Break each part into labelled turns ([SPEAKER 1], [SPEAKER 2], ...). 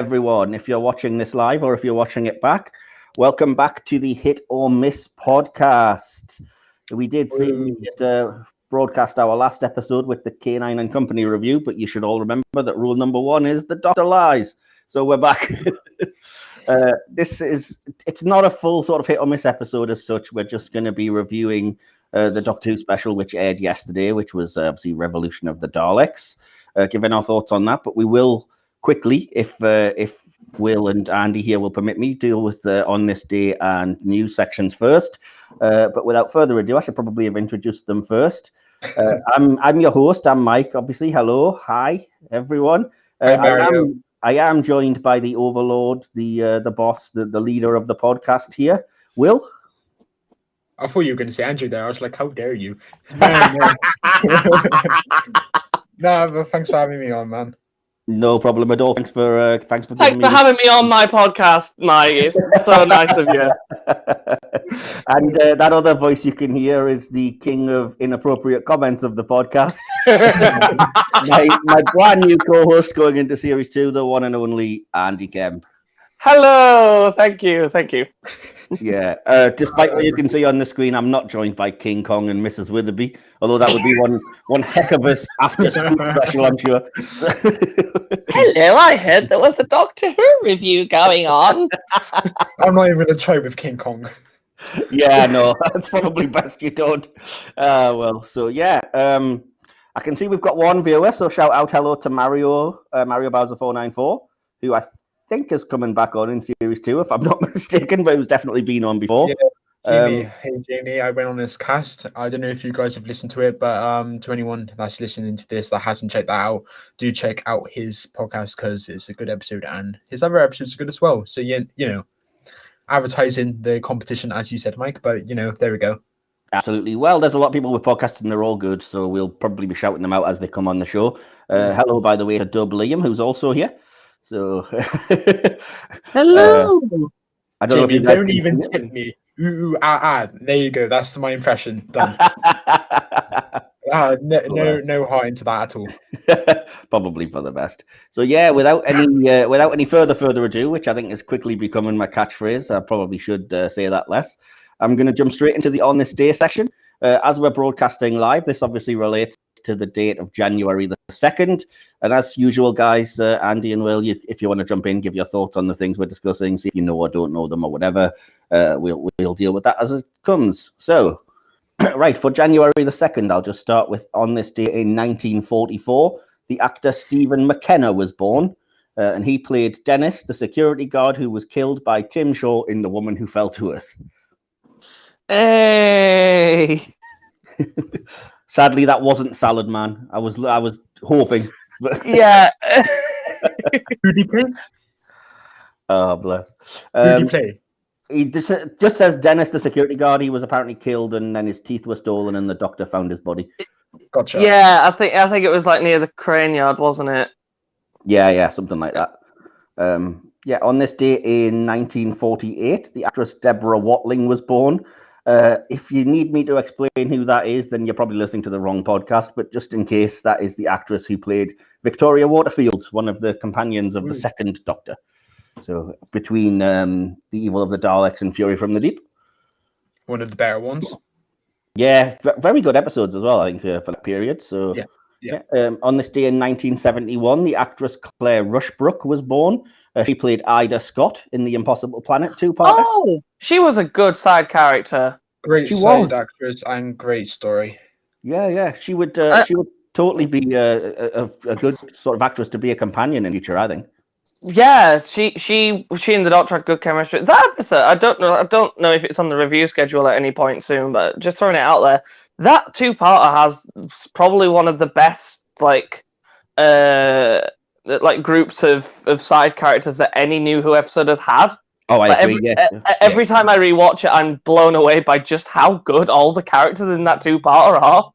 [SPEAKER 1] everyone. If you're watching this live or if you're watching it back, welcome back to the Hit or Miss podcast. We did say we did broadcast our last episode with the K9 and Company review, but you should all remember that rule number 1 is the doctor lies. So we're back. It's not a full sort of hit or miss episode as such. We're just going to be reviewing the Doctor Who special, which aired yesterday, which was obviously Revolution of the Daleks, giving our thoughts on that. But we will quickly, if Will and Andy here will permit me, deal with On This Day and news sections first. But without further ado, I should probably have introduced them first. I'm your host. I'm Mike, obviously. Hello. Hi, everyone. I am joined by the overlord, the boss, the leader of the podcast here. Will?
[SPEAKER 2] I thought you were going to say Andrew there. I was like, how dare you? No, but thanks for having me on, man.
[SPEAKER 1] No problem at all. Thanks for
[SPEAKER 3] having me on my podcast, Mike. It's so nice of you.
[SPEAKER 1] And that other voice you can hear is the king of inappropriate comments of the podcast. my brand new co-host going into series 2, the one and only Andy Kemp.
[SPEAKER 3] Hello, thank you.
[SPEAKER 1] Yeah, despite what you can see on the screen, I'm not joined by King Kong and Mrs. Witherby, although that would be one heck of a after school special, I'm sure.
[SPEAKER 3] Hello, I heard there was a Doctor Who review going on.
[SPEAKER 2] I'm not even going to try with King Kong.
[SPEAKER 1] Yeah, no, that's probably best you don't. I can see we've got one viewer, so shout out hello to Mario Bowser 494, who I think is coming back on in series 2, if I'm not mistaken, but who's definitely been on before.
[SPEAKER 2] Yeah, Jamie, I went on this cast. I don't know if you guys have listened to it, but to anyone that's listening to this that hasn't checked that out, do check out his podcast because it's a good episode and his other episodes are good as well. So advertising the competition, as you said, Mike, but there we go.
[SPEAKER 1] Absolutely. Well, there's a lot of people with podcasts and they're all good, so we'll probably be shouting them out as they come on the show. Hello, by the way, to Dub Liam, who's also here. So,
[SPEAKER 3] hello.
[SPEAKER 1] I don't
[SPEAKER 2] Jamie,
[SPEAKER 1] know if
[SPEAKER 2] don't even tempt me. Ooh, there you go. That's my impression done. No heart into that at all.
[SPEAKER 1] Probably for the best. So yeah, without any further ado, which I think is quickly becoming my catchphrase, I probably should say that less. I'm going to jump straight into the On This Day section. As we're broadcasting live, this obviously relates to the date of January the 2nd. And as usual, guys, Andy and Will, if you want to jump in, give your thoughts on the things we're discussing, see if you know or don't know them or whatever. We'll deal with that as it comes. So, right, for January the 2nd, I'll just start with On This Day in 1944, the actor Stephen McKenna was born. And he played Dennis, the security guard who was killed by Tim Shaw in The Woman Who Fell to Earth.
[SPEAKER 3] Hey!
[SPEAKER 1] Sadly, that wasn't Salad Man. I was hoping. But...
[SPEAKER 3] Yeah.
[SPEAKER 2] Who did he play?
[SPEAKER 1] Oh, bless.
[SPEAKER 2] Who did he play?
[SPEAKER 1] He just says Dennis, the security guard. He was apparently killed, and then his teeth were stolen, and the doctor found his body.
[SPEAKER 2] Gotcha.
[SPEAKER 3] Yeah, I think it was like near the crane yard, wasn't it?
[SPEAKER 1] Yeah, something like that. On this day in 1948, the actress Deborah Watling was born. If you need me to explain who that is, then you're probably listening to the wrong podcast. But just in case, that is the actress who played Victoria Waterfield, one of the companions of the second Doctor. So between The Evil of the Daleks and Fury from the Deep.
[SPEAKER 2] One of the better ones.
[SPEAKER 1] Yeah, very good episodes as well, I think, for that period. So
[SPEAKER 2] yeah.
[SPEAKER 1] On this day in 1971, the actress Claire Rushbrook was born. She played Ida Scott in The Impossible Planet 2-parter.
[SPEAKER 3] Oh, she was a good side character.
[SPEAKER 2] Great side actress and great story.
[SPEAKER 1] Yeah. She would totally be a good sort of actress to be a companion in future, I think.
[SPEAKER 3] Yeah, she and the Doctor had good chemistry. That episode, I don't know if it's on the review schedule at any point soon, but just throwing it out there, that 2-parter has probably one of the best groups of side characters that any New Who episode has had.
[SPEAKER 1] Oh, I agree.
[SPEAKER 3] Every time I rewatch it, I'm blown away by just how good all the characters in that 2-parter are.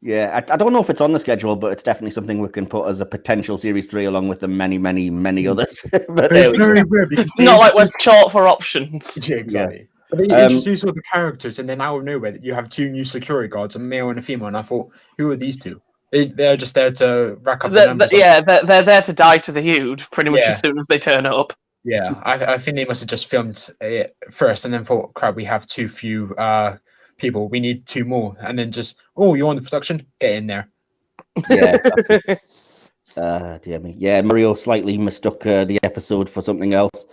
[SPEAKER 1] Yeah, I don't know if it's on the schedule, but it's definitely something we can put as a potential series 3 along with the many, many, many others. But
[SPEAKER 2] it's very weird because
[SPEAKER 3] not like we're short for options.
[SPEAKER 2] Yeah, exactly. Yeah. But they introduce all the characters, and then out of nowhere, you have 2 new security guards, a male and a female. And I thought, who are these 2? They're just there to rack up the numbers.
[SPEAKER 3] They're there to die to the Huge pretty much
[SPEAKER 2] Yeah.
[SPEAKER 3] as soon as they turn up.
[SPEAKER 2] Yeah, I think they must have just filmed it first and then thought, crap, we have too few people. We need 2 more. And then just, oh, you want the production? Get in there.
[SPEAKER 1] Yeah. Exactly. Dear me. Yeah, Mario slightly mistook the episode for something else.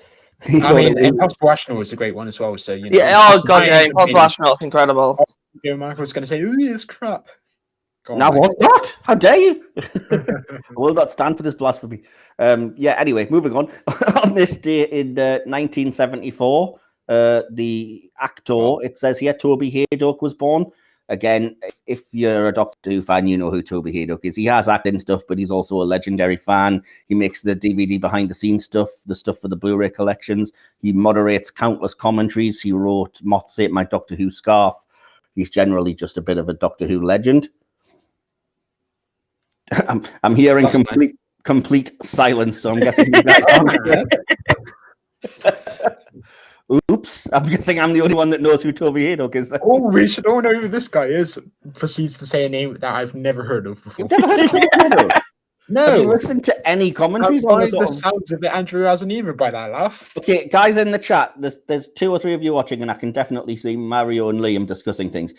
[SPEAKER 2] I mean, Impossible Astronaut is a great one as well. So, you know.
[SPEAKER 3] Yeah, oh, God, yeah, Impossible Astronaut's incredible.
[SPEAKER 2] Michael was going to say, ooh, it's crap.
[SPEAKER 1] Now what? How dare you? I will not stand for this blasphemy. Anyway, moving on. On this day in 1974, the actor, it says here, Toby Haydock was born. Again, if you're a Doctor Who fan, you know who Toby Haydock is. He has acted and stuff, but he's also a legendary fan. He makes the DVD behind-the-scenes stuff, the stuff for the Blu-ray collections. He moderates countless commentaries. He wrote Moths Ate My Doctor Who Scarf. He's generally just a bit of a Doctor Who legend. I'm hearing complete silence, so I'm guessing you guys aren't. Oops, I'm guessing I'm the only one that knows who Toby Haydock is.
[SPEAKER 2] Oh, we should all know who this guy is. Proceeds to say a name that I've never heard of before.
[SPEAKER 1] You've never heard of Toby Haydock?
[SPEAKER 2] No.
[SPEAKER 1] Have you listened to any commentaries on
[SPEAKER 2] the sounds of it? Andrew hasn't either by that laugh.
[SPEAKER 1] Okay, guys in the chat, there's 2 or 3 of you watching, and I can definitely see Mario and Liam discussing things.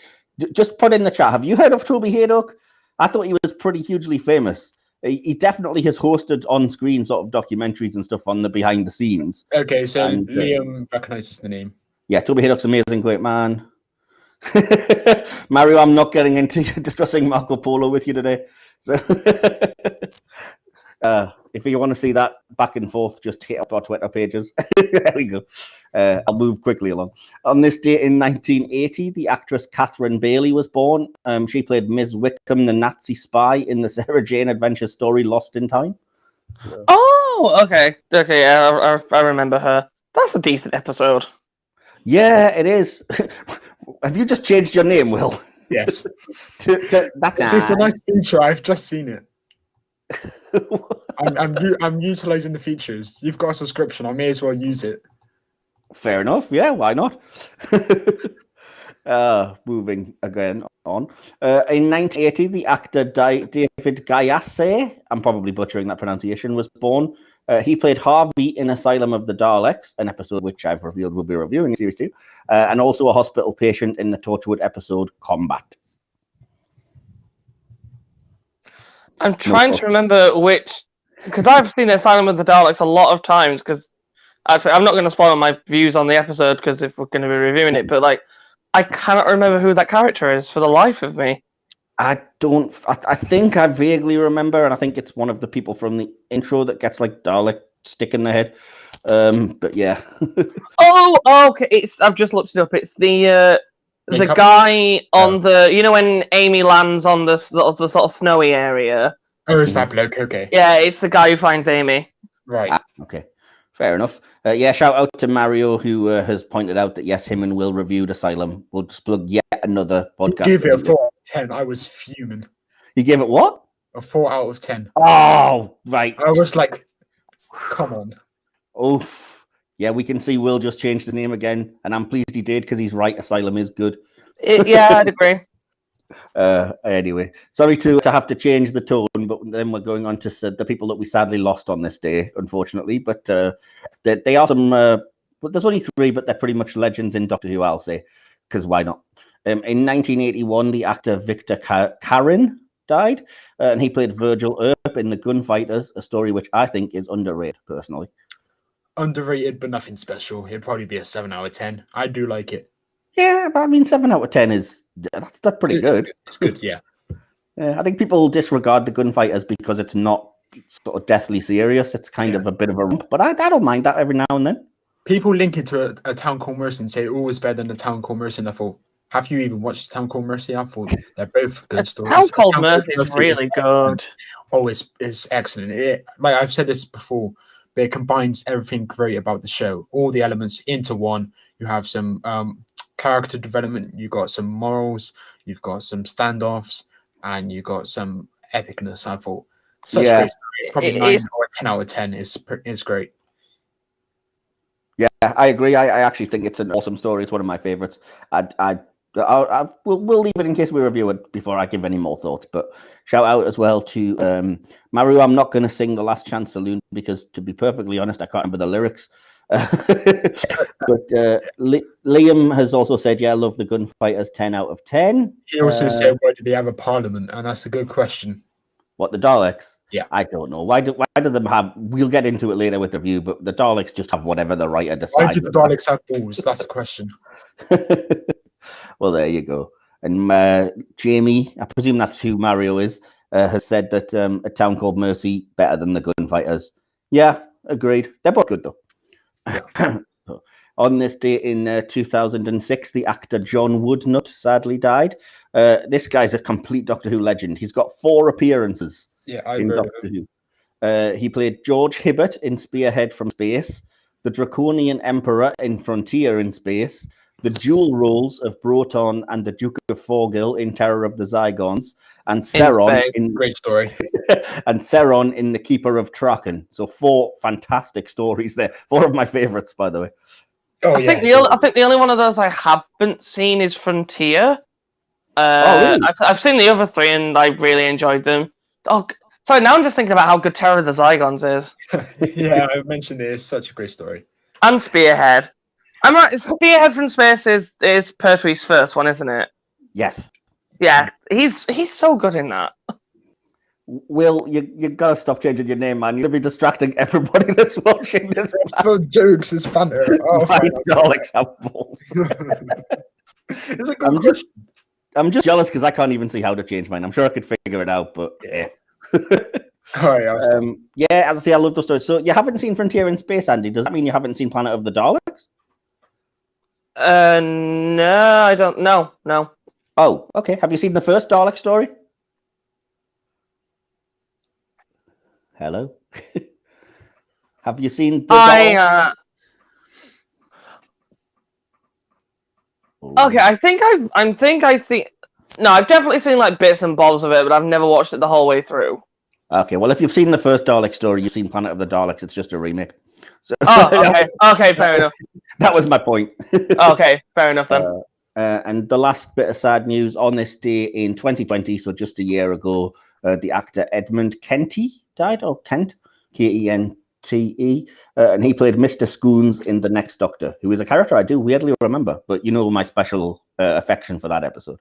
[SPEAKER 1] Just put in the chat, have you heard of Toby Haydock? I thought he was pretty hugely famous. He definitely has hosted on-screen sort of documentaries and stuff on the behind the scenes.
[SPEAKER 2] Okay, so Liam recognizes the name.
[SPEAKER 1] Yeah, Toby Haydock's amazing, great man. Mario, I'm not getting into discussing Marco Polo with you today. So if you want to see that back and forth, just hit up our Twitter pages. There we go. I'll move quickly along. On this date in 1980, the actress Catherine Bailey was born. She played Ms. Wickham, the Nazi spy, in the Sarah Jane adventure story Lost in Time.
[SPEAKER 3] Oh, okay. Okay, yeah, I remember her. That's a decent episode.
[SPEAKER 1] Yeah, it is. Have you just changed your name, Will?
[SPEAKER 2] Yes.
[SPEAKER 1] That's
[SPEAKER 2] It's a nice feature. I've just seen it. I'm utilizing the features. You've got a subscription. I may as well use it. Fair
[SPEAKER 1] enough. Yeah, why not? Moving again on. In 1980, the actor David Gayasse, I'm probably butchering that pronunciation, was born. He played Harvey in Asylum of the Daleks, an episode which I've revealed we'll be reviewing in Series 2, and also a hospital patient in the Torchwood episode Combat.
[SPEAKER 3] I'm trying to remember which, because I've seen Asylum of the Daleks a lot of times, because actually I'm not going to spoil my views on the episode, because if we're going to be reviewing it, but like, I cannot remember who that character is for the life of me.
[SPEAKER 1] I think I vaguely remember, and I think it's one of the people from the intro that gets like Dalek stick in the head. But yeah.
[SPEAKER 3] Okay. I've just looked it up. It's the guy on the, you know, when Amy lands on the sort of snowy area.
[SPEAKER 2] Oh, it's that bloke. Okay.
[SPEAKER 3] Yeah, it's the guy who finds Amy.
[SPEAKER 2] Right.
[SPEAKER 1] Okay. Fair enough. Shout out to Mario, who has pointed out that, yes, him and Will reviewed Asylum. We'll just plug yet another podcast.
[SPEAKER 2] Give it a 4 out of 10. I was fuming.
[SPEAKER 1] You gave it what?
[SPEAKER 2] A 4 out of 10.
[SPEAKER 1] Oh, right.
[SPEAKER 2] I was like, come on.
[SPEAKER 1] Oof. Yeah, we can see Will just changed his name again, and I'm pleased he did, because he's right. Asylum is good.
[SPEAKER 3] Yeah, I'd agree.
[SPEAKER 1] Anyway, sorry to have to change the tone, but then we're going on to the people that we sadly lost on this day, unfortunately. But they are some. But there's only 3, but they're pretty much legends in Doctor Who, I'll say, because why not? In 1981, the actor Victor Karen died, and he played Virgil Earp in The Gunfighters, a story which I think is underrated, personally.
[SPEAKER 2] Underrated, but nothing special. It'd probably be a 7 out of 10. I do like it.
[SPEAKER 1] Yeah, but I mean, 7 out of 10 is that's pretty good.
[SPEAKER 2] It's good, yeah.
[SPEAKER 1] I think people disregard The Gunfighters because it's not sort of deathly serious. It's kind of a bit of a romp, but I don't mind that every now and then.
[SPEAKER 2] People link it to a Town Called Mercy and say, oh, it's better than the Town Called Mercy. And I thought, have you even watched Town Called Mercy? I thought they're both good stories.
[SPEAKER 3] Town Called Mercy is really good.
[SPEAKER 2] Oh, it's excellent. Like I've said this before, but it combines everything great about the show, all the elements into one. You have some character development, you've got some morals, you've got some standoffs, and you've got some epicness. I thought such great story. Probably 9 or 10 out of 10 is great. Yeah,
[SPEAKER 1] I agree. I actually think it's an awesome story. It's one of my favorites. We'll leave it in case we review it before I give any more thoughts. But shout out as well to Mario. I'm not going to sing The Last Chance Saloon because, to be perfectly honest, I can't remember the lyrics. But Liam has also said, yeah, I love the Gunfighters, 10 out of 10.
[SPEAKER 2] He also said, why do they have a parliament? And that's a good question.
[SPEAKER 1] What, the Daleks?
[SPEAKER 2] Yeah.
[SPEAKER 1] I don't know. Why do them have... We'll get into it later with the review, but the Daleks just have whatever the writer decides.
[SPEAKER 2] Why do the Daleks have balls? That's a question.
[SPEAKER 1] Well, there you go. And Jamie, I presume that's who Mario is, has said that A Town Called Mercy better than the Gunfighters. Yeah, agreed. They're both good, though. Yeah. On this day in 2006, the actor John Woodnutt sadly died. This guy's a complete Doctor Who legend. He's got 4 appearances in Doctor Who. He played George Hibbert in Spearhead from Space, the Draconian Emperor in Frontier in Space, the dual roles of Broton and the Duke of Forgill in Terror of the Zygons, and Seron in
[SPEAKER 2] great story,
[SPEAKER 1] and Seron in The Keeper of Traken. So 4 fantastic stories there. 4 of my favorites, by the way.
[SPEAKER 3] Oh, I think the only one of those I haven't seen is Frontier. Really? I've seen the other 3 and I really enjoyed them. Oh, sorry. Now I'm just thinking about how good Terror of the Zygons is.
[SPEAKER 2] Yeah, I mentioned it. It's such a great story.
[SPEAKER 3] And Spearhead. I'm right. Spearhead from Space is Pertwee's first one, isn't it?
[SPEAKER 1] Yes.
[SPEAKER 3] Yeah, he's so good in that.
[SPEAKER 1] Will, you gotta stop changing your name, man. You'll be distracting everybody that's watching this.
[SPEAKER 2] It's no jokes, it's banter. Oh,
[SPEAKER 1] my Daleks have balls. I'm just jealous because I can't even see how to change mine. I'm sure I could figure it out, but yeah. Yeah, as I say, I love those stories. So you haven't seen Frontier in Space, Andy? Does that mean you haven't seen Planet of the Daleks?
[SPEAKER 3] No, I don't. No.
[SPEAKER 1] Oh, okay. Have you seen the first Dalek story? Hello. Have you seen the Dalek?
[SPEAKER 3] Okay, I think no, I've definitely seen like bits and bobs of it, but I've never watched it the whole way through.
[SPEAKER 1] Okay, well, if you've seen the first Dalek story, you've seen Planet of the Daleks. It's just a remake. So,
[SPEAKER 3] okay, fair enough.
[SPEAKER 1] That was my point.
[SPEAKER 3] Okay, fair enough then.
[SPEAKER 1] And the last bit of sad news on this day in 2020, so just a year ago, the actor Edmund Kenty died, or Kent, Kente, and he played Mr. Scoons in The Next Doctor, who is a character I do weirdly remember, but you know my special affection for that episode.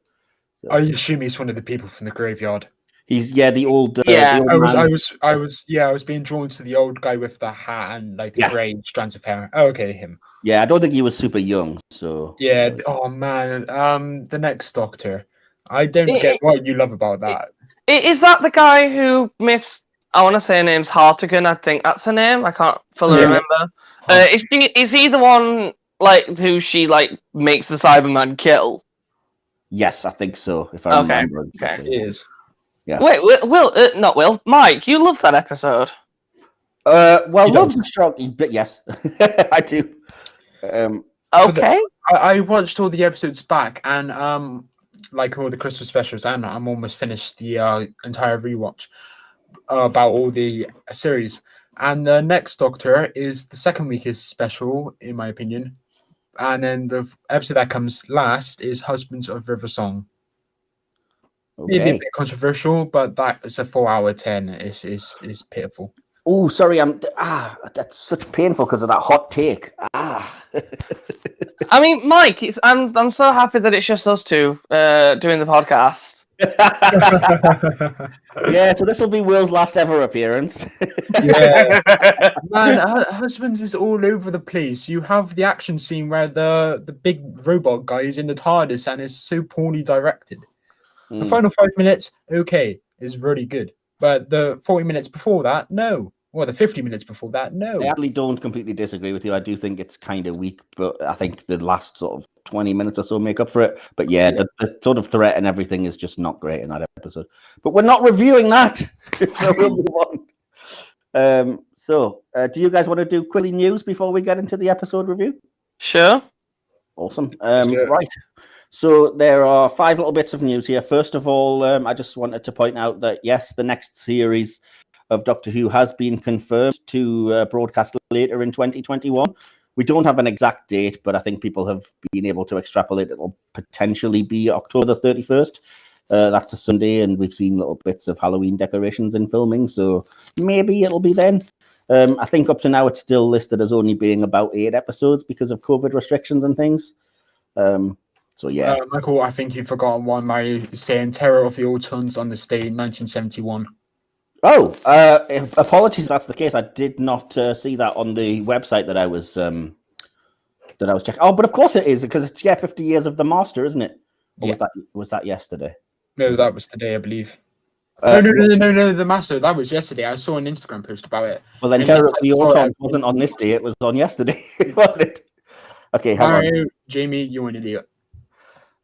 [SPEAKER 1] So,
[SPEAKER 2] I assume he's one of the people from the graveyard.
[SPEAKER 1] He's the old.
[SPEAKER 2] I was being drawn to the old guy with the hat and like the grey strands of hair. Oh, okay, him.
[SPEAKER 1] Yeah, I don't think he was super young. So
[SPEAKER 2] yeah. Oh man, The Next Doctor. I don't get what you love about that.
[SPEAKER 3] Is that the guy who missed? I want to say her name's Hartigan. I think that's her name. I can't fully remember. Is he the one like who she like makes the Cyberman kill?
[SPEAKER 1] Yes, I think so. If I remember,
[SPEAKER 2] okay, it is.
[SPEAKER 1] Yeah.
[SPEAKER 3] Wait, not Will. Mike, you love that episode.
[SPEAKER 1] Love's a strong, but yes, I do.
[SPEAKER 3] Okay.
[SPEAKER 2] I watched all the episodes back, and like all the Christmas specials, and I'm almost finished the entire rewatch about all the series. And The Next Doctor is the second weakest special, in my opinion. And then the episode that comes last is Husbands of River Song.
[SPEAKER 1] Okay.
[SPEAKER 2] Maybe a bit controversial, but that is a 4 10. Is pitiful.
[SPEAKER 1] Oh, sorry, that's such painful because of that hot take.
[SPEAKER 3] I mean, Mike, I'm so happy that it's just us two doing the podcast.
[SPEAKER 1] Yeah, so this will be Will's last ever appearance.
[SPEAKER 2] Yeah, man, Husbands is all over the place. You have the action scene where the big robot guy is in the TARDIS and is so poorly directed. The final 5 minutes, okay, is really good. But the 40 minutes before that, no. Well, the 50 minutes before that, no.
[SPEAKER 1] I actually don't completely disagree with you. I do think it's kind of weak, but I think the last sort of 20 minutes or so make up for it. But yeah. The sort of threat and everything is just not great in that episode. But we're not reviewing that, so we'll move on. Do you guys want to do Quilly news before we get into the episode review?
[SPEAKER 3] Sure.
[SPEAKER 1] Awesome. Right. So there are 5 little bits of news here. First of all, I just wanted to point out that, yes, the next series of Doctor Who has been confirmed to broadcast later in 2021. We don't have an exact date, but I think people have been able to extrapolate it'll potentially be October the 31st. That's a Sunday, and we've seen little bits of Halloween decorations in filming, so maybe it'll be then. I think up to now it's still listed as only being about 8 episodes because of COVID restrictions and things. So yeah.
[SPEAKER 2] Michael, I think you've forgotten one by saying Terror of the Autons on this day in 1971.
[SPEAKER 1] Oh, apologies if that's the case. I did not see that on the website that I was checking. Oh, but of course it is, because it's 50 years of the Master, isn't it? Or was that yesterday?
[SPEAKER 2] No, that was today, I believe. No, the Master. That was yesterday. I saw an Instagram post about it.
[SPEAKER 1] Well, then Terror of the Autons wasn't on this day. It was on yesterday, wasn't it? Okay, hang on.
[SPEAKER 2] Jamie, you're an idiot.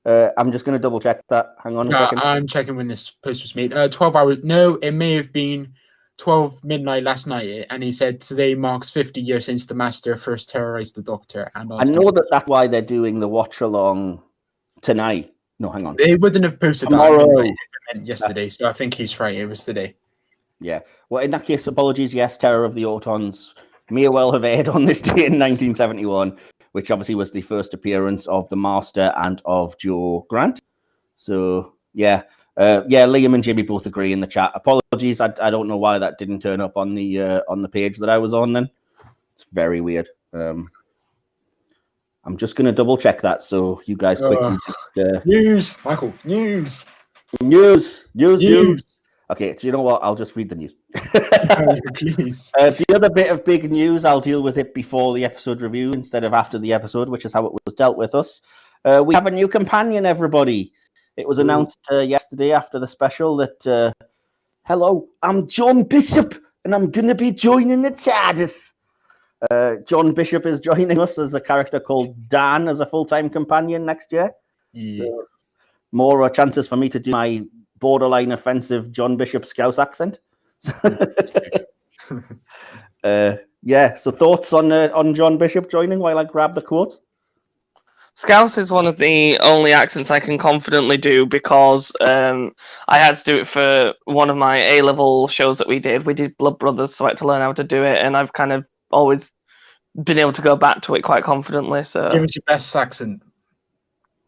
[SPEAKER 1] I'm just going to double check that. Hang on a second.
[SPEAKER 2] I'm checking when this post was made. 12 hours. No, it may have been 12 midnight last night. And he said today marks 50 years since the Master first terrorized the Doctor. And
[SPEAKER 1] I know that's why they're doing the watch along tonight. No, hang on.
[SPEAKER 2] They wouldn't have posted
[SPEAKER 1] tomorrow.
[SPEAKER 2] That yesterday. So I think he's right. It was today.
[SPEAKER 1] Yeah. Well, in that case, apologies. Yes, Terror of the Autons may well have aired on this day in 1971. Which obviously was the first appearance of the Master and of Joe Grant. So, yeah. Liam and Jimmy both agree in the chat. Apologies, I don't know why that didn't turn up on the page that I was on then. It's very weird. I'm just going to double check that so you guys quickly...
[SPEAKER 2] News, Michael, news.
[SPEAKER 1] Okay, so you know what? I'll just read the news.
[SPEAKER 2] Please.
[SPEAKER 1] The other bit of big news, I'll deal with it before the episode review instead of after the episode, which is how it was dealt with us. We have a new companion, everybody. It was announced yesterday after the special that, hello, I'm John Bishop, and I'm going to be joining the TARDIS. John Bishop is joining us as a character called Dan as a full-time companion next year.
[SPEAKER 2] Yeah.
[SPEAKER 1] So, more chances for me to do my borderline offensive John Bishop Scouse accent. So thoughts on John Bishop joining while I grab the quotes?
[SPEAKER 3] Scouse is one of the only accents I can confidently do because I had to do it for one of my A-level shows that we did. We did Blood Brothers, so I had to learn how to do it, and I've kind of always been able to go back to it quite confidently. So,
[SPEAKER 2] give us your best accent.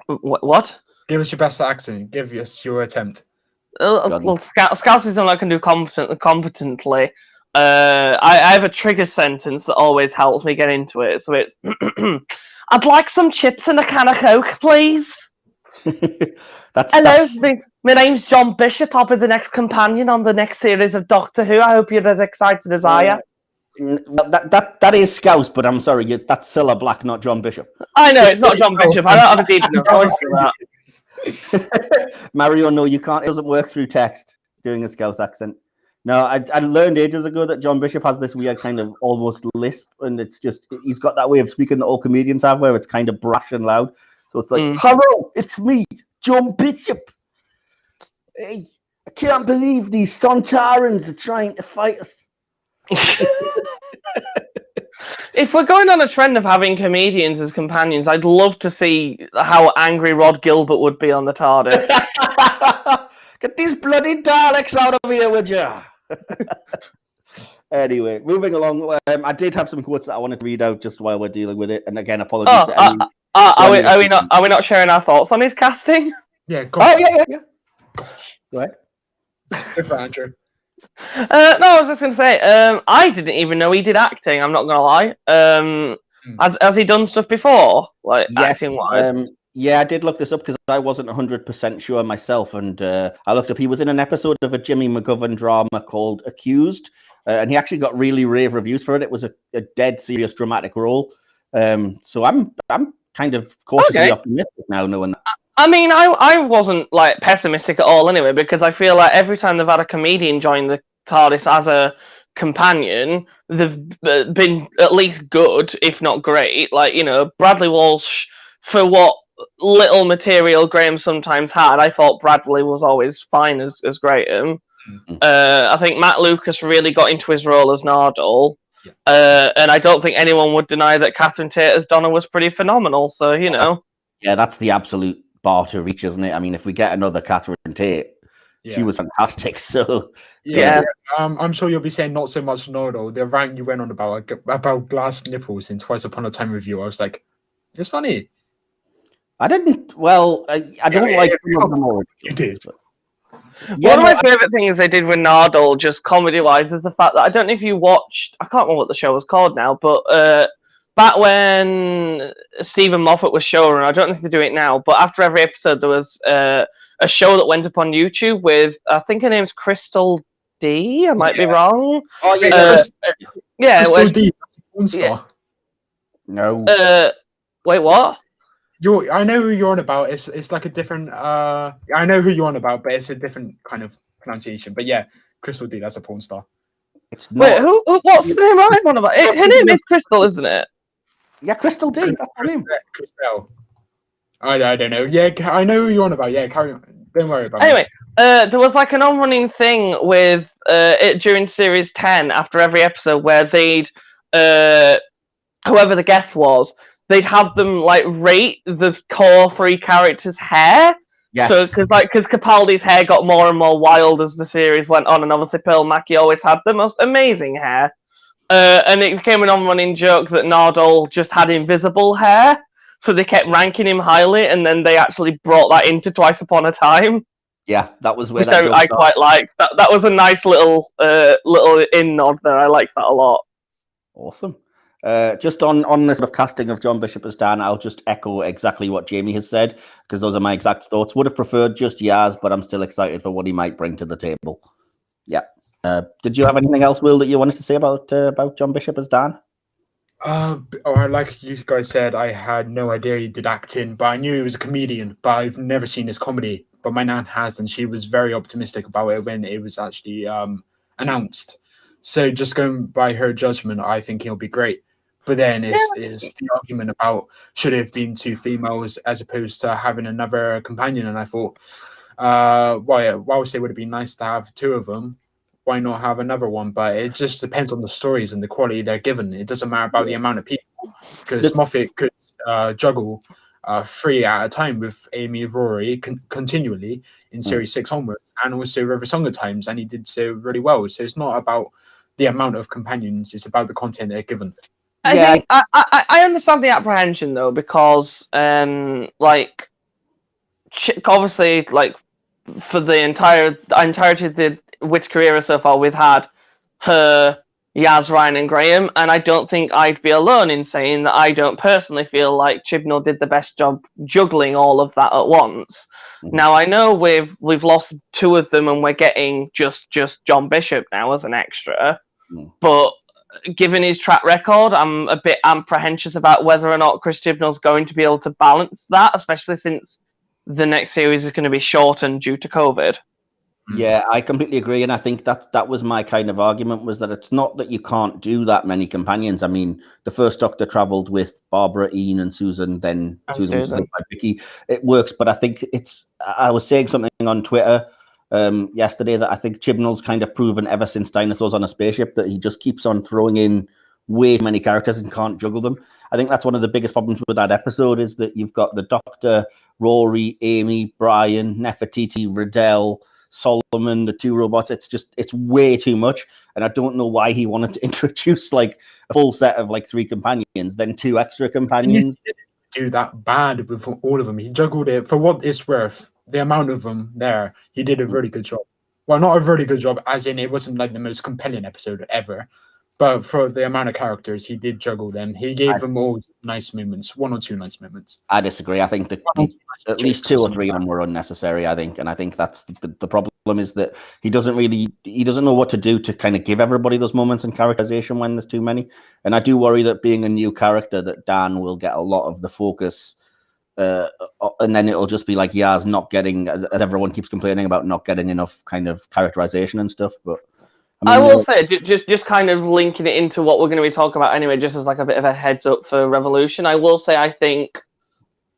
[SPEAKER 3] What?
[SPEAKER 2] Give us your best accent. Give us your attempt.
[SPEAKER 3] Well, Scouse is something I can do competently. I have a trigger sentence that always helps me get into it. So it's, I'd like some chips and a can of Coke, please. Hello, my name's John Bishop. I'll be the next companion on the next series of Doctor Who. I hope you're as excited as I am.
[SPEAKER 1] That is Scouse, but I'm sorry, that's Cilla Black, not John Bishop.
[SPEAKER 3] I know, it's not John Bishop. I don't have a deep enough voice for that.
[SPEAKER 1] Mario, no, you can't. It doesn't work through text doing a Scouse accent. No, I learned ages ago that John Bishop has this weird kind of almost lisp, and it's just he's got that way of speaking that all comedians have, where it's kind of brash and loud. So it's like, hello, it's me, John Bishop. Hey, I can't believe these Sontarans are trying to fight us.
[SPEAKER 3] If we're going on a trend of having comedians as companions, I'd love to see how angry Rod Gilbert would be on the TARDIS.
[SPEAKER 1] Get these bloody Daleks out of here, would you? Anyway, moving along. I did have some quotes that I wanted to read out just while we're dealing with it. And again, apologies to any...
[SPEAKER 3] Are we not sharing our thoughts on his casting?
[SPEAKER 2] Yeah,
[SPEAKER 1] go on. Yeah. Go ahead.
[SPEAKER 2] Good for Andrew.
[SPEAKER 3] No, I was just going to say, I didn't even know he did acting, I'm not going to lie. Has he done stuff before? Like, yes, acting-wise?
[SPEAKER 1] Yeah, I did look this up because I wasn't 100% sure myself. And I looked up, he was in an episode of a Jimmy McGovern drama called Accused. And he actually got really rave reviews for it. It was a dead serious dramatic role. So I'm kind of cautiously optimistic now knowing that.
[SPEAKER 3] I mean, I wasn't like pessimistic at all anyway, because I feel like every time they've had a comedian join the TARDIS as a companion, they've been at least good, if not great. Like, you know, Bradley Walsh, for what little material Graham sometimes had, I thought Bradley was always fine as Graham. I think Matt Lucas really got into his role as Nardole. And I don't think anyone would deny that Catherine Tate as Donna was pretty phenomenal. So, you know.
[SPEAKER 1] Yeah, that's the absolute bar to reach, isn't it? I mean, if we get another Catherine Tate, She was fantastic. So
[SPEAKER 3] Yeah.
[SPEAKER 2] I'm sure you'll be saying not so much Nordal. The rant you went on about glass nipples in Twice Upon a Time review, I was like, it's funny.
[SPEAKER 1] I didn't. Well, I don't like some of them all.
[SPEAKER 2] You did.
[SPEAKER 3] One of my favourite things they did with Nardole, just comedy-wise, is the fact that I don't know if you watched. I can't remember what the show was called now, but back when Stephen Moffat was showrunner, I don't know if they do it now, but after every episode, there was a show that went up on YouTube with, I think her name's Crystal D. I might be wrong.
[SPEAKER 2] Oh yeah, Crystal D. That's a star.
[SPEAKER 1] No.
[SPEAKER 3] Wait, what?
[SPEAKER 2] I know who you're on about. It's like a different. I know who you're on about, but it's a different kind of pronunciation. But yeah, Crystal D. That's a porn star.
[SPEAKER 1] It's not.
[SPEAKER 3] Wait, what's the name I'm on about? Her name is Crystal, isn't it?
[SPEAKER 1] Yeah, Crystal D. That's her name.
[SPEAKER 2] Crystal. I don't know. Yeah, I know who you're on about. Yeah, carry on. Don't worry about it.
[SPEAKER 3] Anyway, there was like an on-running thing with it during series 10 after every episode where they'd whoever the guest was, they'd have them like rate the core 3 characters' hair.
[SPEAKER 1] Yes.
[SPEAKER 3] So because Capaldi's hair got more and more wild as the series went on, and obviously Pearl Mackie always had the most amazing hair. And it became an on-running joke that Nardole just had invisible hair, so they kept ranking him highly, and then they actually brought that into Twice Upon a Time.
[SPEAKER 1] Yeah, that was where
[SPEAKER 3] which
[SPEAKER 1] that
[SPEAKER 3] I quite liked. That was a nice little in nod there. I liked that a lot.
[SPEAKER 1] Awesome. Just on the sort of casting of John Bishop as Dan, I'll just echo exactly what Jamie has said, because those are my exact thoughts. Would have preferred just Yaz, but I'm still excited for what he might bring to the table. Yeah. Did you have anything else, Will, that you wanted to say about John Bishop as Dan?
[SPEAKER 2] Like you guys said, I had no idea he did acting, but I knew he was a comedian, but I've never seen his comedy. But my nan has, and she was very optimistic about it when it was actually announced. So just going by her judgment, I think he'll be great. But then it's the argument about should it have been 2 females as opposed to having another companion. And I thought, whilst it would have been nice to have 2 of them, why not have another one? But it just depends on the stories and the quality they're given. It doesn't matter about the amount of people, because Moffat could juggle 3 at a time with Amy Rory continually in Series 6 onwards, and also River Song at times, and he did so really well. So it's not about the amount of companions, it's about the content they're given.
[SPEAKER 3] I understand the apprehension though, because obviously, like, for the entirety of the Witch career so far, we've had her, Yaz, Ryan, and Graham, and I don't think I'd be alone in saying that I don't personally feel like Chibnall did the best job juggling all of that at once. Mm-hmm. Now I know we've lost 2 of them, and we're getting just John Bishop now as an extra, but given his track record, I'm a bit apprehensive about whether or not Chris Chibnall's going to be able to balance that, especially since the next series is going to be shortened due to COVID.
[SPEAKER 1] Yeah, I completely agree, and I think that was my kind of argument, was that it's not that you can't do that many companions. I mean, the first Doctor travelled with Barbara, Ian, and Susan, then Susan was by Vicky. It works, but I think I was saying something on Twitter yesterday that I think Chibnall's kind of proven ever since Dinosaurs on a Spaceship that he just keeps on throwing in way too many characters and can't juggle them. I think that's one of the biggest problems with that episode, is that you've got the Doctor, Rory, Amy, Brian, Nefertiti, Riddell, Solomon, the 2 robots. It's way too much, and I don't know why he wanted to introduce like a full set of like 3 companions, then 2 extra companions.
[SPEAKER 2] He didn't do that bad with all of them. He juggled it for what it's worth. The amount of them there, he did a really good job. Well, not a really good job, as in it wasn't like the most compelling episode ever, but for the amount of characters, he did juggle them. He gave them all nice moments, 1 or 2 nice moments.
[SPEAKER 1] I disagree. I think that at least 2 or 3 of them were unnecessary. I think that's the problem, is that he doesn't know what to do to kind of give everybody those moments and characterization when there's too many. And I do worry that being a new character, that Dan will get a lot of the focus, and then it'll just be like Yaz not getting, as everyone keeps complaining about, not getting enough kind of characterization and stuff. But
[SPEAKER 3] I will say, just kind of linking it into what we're going to be talking about anyway, just as like a bit of a heads up for Revolution, I will say I think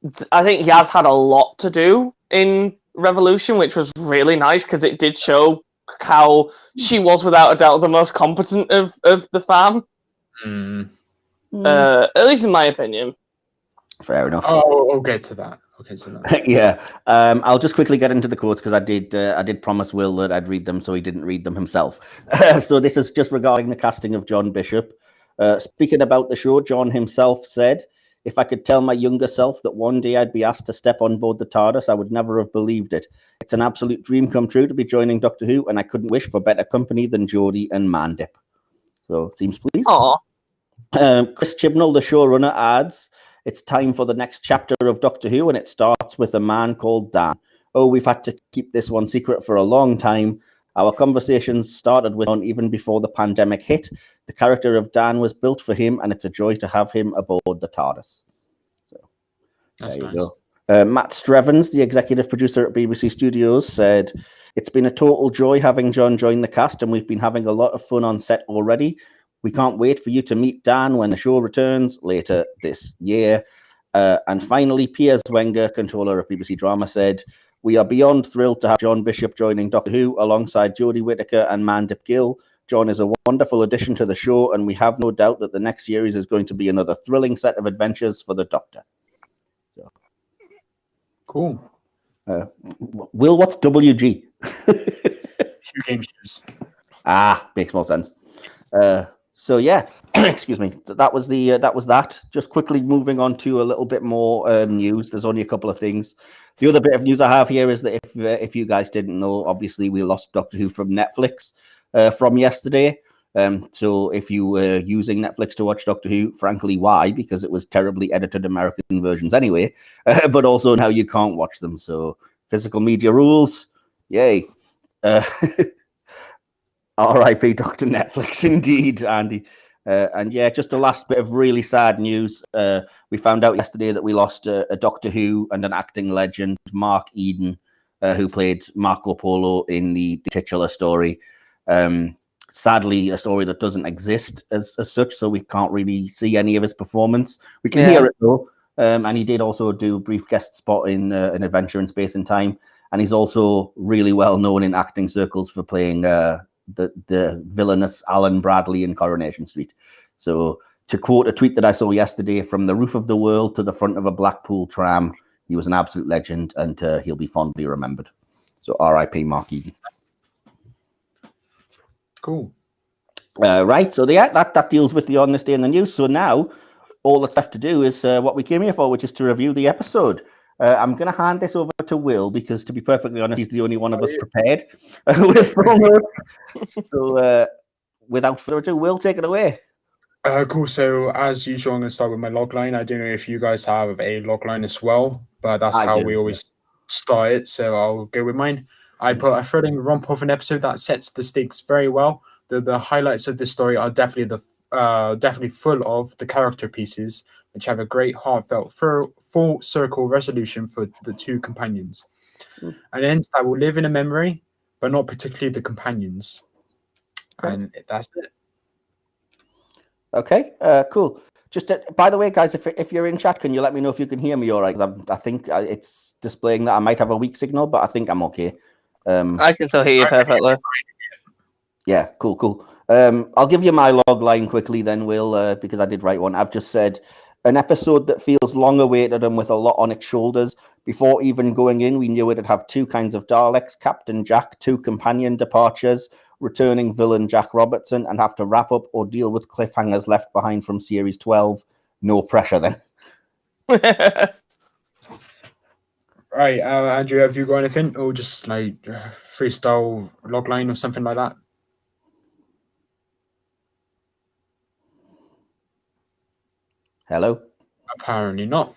[SPEAKER 3] Yaz had a lot to do in Revolution, which was really nice, because it did show how she was without a doubt the most competent of the fam. At least in my opinion.
[SPEAKER 1] Fair enough.
[SPEAKER 2] Oh, I'll get to that. Okay, so
[SPEAKER 1] Yeah, I'll just quickly get into the quotes because I did promise Will that I'd read them, so he didn't read them himself. So this is just regarding the casting of John Bishop. Speaking about the show, John himself said, "If I could tell my younger self that one day I'd be asked to step on board the TARDIS, I would never have believed it. It's an absolute dream come true to be joining Doctor Who, and I couldn't wish for better company than Jodie and Mandip." So seems pleased.
[SPEAKER 3] Aw.
[SPEAKER 1] Chris Chibnall, the showrunner, adds, "It's time for the next chapter of Doctor Who, and it starts with a man called Dan. Oh, we've had to keep this one secret for a long time. Our conversations started with on even before the pandemic hit. The character of Dan was built for him, and it's a joy to have him aboard the TARDIS." So
[SPEAKER 2] that's
[SPEAKER 1] there
[SPEAKER 2] nice.
[SPEAKER 1] you go. Matt Strevens, the executive producer at BBC Studios, said, "It's been a total joy having John join the cast, and we've been having a lot of fun on set already. We can't wait for you to meet Dan when the show returns later this year." And finally, Piers Wenger, controller of BBC Drama, said, "We are beyond thrilled to have John Bishop joining Doctor Who alongside Jodie Whittaker and Mandip Gill. John is a wonderful addition to the show, and we have no doubt that the next series is going to be another thrilling set of adventures for the Doctor." So,
[SPEAKER 2] Cool.
[SPEAKER 1] Will, what's WG?
[SPEAKER 2] Few game shows.
[SPEAKER 1] Makes more sense. So yeah, excuse me. That was that. Just quickly moving on to a little bit more news. There's only a couple of things. The other bit of news I have here is that if you guys didn't know, obviously we lost Doctor Who from Netflix from yesterday. So if you were using Netflix to watch Doctor Who, frankly, why? Because it was terribly edited American versions anyway. But also now you can't watch them. So physical media rules, yay. R.I.P. Dr. Netflix, indeed, Andy. And yeah, just a last bit of really sad news. We found out yesterday that we lost a Doctor Who and an acting legend, Mark Eden, who played Marco Polo in the titular story. Sadly, a story that doesn't exist as such, so we can't really see any of his performance. We can hear it, though. And he did also do a brief guest spot in An Adventure in Space and Time. And he's also really well known in acting circles for playing the villainous Alan Bradley in Coronation Street. So to quote a tweet that I saw yesterday, "From the roof of the world to the front of a Blackpool tram, he was an absolute legend, and he'll be fondly remembered." So R.I.P. Mark Eden.
[SPEAKER 2] Cool.
[SPEAKER 1] Right, so that deals with the On This Day in the News. So now all that's left to do is what we came here for, which is to review the episode. I'm going to hand this over to Will because, to be perfectly honest, he's the only one of us prepared with full notes. So, without further ado, Will, take it away.
[SPEAKER 2] Cool. So, as usual, I'm going to start with my logline. I don't know if you guys have a logline as well, but that's how we always start it. So, I'll go with mine. I put a thrilling romp of an episode that sets the stakes very well. The highlights of the story are definitely definitely full of the character pieces, which have a great, heartfelt, full circle resolution for the two companions. An end that will live in a memory, but not particularly the companions. And that's it.
[SPEAKER 1] Okay, cool. Just by the way, guys, if you're in chat, can you let me know if you can hear me all right? Because I think it's displaying that I might have a weak signal, but I think I'm okay.
[SPEAKER 3] I can still hear you perfectly.
[SPEAKER 1] Yeah, cool. I'll give you my log line quickly then, Will, because I did write one. I've just said, an episode that feels long awaited and with a lot on its shoulders. Before even going in, we knew it'd have two kinds of Daleks, Captain Jack, two companion departures, returning villain Jack Robertson, and have to wrap up or deal with cliffhangers left behind from Series 12. No pressure then.
[SPEAKER 2] Right, Andrew, have you got anything? Or just like freestyle logline or something like that?
[SPEAKER 1] Hello?
[SPEAKER 2] Apparently not.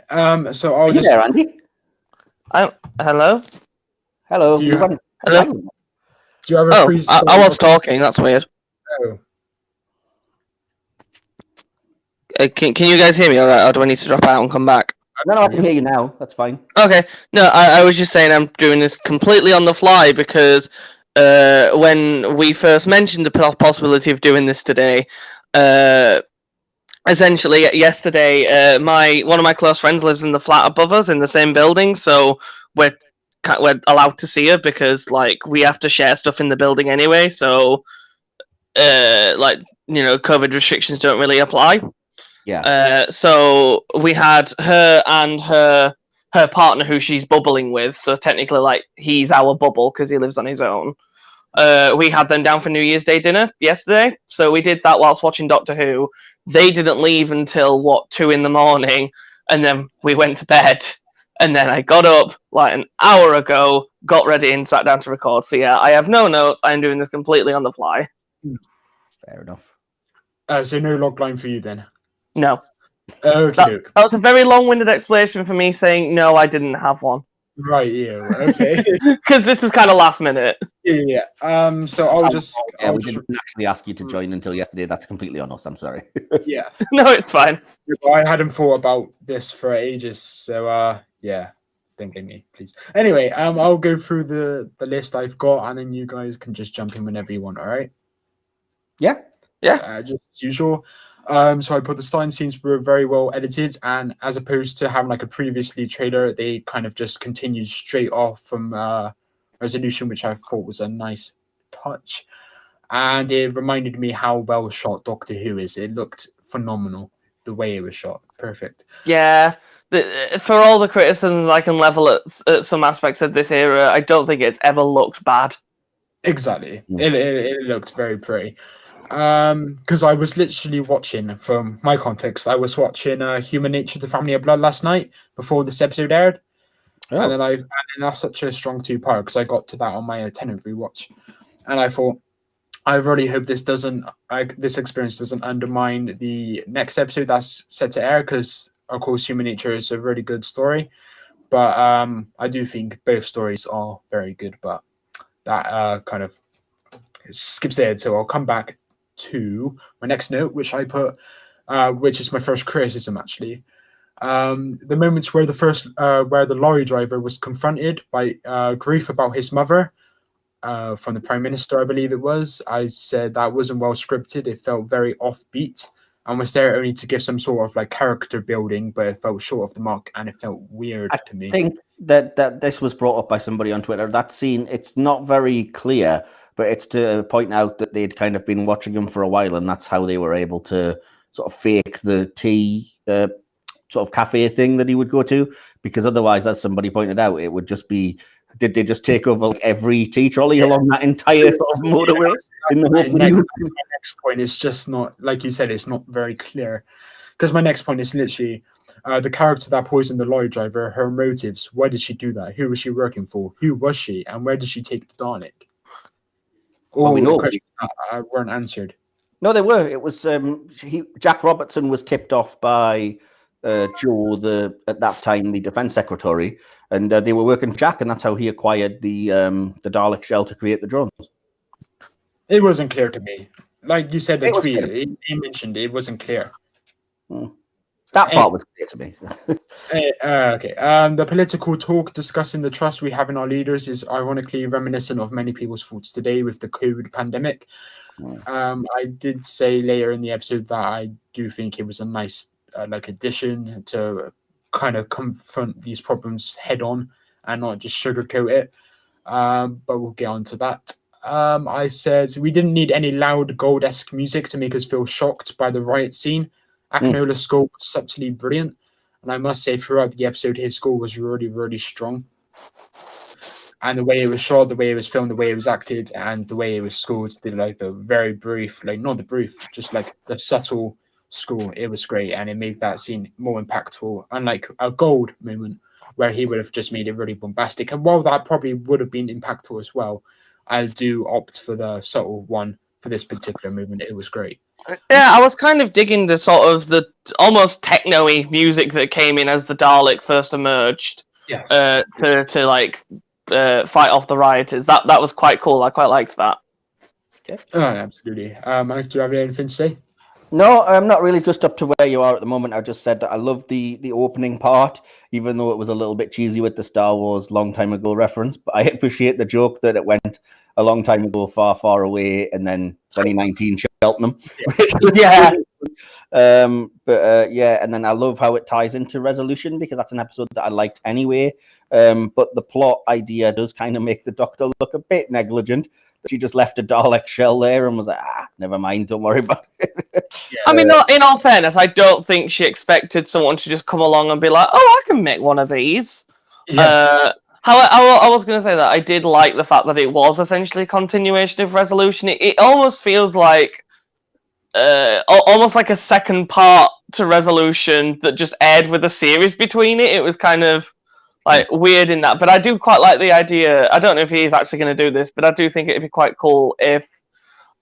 [SPEAKER 2] So I'll
[SPEAKER 1] Are you there, Andy?
[SPEAKER 3] Hello?
[SPEAKER 1] Hello.
[SPEAKER 2] Do you have a freestyle?
[SPEAKER 3] I was talking, that's weird.
[SPEAKER 2] Oh.
[SPEAKER 3] Can you guys hear me all right, or do I need to drop out and come back?
[SPEAKER 1] No, I can hear you now. That's fine.
[SPEAKER 3] Okay. No, I was just saying I'm doing this completely on the fly because when we first mentioned the possibility of doing this today, essentially yesterday, one of my close friends lives in the flat above us in the same building, so we're allowed to see her because like we have to share stuff in the building anyway. So COVID restrictions don't really apply.
[SPEAKER 1] Yeah.
[SPEAKER 3] So we had her and her her partner who she's bubbling with. So technically, like, he's our bubble because he lives on his own. We had them down for New Year's Day dinner yesterday, so we did that whilst watching Doctor Who. They didn't leave until 2 a.m, and then we went to bed. And then I got up like an hour ago, got ready, and sat down to record. So yeah, I have no notes. I'm doing this completely on the fly.
[SPEAKER 1] Fair enough.
[SPEAKER 2] So no logline for you then?
[SPEAKER 3] No.
[SPEAKER 2] Okay.
[SPEAKER 3] That was a very long-winded explanation for me saying no, I didn't have one.
[SPEAKER 2] Right, yeah, okay.
[SPEAKER 3] Because this is kind of last minute.
[SPEAKER 2] Yeah. So we
[SPEAKER 1] didn't actually ask you to join until yesterday. That's completely on us. I'm sorry.
[SPEAKER 2] Yeah.
[SPEAKER 3] No, it's fine.
[SPEAKER 2] I hadn't thought about this for ages, so yeah. Don't blame me, please. Anyway, I'll go through the list I've got, and then you guys can just jump in whenever you want. All right?
[SPEAKER 3] Yeah.
[SPEAKER 2] Just as usual. So I put the starting scenes were very well edited, and as opposed to having like a previously trailer, they kind of just continued straight off from Resolution, which I thought was a nice touch. And it reminded me how well shot Doctor Who is. It looked phenomenal the way it was shot. Perfect.
[SPEAKER 3] Yeah. For all the criticisms I can level at some aspects of this era, I don't think it's ever looked bad.
[SPEAKER 2] Exactly. It looked very pretty. Because I was literally watching, from my context, I was watching Human Nature, The Family of Blood last night before this episode aired. Oh. And then that's such a strong 2-part because I got to that on my Tenant rewatch. And I thought, I really hope this experience doesn't undermine the next episode that's set to air, because of course Human Nature is a really good story. But I do think both stories are very good, but that kind of skips ahead. So I'll come back to my next note, which I put, which is my first criticism actually. The moments where where the lorry driver was confronted by grief about his mother from the Prime Minister, I believe it was. I said that wasn't well scripted. It felt very offbeat and was there only to give some sort of like character building, but it felt short of the mark and it felt weird to me.
[SPEAKER 1] I think that this was brought up by somebody on Twitter. That scene, it's not very clear, but it's to point out that they'd kind of been watching him for a while, and that's how they were able to sort of fake the tea sort of cafe thing that he would go to, because otherwise, as somebody pointed out, it would just be, did they just take over like every tea trolley along that entire sort of motorway?
[SPEAKER 2] My next point is just not, like you said, it's not very clear. Because my next point is literally the character that poisoned the lorry driver, her motives. Why did she do that? Who was she working for? Who was she? And where did she take the Dalek? All the questions that weren't answered.
[SPEAKER 1] No, they were. It was Jack Robertson was tipped off by Joe, at that time the Defence Secretary, and they were working for Jack, and that's how he acquired the Dalek shell to create the drones.
[SPEAKER 2] It wasn't clear to me. Like you said, the tweet he mentioned, it wasn't clear.
[SPEAKER 1] That part was clear to me.
[SPEAKER 2] Okay. The political talk discussing the trust we have in our leaders is ironically reminiscent of many people's thoughts today with the COVID pandemic. I did say later in the episode that I do think it was a nice addition to kind of confront these problems head on and not just sugarcoat it. But we'll get on to that. I said we didn't need any loud gold-esque music to make us feel shocked by the riot scene. Akinola's score was subtly brilliant, and I must say throughout the episode his score was really, really strong. And the way it was shot, the way it was filmed, the way it was acted, and the way it was scored, the very brief, not the brief, just like the subtle score, it was great, and it made that scene more impactful, unlike a Gold moment where he would have just made it really bombastic. And while that probably would have been impactful as well, I do opt for the subtle one for this particular movement. It was great.
[SPEAKER 3] Yeah, I was kind of digging the sort of the almost techno-y music that came in as the Dalek first emerged.
[SPEAKER 2] Yes.
[SPEAKER 3] To fight off the rioters. That was quite cool. I quite liked that.
[SPEAKER 2] Okay. Absolutely. Mike, do you have anything to say?
[SPEAKER 1] No, I'm not really just up to where you are at the moment. I just said that I love the opening part, even though it was a little bit cheesy with the Star Wars long time ago reference. But I appreciate the joke that it went a long time ago, far, far away, and then 2019 Cheltenham.
[SPEAKER 3] Yeah.
[SPEAKER 1] Yeah, and then I love how it ties into Resolution because that's an episode that I liked anyway. But the plot idea does kind of make the Doctor look a bit negligent. She just left a Dalek shell there and was like, never mind, don't worry about it.
[SPEAKER 2] Yeah.
[SPEAKER 3] I mean, in all fairness, I don't think she expected someone to just come along and be like, "Oh, I can make one of these."
[SPEAKER 2] Yeah.
[SPEAKER 3] I was going to say that I did like the fact that it was essentially a continuation of Resolution. It almost feels like, almost like a second part to Resolution that just aired with a series between it. It was kind of like weird in that, but I do quite like the idea. I don't know if he's actually going to do this, but I do think it'd be quite cool if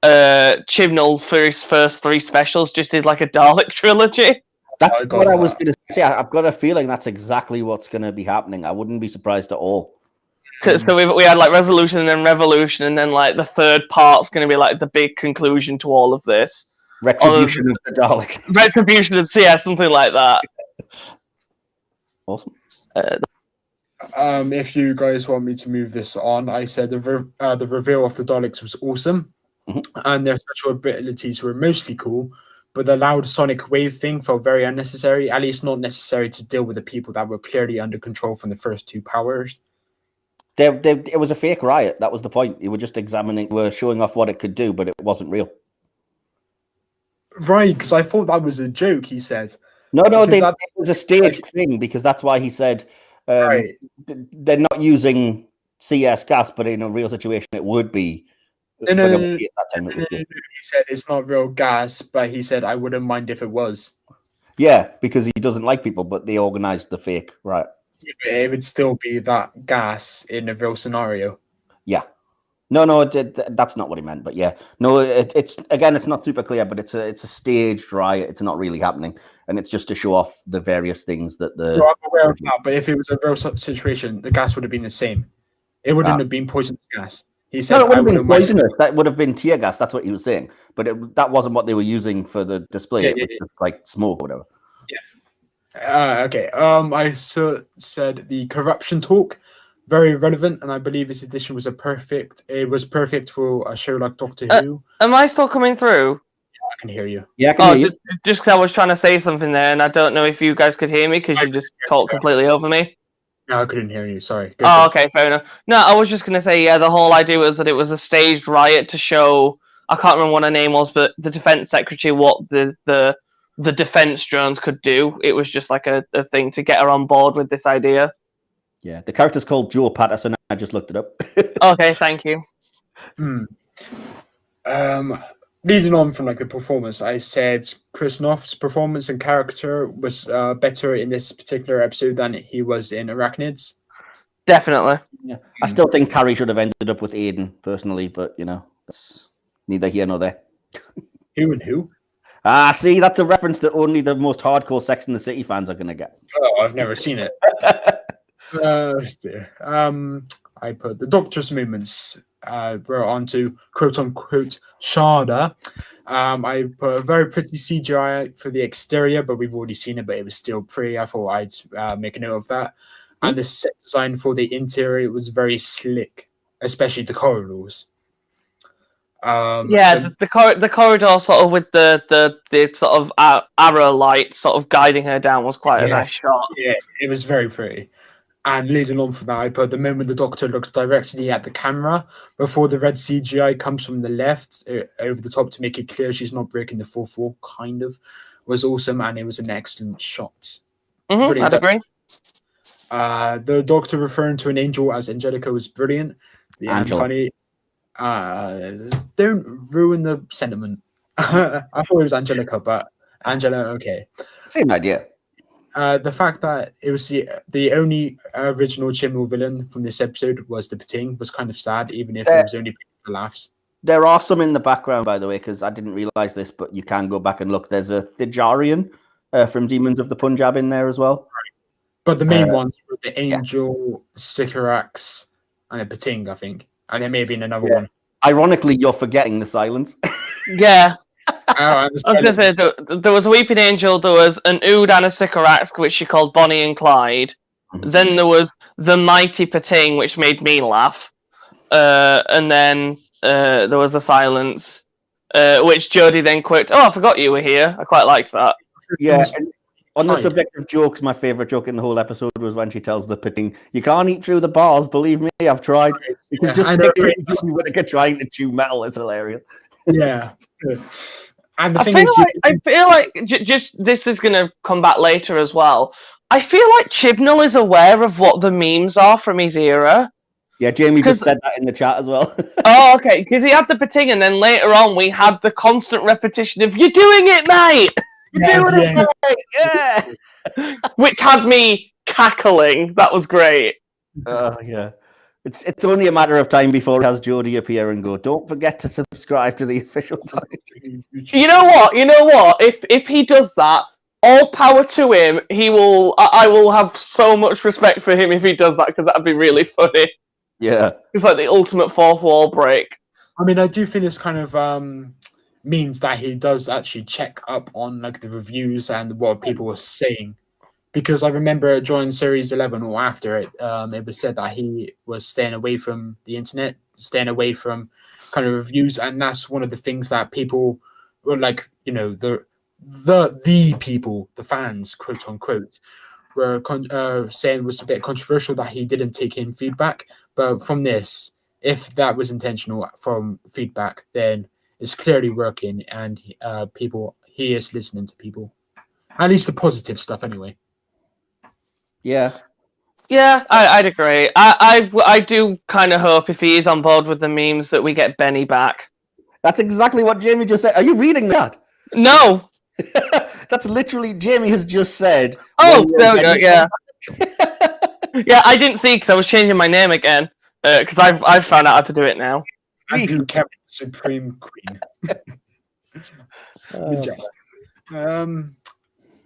[SPEAKER 3] Chibnall for his first 3 specials just did like a Dalek trilogy.
[SPEAKER 1] That's what I was going to say. I've got a feeling that's exactly what's going to be happening. I wouldn't be surprised at all.
[SPEAKER 3] So we had like Resolution and then Revolution, and then like the third part's going to be like the big conclusion to all of this.
[SPEAKER 1] Retribution of the Daleks.
[SPEAKER 3] Retribution of something like that.
[SPEAKER 1] Awesome.
[SPEAKER 2] If you guys want me to move this on, I said the reveal of the Daleks was awesome, and their special abilities were mostly cool, but the loud sonic wave thing felt very unnecessary, at least not necessary to deal with the people that were clearly under control from the first 2 powers.
[SPEAKER 1] It was a fake riot. That was the point. You were just were showing off what it could do, but it wasn't real.
[SPEAKER 2] Right, because I thought that was a joke, he said.
[SPEAKER 1] No, it was a staged thing, because that's why he said they're not using CS gas, but in a real situation it would be.
[SPEAKER 2] No. He said it's not real gas, but he said I wouldn't mind if it was.
[SPEAKER 1] Yeah, because he doesn't like people, but they organized the fake, right?
[SPEAKER 2] It would still be that gas in a real scenario.
[SPEAKER 1] Yeah. No, that's not what he meant. But yeah, no, it's not super clear, but it's a staged riot. It's not really happening, and it's just to show off the various things that the.
[SPEAKER 2] No, I'm aware of that, but if it was a real situation, the gas would have been the same. It wouldn't have been poisonous gas. He said,
[SPEAKER 1] no, it would have been poisonous. That would have been tear gas. That's what he was saying. But that wasn't what they were using for the display. It was just like smoke or whatever.
[SPEAKER 2] Yeah. Okay. I said the corruption talk, very relevant, and I believe this edition was perfect. It was perfect for a show like Doctor Who.
[SPEAKER 3] Am I still coming through?
[SPEAKER 2] Yeah, I can hear you.
[SPEAKER 1] Yeah, I can hear you.
[SPEAKER 3] Just because I was trying to say something there, and I don't know if you guys could hear me because you just talked completely over me.
[SPEAKER 2] No, I couldn't hear you. Sorry.
[SPEAKER 3] Okay, fair enough. No, I was just going to say, the whole idea was that it was a staged riot to show, I can't remember what her name was, but the defense secretary, what the defense drones could do. It was just like a thing to get her on board with this idea.
[SPEAKER 1] Yeah, the character's called Joe Patterson. I just looked it up.
[SPEAKER 3] Okay, thank you.
[SPEAKER 2] Leading on from like the performance, I said Chris Noth's performance and character was better in this particular episode than he was in Arachnids.
[SPEAKER 3] Definitely.
[SPEAKER 1] Yeah, I still think Carrie should have ended up with Aiden personally, but that's neither here nor there.
[SPEAKER 2] Who and who?
[SPEAKER 1] See, that's a reference that only the most hardcore Sex and the City fans are going to get.
[SPEAKER 2] Oh, I've never seen it. I put the Doctor's movements were onto quote-unquote Sharda. I put a very pretty CGI for the exterior, but we've already seen it, but it was still pretty. I thought I'd make a note of that. And the set design for the interior was very slick, especially the corridors.
[SPEAKER 3] The corridor sort of with the sort of arrow light sort of guiding her down was quite a nice shot.
[SPEAKER 2] Yeah, it was very pretty. And leading on from that, I put the moment the Doctor looks directly at the camera before the red CGI comes from the left over the top to make it clear she's not breaking the fourth wall, kind of, was awesome, and it was an excellent shot.
[SPEAKER 3] I'd agree.
[SPEAKER 2] The Doctor referring to an angel as Angelica was brilliant. And funny. Don't ruin the sentiment. I thought it was Angelica, but Angela, okay.
[SPEAKER 1] Same idea.
[SPEAKER 2] The fact that it was the only original Chibnall villain from this episode was the Pating was kind of sad, even if it was only for laughs.
[SPEAKER 1] There are some in the background, by the way, because I didn't realize this, but you can go back and look. There's a Thijarian from Demons of the Punjab in there as well.
[SPEAKER 2] Right. But the main ones were the Angel, Sycorax, and the Pating, I think. And there may have been another one.
[SPEAKER 1] Ironically, you're forgetting the Silence.
[SPEAKER 3] Yeah. I was going to say, there was a Weeping Angel, there was an Ood and a Sycorax, which she called Bonnie and Clyde. Then there was the Mighty Pating, which made me laugh. and then there was the silence, which Jodie then quipped, "Oh, I forgot you were here." I quite liked that.
[SPEAKER 1] Yeah. And on the subject of jokes, my favorite joke in the whole episode was when she tells the pitting, "You can't eat through the bars. Believe me, I've tried." Because just Whittaker trying to chew metal is hilarious.
[SPEAKER 2] Yeah. And the
[SPEAKER 3] I
[SPEAKER 2] thing
[SPEAKER 3] feel
[SPEAKER 2] is,
[SPEAKER 3] like, I feel like just this is going to come back later as well. I feel like Chibnall is aware of what the memes are from his era.
[SPEAKER 1] Yeah, Jamie just said that in the chat as well.
[SPEAKER 3] Oh, okay, because he had the pitting, and then later on we had the constant repetition of "You're doing it, mate."
[SPEAKER 1] You're doing it, mate. Yeah.
[SPEAKER 3] Which had me cackling. That was great.
[SPEAKER 1] Yeah. It's only a matter of time before he has Jodie appear and go, "Don't forget to subscribe to the official time."
[SPEAKER 3] You know what? If he does that, all power to him. He will. I will have so much respect for him if he does that, because that'd be really funny.
[SPEAKER 1] Yeah.
[SPEAKER 3] It's like the ultimate fourth wall break.
[SPEAKER 2] I mean, I do think this kind of means that he does actually check up on like the reviews and what people were saying. Because I remember during Series 11 or after it, it was said that he was staying away from the internet, staying away from kind of reviews, and that's one of the things that people were like, the people, the fans, quote unquote, were saying was a bit controversial that he didn't take in feedback. But from this, if that was intentional from feedback, then it's clearly working, and he is listening to people, at least the positive stuff, anyway.
[SPEAKER 1] Yeah.
[SPEAKER 3] Yeah, I'd agree. I do kind of hope, if he is on board with the memes, that we get Benny back.
[SPEAKER 1] That's exactly what Jamie just said. Are you reading that?
[SPEAKER 3] No.
[SPEAKER 1] That's literally Jamie has just said.
[SPEAKER 3] Oh, there we go. Yeah. Yeah, I didn't see because I was changing my name again. Because I've found out how to do it now.
[SPEAKER 2] I do kept Supreme Queen.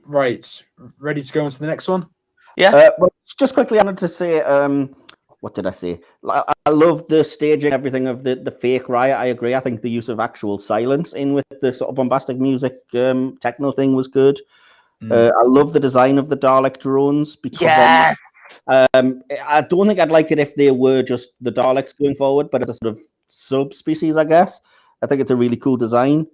[SPEAKER 2] Right, ready to go on to the next one?
[SPEAKER 3] Yeah.
[SPEAKER 1] Well, just quickly, I wanted to say, what did I say? I love the staging, everything of the fake riot. I agree. I think the use of actual silence in with the sort of bombastic music, techno thing was good. I love the design of the Dalek drones because I don't think I'd like it if they were just the Daleks going forward, but as a sort of subspecies, I guess. I think it's a really cool design.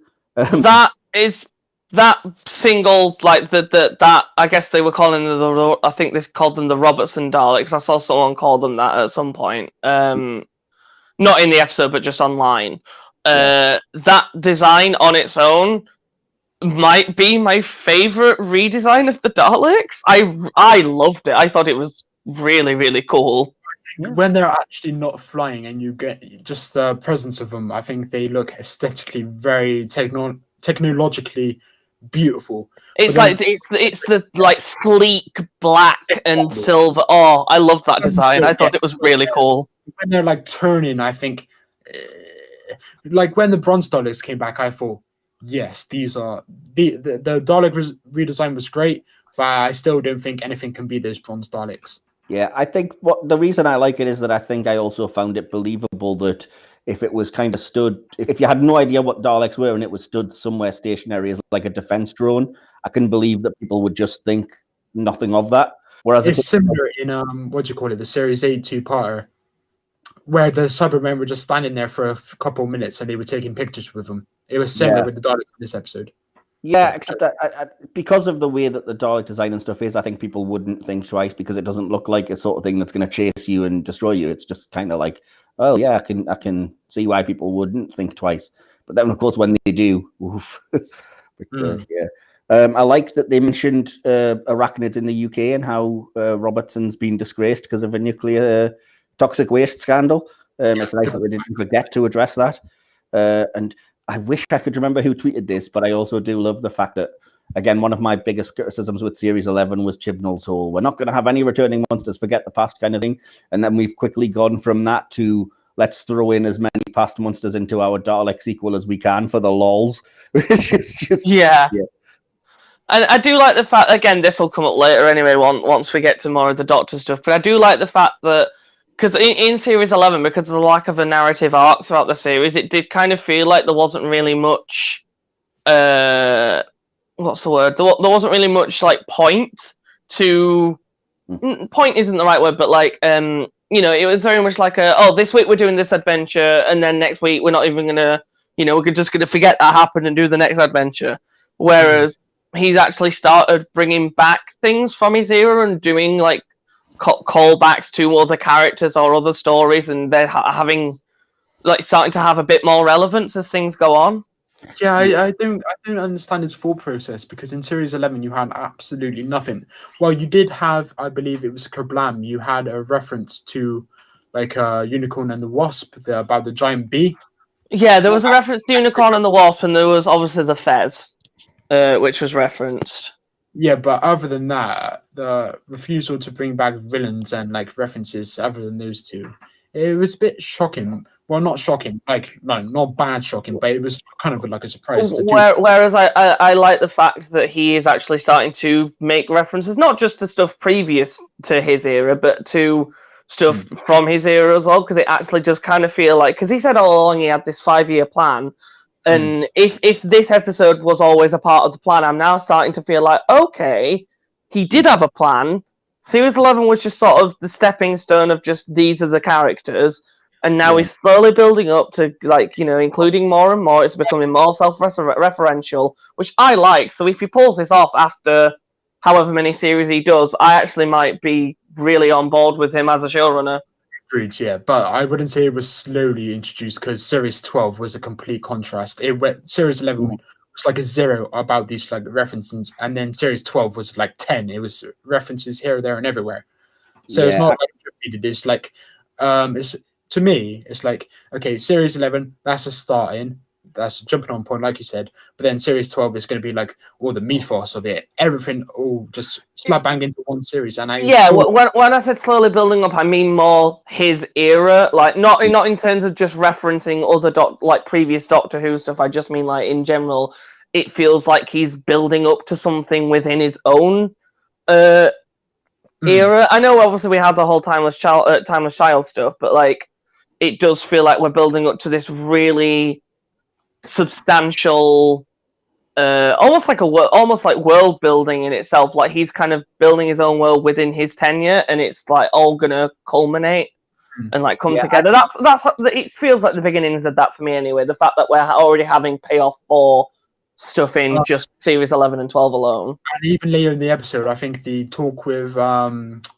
[SPEAKER 3] That single, like that I guess they were calling I think they called them the Robertson Daleks. I saw someone call them that at some point. Not in the episode, but just online. That design on its own might be my favorite redesign of the Daleks. I loved it. I thought it was really, really cool.
[SPEAKER 2] When they're actually not flying and you get just the presence of them, I think they look aesthetically very technologically beautiful.
[SPEAKER 3] It's it's the like sleek black and silver. Oh, I love that design. I thought it was really cool.
[SPEAKER 2] When they're like turning, I think like when the Bronze Daleks came back, I thought, yes, these are the Dalek redesign was great, but I still don't think anything can be those Bronze Daleks.
[SPEAKER 1] Yeah, I think the reason I like it is that I think I also found it believable that if it was kind of stood, if you had no idea what Daleks were and it was stood somewhere stationary as like a defense drone, I can believe that people would just think nothing of that. Whereas
[SPEAKER 2] it's similar in the Series 8 two-parter, where the Cybermen were just standing there for a couple of minutes and they were taking pictures with them. It was similar with the Daleks in this episode.
[SPEAKER 1] Yeah, except that because of the way that the Dalek design and stuff is, I think people wouldn't think twice because it doesn't look like a sort of thing that's going to chase you and destroy you. It's just kind of like, oh yeah, I can see why people wouldn't think twice. But then, of course, when they do, oof. I like that they mentioned arachnids in the UK and how Robertson's been disgraced because of a nuclear toxic waste scandal. It's nice that they didn't forget to address that. And I wish I could remember who tweeted this, but I also do love the fact that, again, one of my biggest criticisms with Series 11 was Chibnall's whole, we're not going to have any returning monsters, forget the past kind of thing. And then we've quickly gone from that to let's throw in as many past monsters into our Dalek sequel as we can for the lols. Which is just... Yeah.
[SPEAKER 3] And I do like the fact, again, this will come up later anyway, once we get to more of the Doctor stuff, but I do like the fact that, because in Series 11, because of the lack of a narrative arc throughout the series, it did kind of feel like there wasn't really much, what's the word? There wasn't really much, like, point to... Point isn't the right word, but, like, it was very much like this week we're doing this adventure, and then next week we're not even gonna, we're just gonna forget that happened and do the next adventure. Whereas he's actually started bringing back things from his era and doing like callbacks to other characters or other stories, and they're having like starting to have a bit more relevance as things go on.
[SPEAKER 2] Yeah, I don't understand his thought process, because in Series 11 you had absolutely nothing. Well, you did have, I believe it was Kerblam, you had a reference to like Unicorn and the Wasp about the giant bee.
[SPEAKER 3] Yeah, there was a reference to Unicorn and the Wasp, and there was obviously the Fez, which was referenced.
[SPEAKER 2] Yeah, but other than that, the refusal to bring back villains and like references other than those two, it was a bit shocking. Well, not shocking, not bad shocking, but it was kind of like a surprise.
[SPEAKER 3] Whereas I like the fact that he is actually starting to make references, not just to stuff previous to his era, but to stuff from his era as well, because it actually does kind of feel like, because he said all along he had this 5-year plan, and if this episode was always a part of the plan, I'm now starting to feel like, okay, he did have a plan. Series 11 was just sort of the stepping stone of just these are the characters, and now he's slowly building up to, like, including more and more. It's becoming more self-referential, which I like. So if he pulls this off after however many series he does, I actually might be really on board with him as a showrunner.
[SPEAKER 2] Agreed, yeah, but I wouldn't say it was slowly introduced, because Series 12 was a complete contrast. Series 11 was like a 0 about these like references, and then Series 12 was like 10. It was references here, there, and everywhere. So it's not like repeated. It's like, to me, it's like, okay, Series 11, that's a starting, that's a jumping on point, like you said. But then Series 12 is going to be like all the mythos of it, everything all just slap bang into one series. And
[SPEAKER 3] when I said slowly building up, I mean more his era, like not in terms of just referencing other previous Doctor Who stuff. I just mean like in general, it feels like he's building up to something within his own era. I know obviously we had the whole Timeless Child stuff, but like it does feel like we're building up to this really substantial, almost like world building in itself. Like he's kind of building his own world within his tenure, and it's like all gonna culminate and like come together. It feels like the beginnings of that for me anyway. The fact that we're already having payoff for stuff in just Series 11 and 12 alone.
[SPEAKER 2] And even later in the episode, I think the talk with I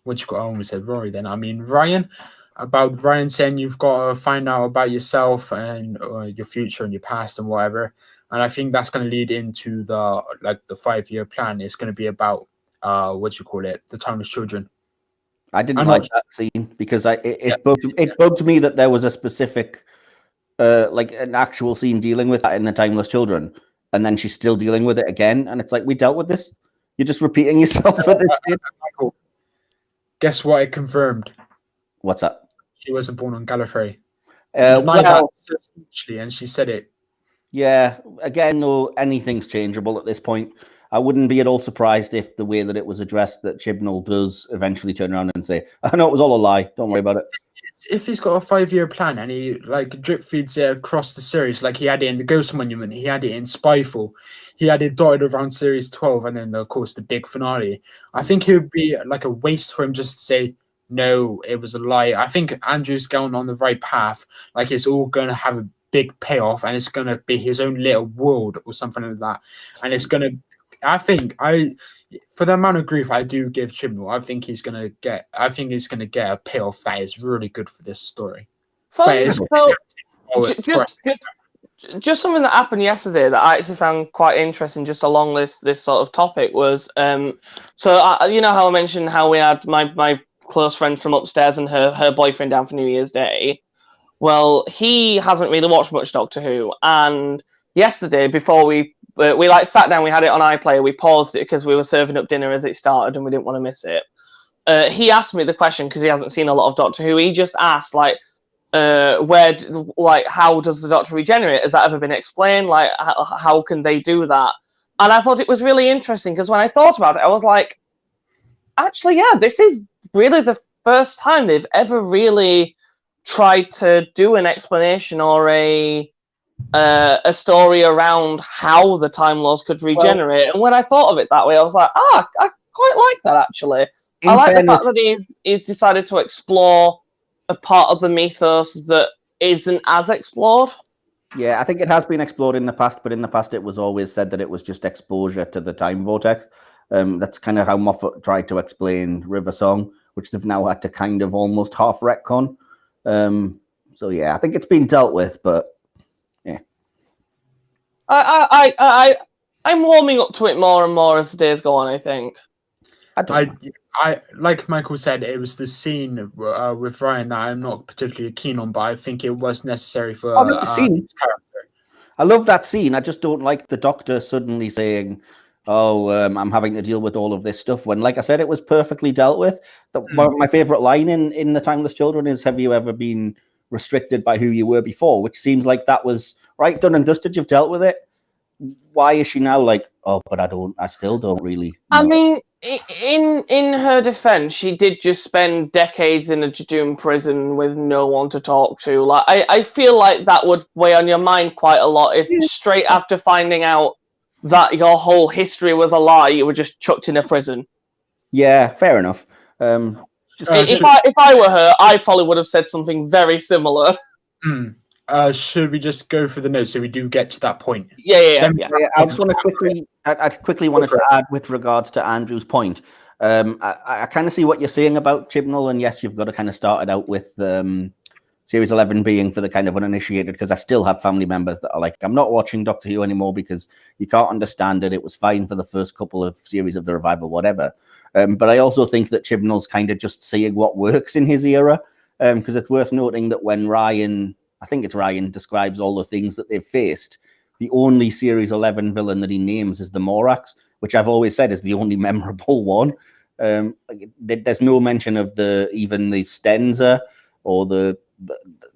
[SPEAKER 2] almost said Rory then. I mean Ryan. About Ryan saying you've got to find out about yourself and your future and your past and whatever. And I think that's going to lead into the 5-year plan. It's going to be about the Timeless Children.
[SPEAKER 1] I didn't like that scene because it bugged me that there was a specific an actual scene dealing with that in the Timeless Children, and then she's still dealing with it again. And it's like, we dealt with this. You're just repeating yourself at this stage.
[SPEAKER 2] Guess what? It confirmed.
[SPEAKER 1] What's that?
[SPEAKER 2] She wasn't born on Gallifrey. And she said it.
[SPEAKER 1] Yeah, again, though, anything's changeable at this point. I wouldn't be at all surprised if the way that it was addressed that Chibnall does eventually turn around and say, "I know it was all a lie. Don't worry about it."
[SPEAKER 2] If he's got a 5-year plan and he drip feeds it across the series, like he had it in the Ghost Monument, he had it in Spyfall, he had it dotted around Series 12, and then of course the big finale. I think it would be like a waste for him just to say, no, it was a lie. I think Andrew's going on the right path. Like it's all going to have a big payoff, and it's going to be his own little world or something like that. And it's going to, for the amount of grief I do give Chibnall, I think he's going to get a payoff that is really good for this story.
[SPEAKER 3] Just something that happened yesterday that I actually found quite interesting, just along this sort of topic, was you know how I mentioned how we had my close friend from upstairs and her boyfriend down for New Year's Day. Well, he hasn't really watched much Doctor Who, and yesterday before we sat down, we had it on iPlayer, we paused it because we were serving up dinner as it started and we didn't want to miss it. He asked me the question because he hasn't seen a lot of Doctor Who. He just asked how does the Doctor regenerate? Has that ever been explained? Like how can they do that? And I thought it was really interesting because when I thought about it, I was like, actually, yeah, this is really the first time they've ever really tried to do an explanation or a story around how the Time Lords could regenerate. And when I thought of it that way, I was like, I quite like that, actually. I like the fact that he's decided to explore a part of the mythos that isn't as explored.
[SPEAKER 1] Yeah, I think it has been explored in the past, but in the past it was always said that it was just exposure to the time vortex. That's kind of how Moffat tried to explain River Song, which they've now had to kind of almost half retcon. So yeah, I think it's been dealt with, but yeah.
[SPEAKER 3] I'm warming up to it more and more as the days go on, I think.
[SPEAKER 2] I like Michael said, it was the scene with Ryan that I'm not particularly keen on, but I think it was necessary for his character.
[SPEAKER 1] I love that scene. I just don't like the Doctor suddenly saying, "Oh, I'm having to deal with all of this stuff." When, like I said, it was perfectly dealt with. My favorite line in The Timeless Children is, "Have you ever been restricted by who you were before?" Which seems like that was right, done and dusted. You've dealt with it. Why is she now like, "Oh, but I still don't really know."
[SPEAKER 3] I mean, in her defense, she did just spend decades in a Jejune prison with no one to talk to. Like, I feel like that would weigh on your mind quite a lot if straight after finding out that your whole history was a lie, you were just chucked in a prison.
[SPEAKER 1] Yeah, fair enough.
[SPEAKER 3] If I were her, I probably would have said something very similar.
[SPEAKER 2] Should we just go for the notes so we do get to that point?
[SPEAKER 3] Yeah.
[SPEAKER 1] I just want to quickly wanted to add with regards to Andrew's point. I kind of see what you're saying about Chibnall, and yes, you've got to kind of start it out with Series 11 being for the kind of uninitiated, because I still have family members that are like, I'm not watching Doctor Who anymore because you can't understand it. It was fine for the first couple of series of the revival, whatever. But I also think that Chibnall's kind of just seeing what works in his era, because it's worth noting that when Ryan describes all the things that they've faced, the only Series 11 villain that he names is the Morax, which I've always said is the only memorable one. There's no mention of even the Stenza or the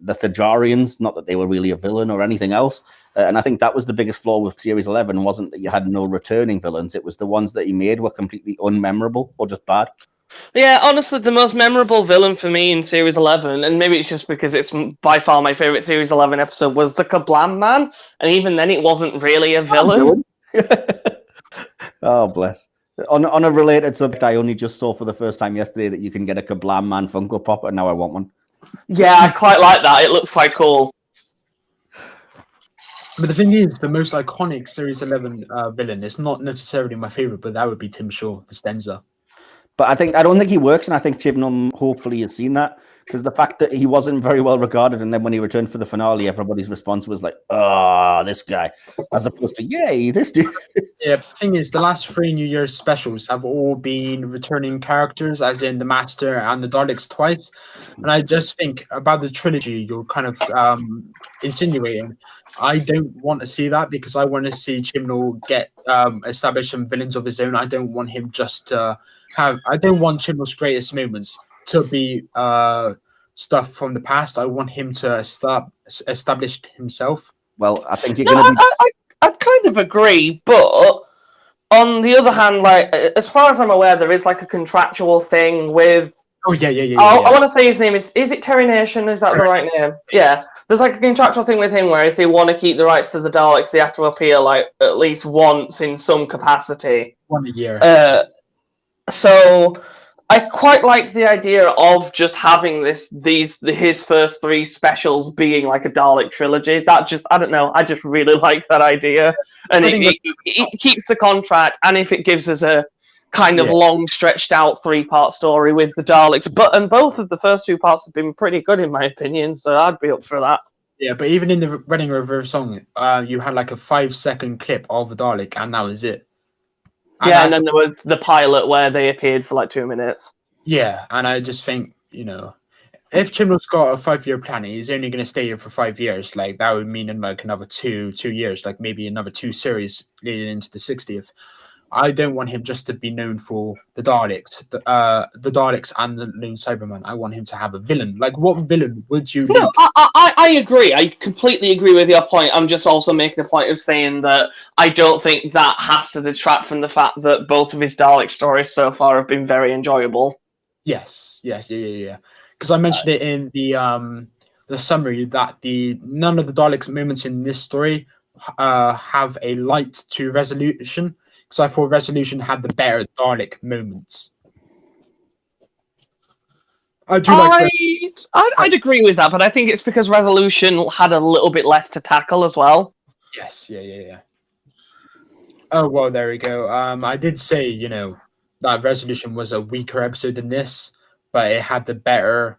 [SPEAKER 1] Thajarians, not that they were really a villain or anything else. And I think that was the biggest flaw with Series 11, wasn't that you had no returning villains. It was the ones that he made were completely unmemorable or just bad.
[SPEAKER 3] Yeah, honestly, the most memorable villain for me in Series 11, and maybe it's just because it's by far my favorite Series 11 episode, was the Kablam Man, and even then it wasn't really a villain.
[SPEAKER 1] Oh, bless. On a related subject, I only just saw for the first time yesterday that you can get a Kablam Man Funko Pop, and now I want one.
[SPEAKER 3] Yeah, I quite like that. It looks quite cool.
[SPEAKER 2] But the thing is, the most iconic Series 11 villain is not necessarily my favorite, but that would be Tim Shaw, the Stenza.
[SPEAKER 1] But I don't think he works, and I think Chibnall hopefully has seen that, because the fact that he wasn't very well regarded, and then when he returned for the finale, everybody's response was like, "Oh, this guy," as opposed to "Yay, this dude."
[SPEAKER 2] Yeah, the thing is, the last 3 New Year's specials have all been returning characters, as in the Master and the Daleks twice. And I just think about the trilogy you're kind of insinuating. I don't want to see that, because I want to see Chibnall get establish some villains of his own. I don't want him just to I don't want Chibnall's greatest moments to be stuff from the past. I want him to establish himself.
[SPEAKER 1] Well, I think you're going to be...
[SPEAKER 3] I kind of agree, but on the other hand, like, as far as I'm aware, there is like a contractual thing with...
[SPEAKER 2] Oh, yeah.
[SPEAKER 3] I want to say his name is it Terry Nation? Is that the right name? Yeah. There's like a contractual thing with him where if they want to keep the rights to the Daleks, they have to appear like at least once in some capacity.
[SPEAKER 2] 1 a year.
[SPEAKER 3] So I quite like the idea of just having his first 3 specials being like a Dalek trilogy. That just, I don't know, I just really like that idea. And it keeps the contract, and if it gives us a kind of long stretched out 3-part story with the Daleks, and both of the first 2 parts have been pretty good in my opinion, so I'd be up for that.
[SPEAKER 2] Yeah, but even in the Wedding River song, you had like a 5-second clip of a Dalek, and that was it.
[SPEAKER 3] And then there was the pilot where they appeared for like 2 minutes.
[SPEAKER 2] Yeah, and I just think, if Chibnall's got a 5-year plan, he's only going to stay here for 5 years. Like, that would mean in like another 2 years, like maybe another 2 series leading into the 60th. I don't want him just to be known for the Daleks, the Daleks and the Lone Cyberman. I want him to have a villain. Like, what villain would you?
[SPEAKER 3] No, I agree. I completely agree with your point. I'm just also making a point of saying that I don't think that has to detract from the fact that both of his Dalek stories so far have been very enjoyable.
[SPEAKER 2] Yes, yeah. Because I mentioned it in the summary that none of the Daleks moments in this story have a light to resolution. Because I thought Resolution had the better Dalek moments. I do like.
[SPEAKER 3] I'd agree with that, but I think it's because Resolution had a little bit less to tackle as well.
[SPEAKER 2] Yes, yeah. Oh well, there we go. I did say, that Resolution was a weaker episode than this, but it had the better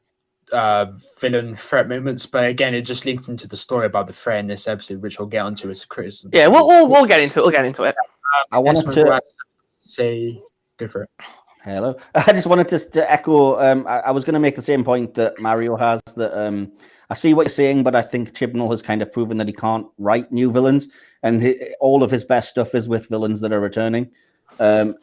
[SPEAKER 2] villain threat moments. But again, it just links into the story about the threat in this episode, which we'll get onto as a criticism.
[SPEAKER 3] Yeah, we'll get into it. We'll get into it.
[SPEAKER 1] I wanted to
[SPEAKER 2] say, go for it.
[SPEAKER 1] Hello. I just wanted to echo. I was going to make the same point that Mario has. That I see what you're saying, but I think Chibnall has kind of proven that he can't write new villains, and all of his best stuff is with villains that are returning. And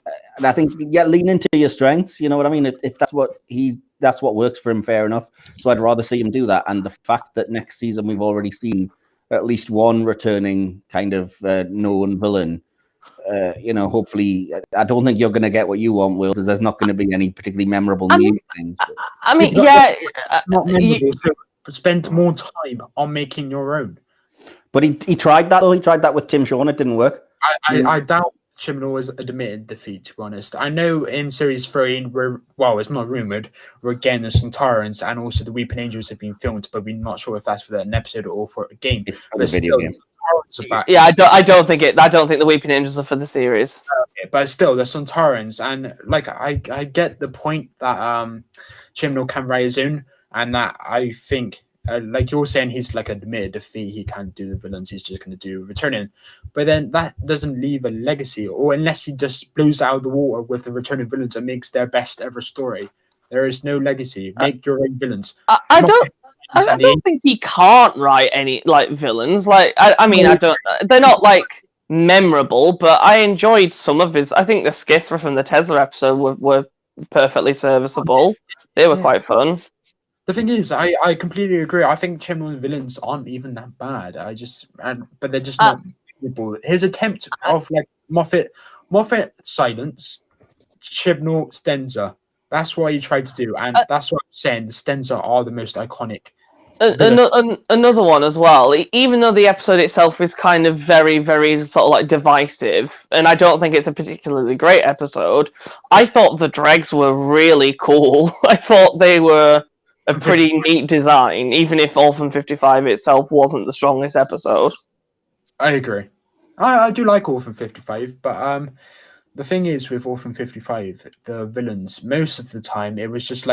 [SPEAKER 1] I think, lean into your strengths. You know what I mean? If that's what works for him, fair enough. So I'd rather see him do that. And the fact that next season we've already seen at least one returning kind of known villain. Hopefully, I don't think you're going to get what you want, Will, because there's not going to be any particularly memorable new things. But...
[SPEAKER 3] I mean,
[SPEAKER 2] not memorable. So spend more time on making your own.
[SPEAKER 1] But he tried that, though. He tried that with Tim Shaw, and it didn't work.
[SPEAKER 2] I doubt Chibnall has admitted defeat, to be honest. I know in Series 3, it's not rumoured, we're getting the Centaurans and also the Weeping Angels have been filmed, but we're not sure if that's for an episode or for a game.
[SPEAKER 1] It's for the video game.
[SPEAKER 3] Yeah, I don't think the Weeping Angels are for the series.
[SPEAKER 2] Okay, but still, the Centaurans, and I get the point that Chibnall can write his own, and that I think, like you're saying, he's like admitted defeat. He can't do the villains. He's just going to do returning, but then that doesn't leave a legacy, or unless he just blows out of the water with the returning villains and makes their best ever story, there is no legacy. Make your own villains.
[SPEAKER 3] I don't think he can't write any villains. They're not memorable, but I enjoyed some of his. I think the Skiffer from the Tesla episode were perfectly serviceable. They were quite fun.
[SPEAKER 2] The thing is, I completely agree. I think Chibnall's villains aren't even that bad. But they're just not memorable. His attempt of Moffat silence, Chibnall Stenza. That's what he tried to do, and that's what I'm saying. The Stenza are the most iconic.
[SPEAKER 3] Another one as well. Even though the episode itself is kind of very, very sort of divisive, and I don't think it's a particularly great episode, I thought the dregs were really cool. I thought they were a pretty neat design, even if Orphan 55 itself wasn't the strongest episode. I
[SPEAKER 2] agree. I do like Orphan 55, but the thing is with Orphan 55, the villains, most of the time, it was just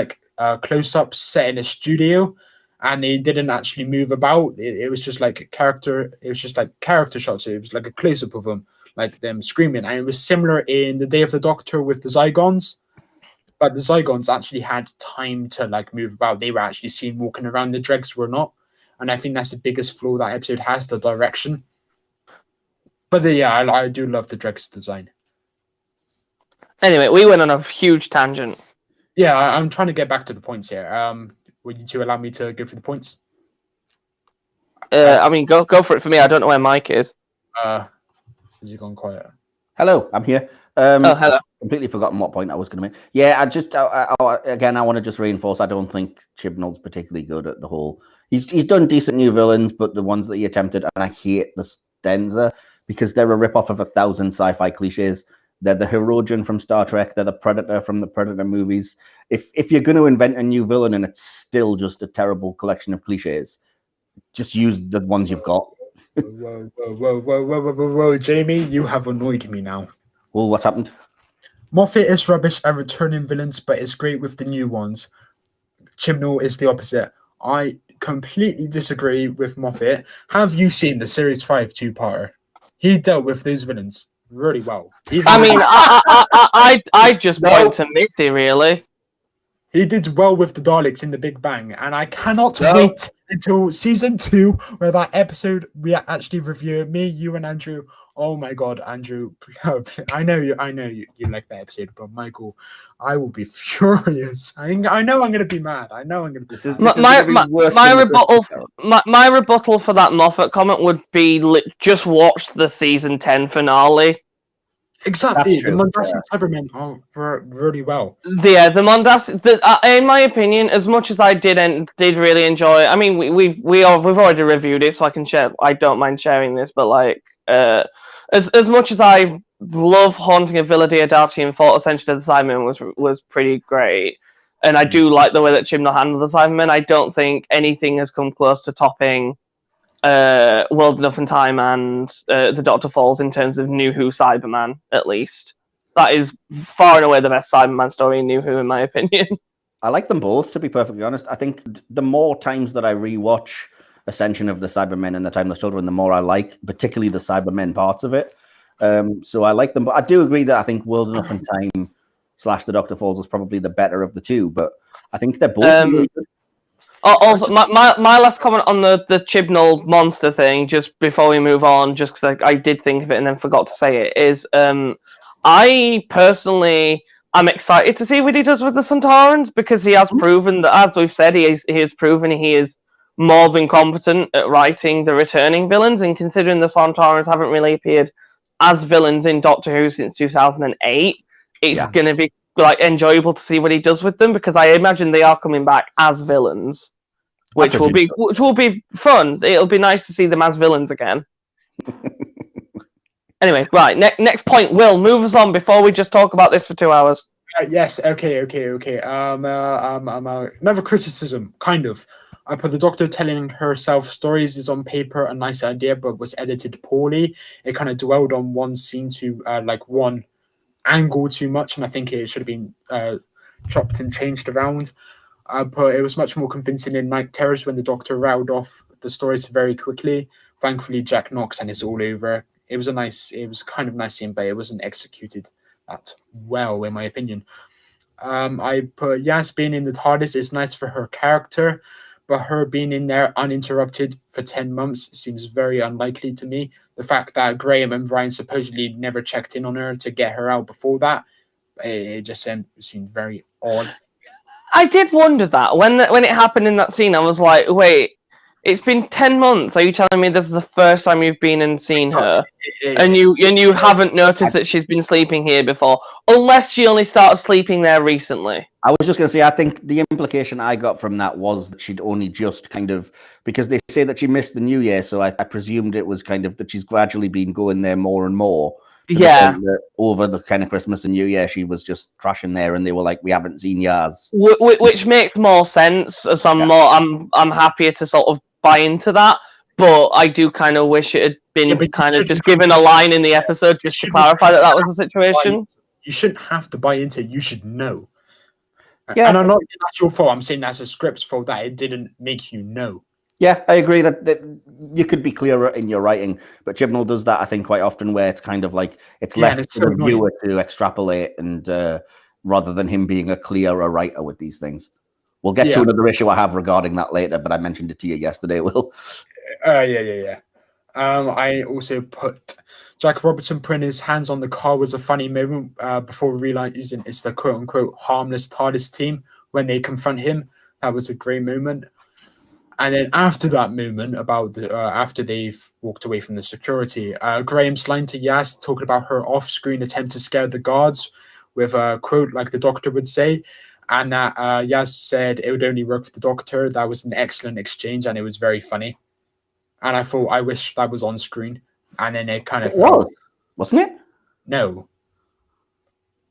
[SPEAKER 2] close-up set in a studio, and they didn't actually move about. It was just character. It was just character shots. It was like a close-up of them, like them screaming. And it was similar in The Day of the Doctor with the Zygons, but the Zygons actually had time to move about. They were actually seen walking around. The dregs were not, and I think that's the biggest flaw that episode has: the direction. But I do love the dregs design.
[SPEAKER 3] Anyway, we went on a huge tangent.
[SPEAKER 2] Yeah, I'm trying to get back to the points here. Would you two allow me to go through the points?
[SPEAKER 3] Go for it for me. I don't know where Mike is.
[SPEAKER 2] Has he gone quiet?
[SPEAKER 1] Hello, I'm here.
[SPEAKER 3] Hello.
[SPEAKER 1] Completely forgotten what point I was going to make. Yeah, I want to just reinforce. I don't think Chibnall's particularly good at the whole. He's done decent new villains, but the ones that he attempted, and I hate the Stenza because they're a rip-off of 1,000 sci-fi cliches. They're the Herodian from Star Trek. They're the Predator from the Predator movies. If you're going to invent a new villain and it's still just a terrible collection of cliches, just use the ones you've got.
[SPEAKER 2] Whoa, Jamie, you have annoyed me now.
[SPEAKER 1] Well, what's happened?
[SPEAKER 2] Moffat is rubbish at returning villains, but is great with the new ones. Chibnall is the opposite. I completely disagree with Moffat. Have you seen the Series 5 two-parter? He dealt with those villains really well.
[SPEAKER 3] I just point to Misty, really.
[SPEAKER 2] He did well with the Daleks in the Big Bang, and I cannot wait until season 2, where that episode we actually review. Me, you, and Andrew. Oh my God, Andrew! I know you like that episode, but Michael, I will be furious. I know I'm going to be mad. I know I'm going to be.
[SPEAKER 3] My rebuttal for that Moffat comment would be just watch the season 10 finale.
[SPEAKER 2] Exactly, the Mondasian Cybermen were really well.
[SPEAKER 3] Yeah, the Mondasian. In my opinion, as much as I did really enjoy. I mean, we've already reviewed it, so I can share. I don't mind sharing this, but as much as I love Haunting of Villa Diodati and thought Ascension of the Cybermen was pretty great. And I do like the way that Chibnall handled the Cybermen. I don't think anything has come close to topping World Enough in Time and The Doctor Falls in terms of New Who Cyberman, at least. That is far and away the best Cyberman story in New Who, in my opinion.
[SPEAKER 1] I like them both, to be perfectly honest. I think the more times that I rewatch Ascension of the Cybermen and the Timeless Children, the more I like, particularly the Cybermen parts of it. So I like them, but I do agree that I think World Enough in Time / The Doctor Falls is probably the better of the two, but I think they're both really good.
[SPEAKER 3] Also, my last comment on the Chibnall monster thing, just before we move on, just because I did think of it and then forgot to say it, is I personally am excited to see what he does with the Centaurans, because he has proven that, as we've said, he has proven he is more than competent at writing the returning villains, and considering the Centaurans haven't really appeared as villains in Doctor Who since 2008, it's going to be enjoyable to see what he does with them, because I imagine they are coming back as villains, which will be fun. It'll be nice to see them as villains again. Anyway, right, next point. Will, move us on before we just talk about this for 2 hours.
[SPEAKER 2] Yes, okay. Another criticism, kind of. I put the Doctor telling herself stories is on paper a nice idea, but was edited poorly. It kind of dwelled on one scene to one angle too much, and I think it should have been chopped and changed around. But it was much more convincing in Night Terrors when the Doctor riled off the stories very quickly. Thankfully, Jack knocks and it's all over. It was kind of nice scene, but it wasn't executed that well, in my opinion. I put Yas being in the TARDIS is nice for her character, but her being in there uninterrupted for 10 months seems very unlikely to me. The fact that Graham and Brian supposedly never checked in on her to get her out before that, it just seemed very odd.
[SPEAKER 3] I did wonder that when it happened in that scene. I was like, wait, it's been 10 months. Are you telling me this is the first time you've been and seen her, and you haven't noticed that she's been sleeping here before, unless she only started sleeping there recently?
[SPEAKER 1] I was just going to say, I think the implication I got from that was that she'd only just because they say that she missed the New Year, so I presumed it was kind of that she's gradually been going there more and more.
[SPEAKER 3] Yeah.
[SPEAKER 1] Over the kind of Christmas and New Year, she was just crashing there, and they were like, "We haven't seen Yaz,"
[SPEAKER 3] which makes more sense. So I'm happier to sort of buy into that, but I do kind of wish it had been kind of just given a line in the episode just to clarify that was the situation.
[SPEAKER 2] You shouldn't have to buy into it. You should know.
[SPEAKER 1] Yeah.
[SPEAKER 2] And I'm not saying that's your fault. I'm saying that's a script's fault that it didn't make you know.
[SPEAKER 1] Yeah, I agree that you could be clearer in your writing, but Chibnall does that, I think, quite often, where it's kind of like it's left to the viewer to extrapolate, and rather than him being a clearer writer with these things. We'll get to another issue I have regarding that later, but I mentioned it to you yesterday, Will.
[SPEAKER 2] Yeah. I also put Jack Robertson putting his hands on the car was a funny moment before realizing it's the quote-unquote harmless TARDIS team when they confront him. That was a great moment. And then after that moment, after they've walked away from the security, Graham's line to Yas talking about her off-screen attempt to scare the guards with a quote like the Doctor would say, and that Yas said it would only work for the Doctor. That was an excellent exchange, and it was very funny. And I thought, I wish that was on screen. And then it kind of felt...
[SPEAKER 1] Wasn't it?
[SPEAKER 2] No.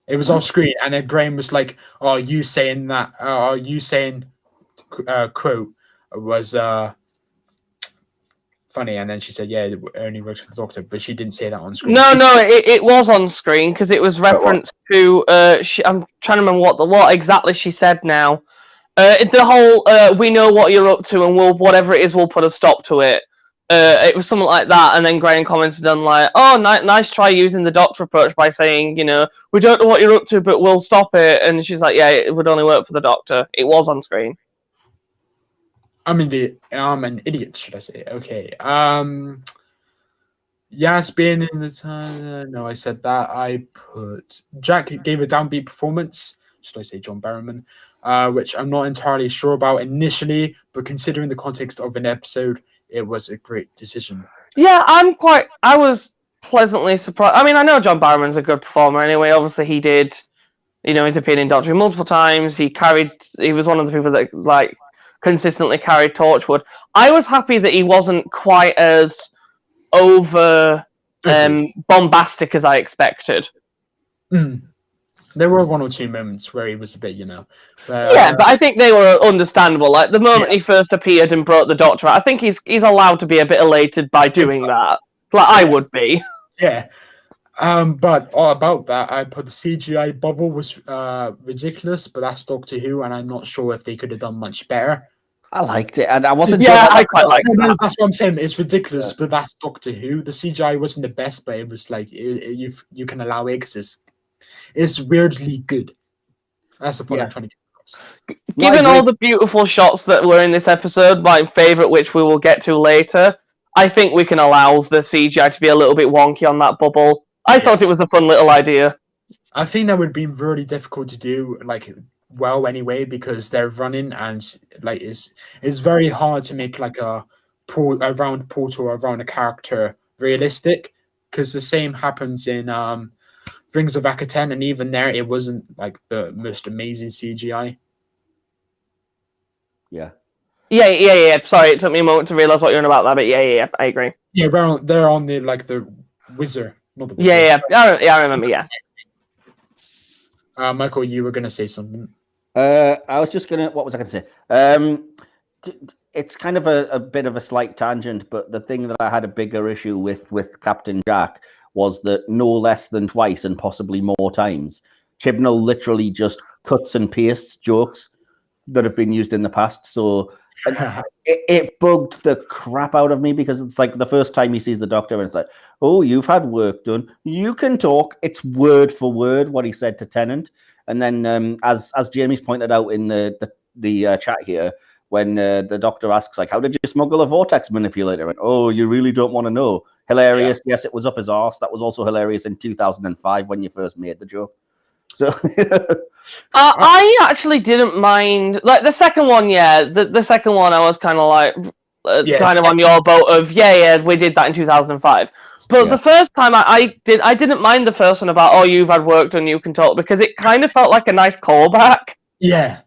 [SPEAKER 2] It was off screen, and then Graham was like, "Oh, you saying that? Quote was funny." And then she said, "Yeah, it only works for the Doctor," but she didn't say that on screen.
[SPEAKER 3] No, it was on screen because it was referenced to. I'm trying to remember what exactly she said now. The whole "we know what you're up to, and whatever it is, we'll put a stop to it." It was something like that, and then Graham commented on like, "Oh, nice try using the Doctor approach by saying, we don't know what you're up to, but we'll stop it." And she's like, "Yeah, it would only work for the Doctor." It was on screen.
[SPEAKER 2] I'm an idiot, should I say? Okay. Yas being in the no, I said that. I put Jack gave a downbeat performance. Should I say John Barrowman? Which I'm not entirely sure about initially, but considering the context of an episode, it was a great decision. Yeah,
[SPEAKER 3] I was pleasantly surprised. I mean, I know John Barrowman's a good performer anyway. Obviously, he did, he's appeared in Doctor Who multiple times. He was one of the people that, consistently carried Torchwood. I was happy that he wasn't quite as over bombastic as I expected.
[SPEAKER 2] There were one or two moments where he was a bit, But,
[SPEAKER 3] Yeah, but I think they were understandable. Like the moment he first appeared and brought the Doctor out, I think he's allowed to be a bit elated by doing that. Like I would be.
[SPEAKER 2] Yeah. But all about that, I put the CGI bubble was ridiculous, but that's Doctor Who, and I'm not sure if they could have done much better.
[SPEAKER 1] I liked it, and I wasn't
[SPEAKER 3] Yeah,
[SPEAKER 1] sure.
[SPEAKER 3] I quite like that.
[SPEAKER 2] That's what I'm saying. It's ridiculous, but that's Doctor Who. The CGI wasn't the best, but it was like you can allow it because it's weirdly good. That's the point I'm trying to get across.
[SPEAKER 3] Given all the beautiful shots that were in this episode, my favourite, which we will get to later, I think we can allow the CGI to be a little bit wonky on that bubble. I thought it was a fun little idea.
[SPEAKER 2] I think that would be really difficult to do, well anyway, because they're running and it's very hard to make like a round portal around a character realistic, because the same happens in Rings of Akaten, and even there it wasn't like the most amazing CGI.
[SPEAKER 1] Yeah.
[SPEAKER 3] Sorry, it took me a moment to realise what you're on about that, but yeah, I agree.
[SPEAKER 2] Yeah, they're on the wizard, not the wizard.
[SPEAKER 3] I remember. Yeah.
[SPEAKER 2] Michael, you were gonna say something.
[SPEAKER 1] I was just gonna. What was I gonna say? It's kind of a bit of a slight tangent, but the thing that I had a bigger issue with Captain Jack was that no less than twice and possibly more times, Chibnall literally just cuts and pastes jokes that have been used in the past. So it bugged the crap out of me, because it's like the first time he sees the Doctor and it's like, oh, you've had work done, you can talk. It's word for word what he said to Tennant. And then as Jamie's pointed out in the chat here, when the Doctor asks, like, how did you smuggle a vortex manipulator? And, oh, you really don't want to know. Hilarious. Yeah. Yes, it was up his arse. That was also hilarious in 2005 when you first made the joke. So
[SPEAKER 3] I actually didn't mind, like the second one. Yeah, the second one I was kind of like kind of on your boat of we did that in 2005. But the first time I didn't mind the first one about, oh, you've had work done, you can talk, because it kind of felt like a nice callback.
[SPEAKER 2] Yeah.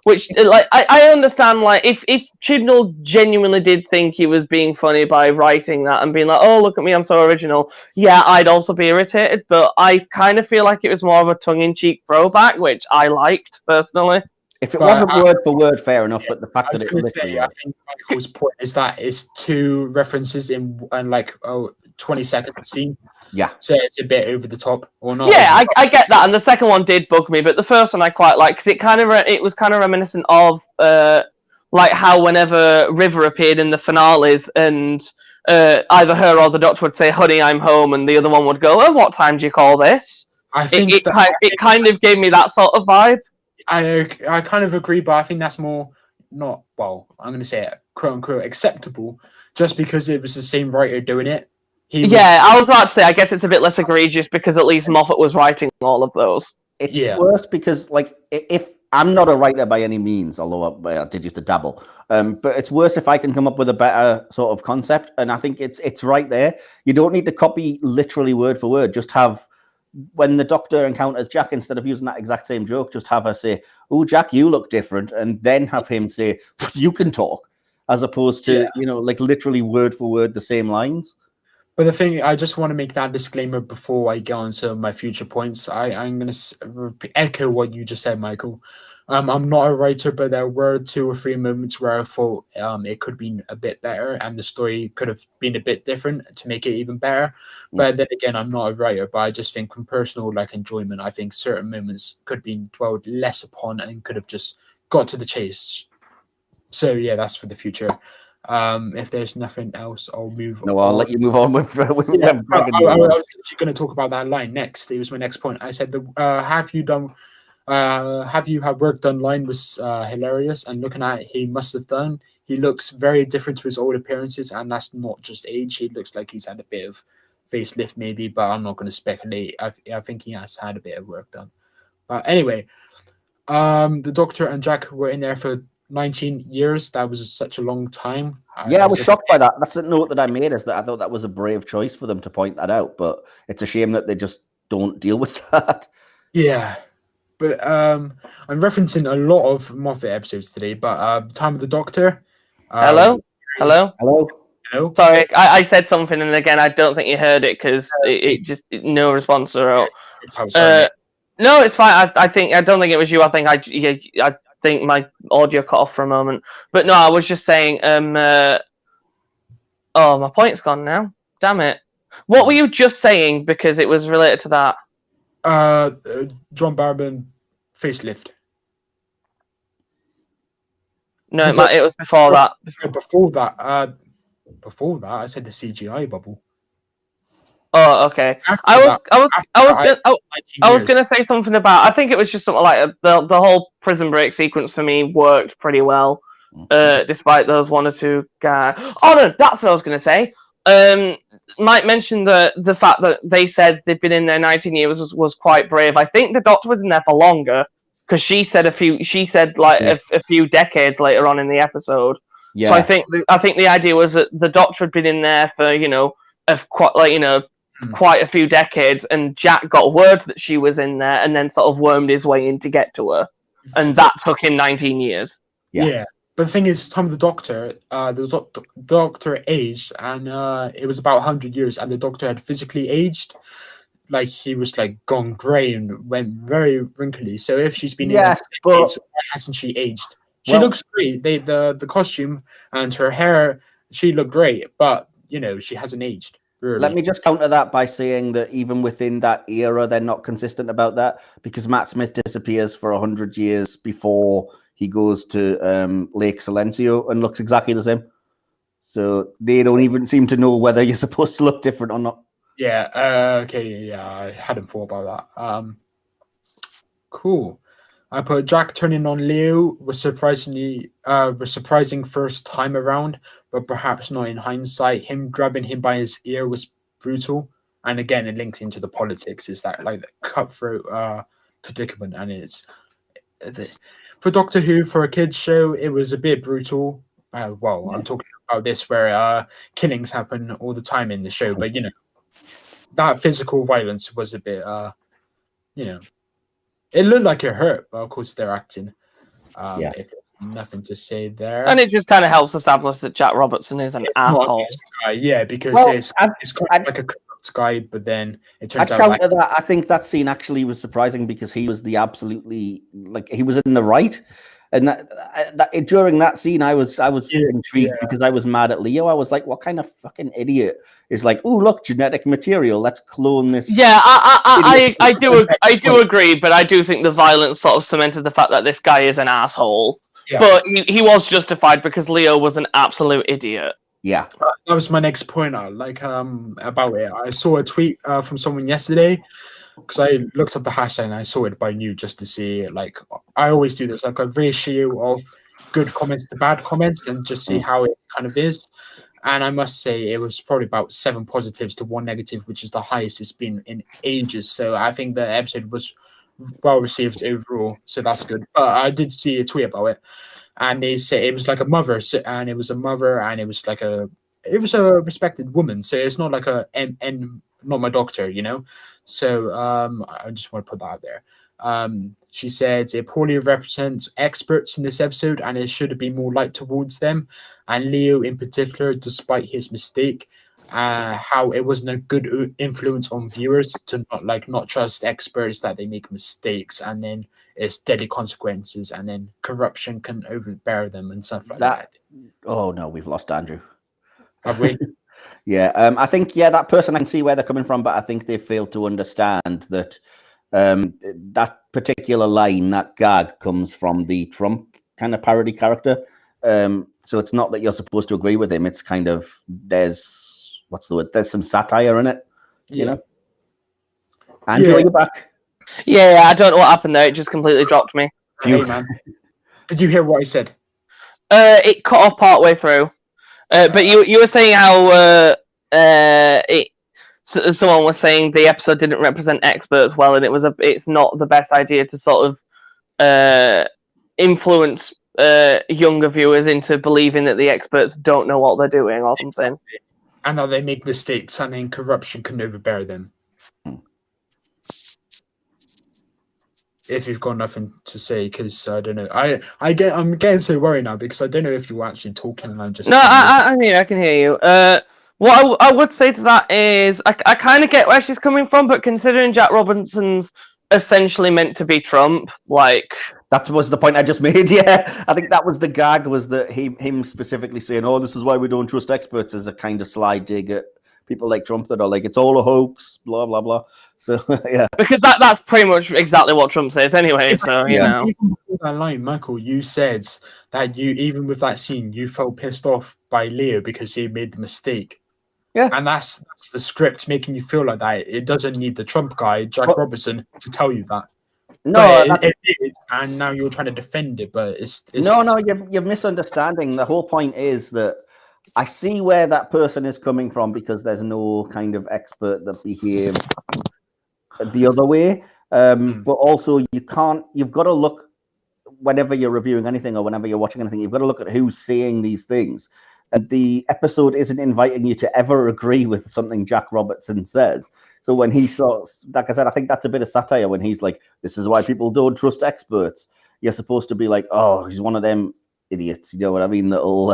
[SPEAKER 3] Which, like, I understand, like, if Chibnall genuinely did think he was being funny by writing that and being like, oh, look at me, I'm so original, yeah, I'd also be irritated, but I kind of feel like it was more of a tongue-in-cheek throwback, which I liked, personally.
[SPEAKER 1] If it wasn't word for word, fair enough, but the fact that it literally...
[SPEAKER 2] I think Michael's point is that it's two references in 20 seconds scene.
[SPEAKER 1] Yeah.
[SPEAKER 2] So it's a bit over the top, or not?
[SPEAKER 3] Yeah, I get that, and the second one did bug me, but the first one I quite liked, because it was kind of reminiscent of like how whenever River appeared in the finales, and either her or the Doctor would say, honey, I'm home, and the other one would go, oh, what time do you call this?
[SPEAKER 2] I think
[SPEAKER 3] it kind of gave me that sort of vibe.
[SPEAKER 2] I kind of agree, but I think that's more not, well, I'm going to say it, quote unquote, acceptable, just because it was the same writer doing it.
[SPEAKER 3] I was about to say, I guess it's a bit less egregious because at least Moffat was writing all of those.
[SPEAKER 1] It's worse because, like, if I'm not a writer by any means, although I did used to dabble, but it's worse if I can come up with a better sort of concept, and I think it's right there. You don't need to copy literally word for word. Just have, when the Doctor encounters Jack, instead of using that exact same joke, just have her say, oh, Jack, you look different, and then have him say, you can talk, as opposed to, like literally word for word the same lines.
[SPEAKER 2] But the thing, I just want to make that disclaimer before I get on to my future points. I'm going to echo what you just said, Michael. I'm not a writer, but there were 2 or 3 moments where I thought it could have been a bit better and the story could have been a bit different to make it even better. But then again, I'm not a writer, but I just think from personal enjoyment, I think certain moments could have been dwelled less upon and could have just got to the chase. So yeah, that's for the future. If there's nothing else, I'll move on.
[SPEAKER 1] No, I'll let you move on with
[SPEAKER 2] I was actually going to talk about that line next. It was my next point. I said, have you had work done line was hilarious, and looking at it, he must have done. He looks very different to his old appearances, and that's not just age. He looks like he's had a bit of facelift maybe, but I'm not going to speculate. I think he has had a bit of work done. But anyway, the Doctor and Jack were in there for 19 years. That was such a long time.
[SPEAKER 1] I was shocked by that. That's the note that I made, is that I thought that was a brave choice for them to point that out, but it's a shame that they just don't deal with that.
[SPEAKER 2] Yeah, but I'm referencing a lot of Moffat episodes today, but Time of the Doctor.
[SPEAKER 3] Hello?
[SPEAKER 2] Sorry,
[SPEAKER 3] I said something, and again, I don't think you heard it because it just no response or. No, it's fine. I don't think it was you. I think my audio cut off for a moment. But no, I was just saying. Oh, my point's gone now. Damn it. What were you just saying? Because it was related to that.
[SPEAKER 2] John Barrowman facelift.
[SPEAKER 3] No, it was before that.
[SPEAKER 2] Before that, I said the CGI bubble.
[SPEAKER 3] Oh, okay. I was gonna say something about. I think it was just something like the whole Prison Break sequence for me worked pretty well, despite those one or two guys. Oh no, that's what I was gonna say. Mike mentioned the fact that they said they've been in there 19 years was quite brave. I think the Doctor was in there for longer because she said a few decades later on in the episode. Yeah. So I think the idea was that the Doctor had been in there for quite a few decades, and Jack got word that she was in there, and then sort of wormed his way in to get to her, and that took him 19 years.
[SPEAKER 2] Yeah. But the thing is, Tom the Doctor, the Doctor aged, and it was about 100 years, and the Doctor had physically aged. Like, he was like gone grey and went very wrinkly. So if she's been in there for decades, why hasn't she aged? She looks great. The costume and her hair, she looked great, but she hasn't aged. Really.
[SPEAKER 1] Let me just counter that by saying that even within that era, they're not consistent about that, because Matt Smith disappears for 100 years before he goes to Lake Silencio and looks exactly the same. So they don't even seem to know whether you're supposed to look different or not.
[SPEAKER 2] Yeah. Okay. Yeah. I hadn't thought about that. Cool. I put Jack turning on Leo was surprising first time around, but perhaps not in hindsight. Him grabbing him by his ear was brutal, and again, it links into the politics. Is that like the cutthroat predicament, and it's for Doctor Who, for a kids show, it was a bit brutal. I'm talking about this where killings happen all the time in the show, but that physical violence was a bit it looked like it hurt, but of course they're acting. If nothing to say there.
[SPEAKER 3] And it just kind of helps establish that Jack Robertson is an asshole.
[SPEAKER 2] Yeah, because it's kind of like a corrupt guy, but then it turns out
[SPEAKER 1] that. I think that scene actually was surprising because he was he was in the right. And that during that scene, I was intrigued because I was mad at Leo. I was like, "What kind of fucking idiot is like, oh look, genetic material. Let's clone this."
[SPEAKER 3] Yeah, I do agree, but I do think the violence sort of cemented the fact that this guy is an asshole. Yeah. But he was justified because Leo was an absolute idiot.
[SPEAKER 1] Yeah,
[SPEAKER 2] that was my next point. About it, I saw a tweet from someone yesterday. Because I looked up the hashtag and I saw it by new just to see, like, I always do this, like a ratio of good comments to bad comments and just see how it kind of is. And I must say it was probably about 7 positives to 1 negative, which is the highest it's been in ages. So I think the episode was well received overall. So that's good. But I did see a tweet about it. And they say it was like a mother, and it was a mother, and it was a respected woman. So it's not like not my doctor, So I just want to put that out there. She said it poorly represents experts in this episode, and it should have been more light towards them, and Leo in particular, despite his mistake. How it wasn't a good influence on viewers to not trust experts, that they make mistakes and then it's deadly consequences, and then corruption can overbear them and stuff like that.
[SPEAKER 1] Oh no, we've lost Andrew.
[SPEAKER 2] Have we?
[SPEAKER 1] Yeah, I think that person, I can see where they're coming from, but I think they failed to understand that that particular line, that gag, comes from the Trump kind of parody character. So it's not that you're supposed to agree with him. It's kind of there's some satire in it, Andrew, are you back?
[SPEAKER 3] Yeah, I don't know what happened there. It just completely dropped me.
[SPEAKER 2] Hey, man. Did you hear what I said?
[SPEAKER 3] It cut off partway through. But you were saying how someone was saying the episode didn't represent experts well, and it's not the best idea to sort of influence younger viewers into believing that the experts don't know what they're doing or something.
[SPEAKER 2] And that they make mistakes, and then corruption can overbear them. If you've got nothing to say, because I don't know, I'm getting so worried now because I don't know if you're actually talking and I'm just.
[SPEAKER 3] No, I mean I can hear you. What I would say to that is I kind of get where she's coming from, but considering Jack Robinson's essentially meant to be Trump. Like,
[SPEAKER 1] that was the point I just made. Yeah, I think that was the gag, was that him specifically saying, "Oh, this is why we don't trust experts," as a kind of sly dig at people like Trump that are like, "It's all a hoax," blah blah blah. So yeah,
[SPEAKER 3] because that's pretty much exactly what Trump says anyway. So you know,
[SPEAKER 2] even before that line, Michael, you said that you, even with that scene, you felt pissed off by Leo because he made the mistake.
[SPEAKER 1] Yeah,
[SPEAKER 2] and that's the script making you feel like that. It doesn't need the Trump guy, Jack Robertson, to tell you that.
[SPEAKER 1] No,
[SPEAKER 2] it did, and now you're trying to defend it, but it's
[SPEAKER 1] no, you're misunderstanding. The whole point is that I see where that person is coming from, because there's no kind of expert that behaves the other way. But also, you've got to look, whenever you're reviewing anything or whenever you're watching anything, you've got to look at who's saying these things. And the episode isn't inviting you to ever agree with something Jack Robertson says. So when he like I said, I think that's a bit of satire when he's like, "This is why people don't trust experts." You're supposed to be like, "Oh, he's one of them idiots." You know what I mean? That'll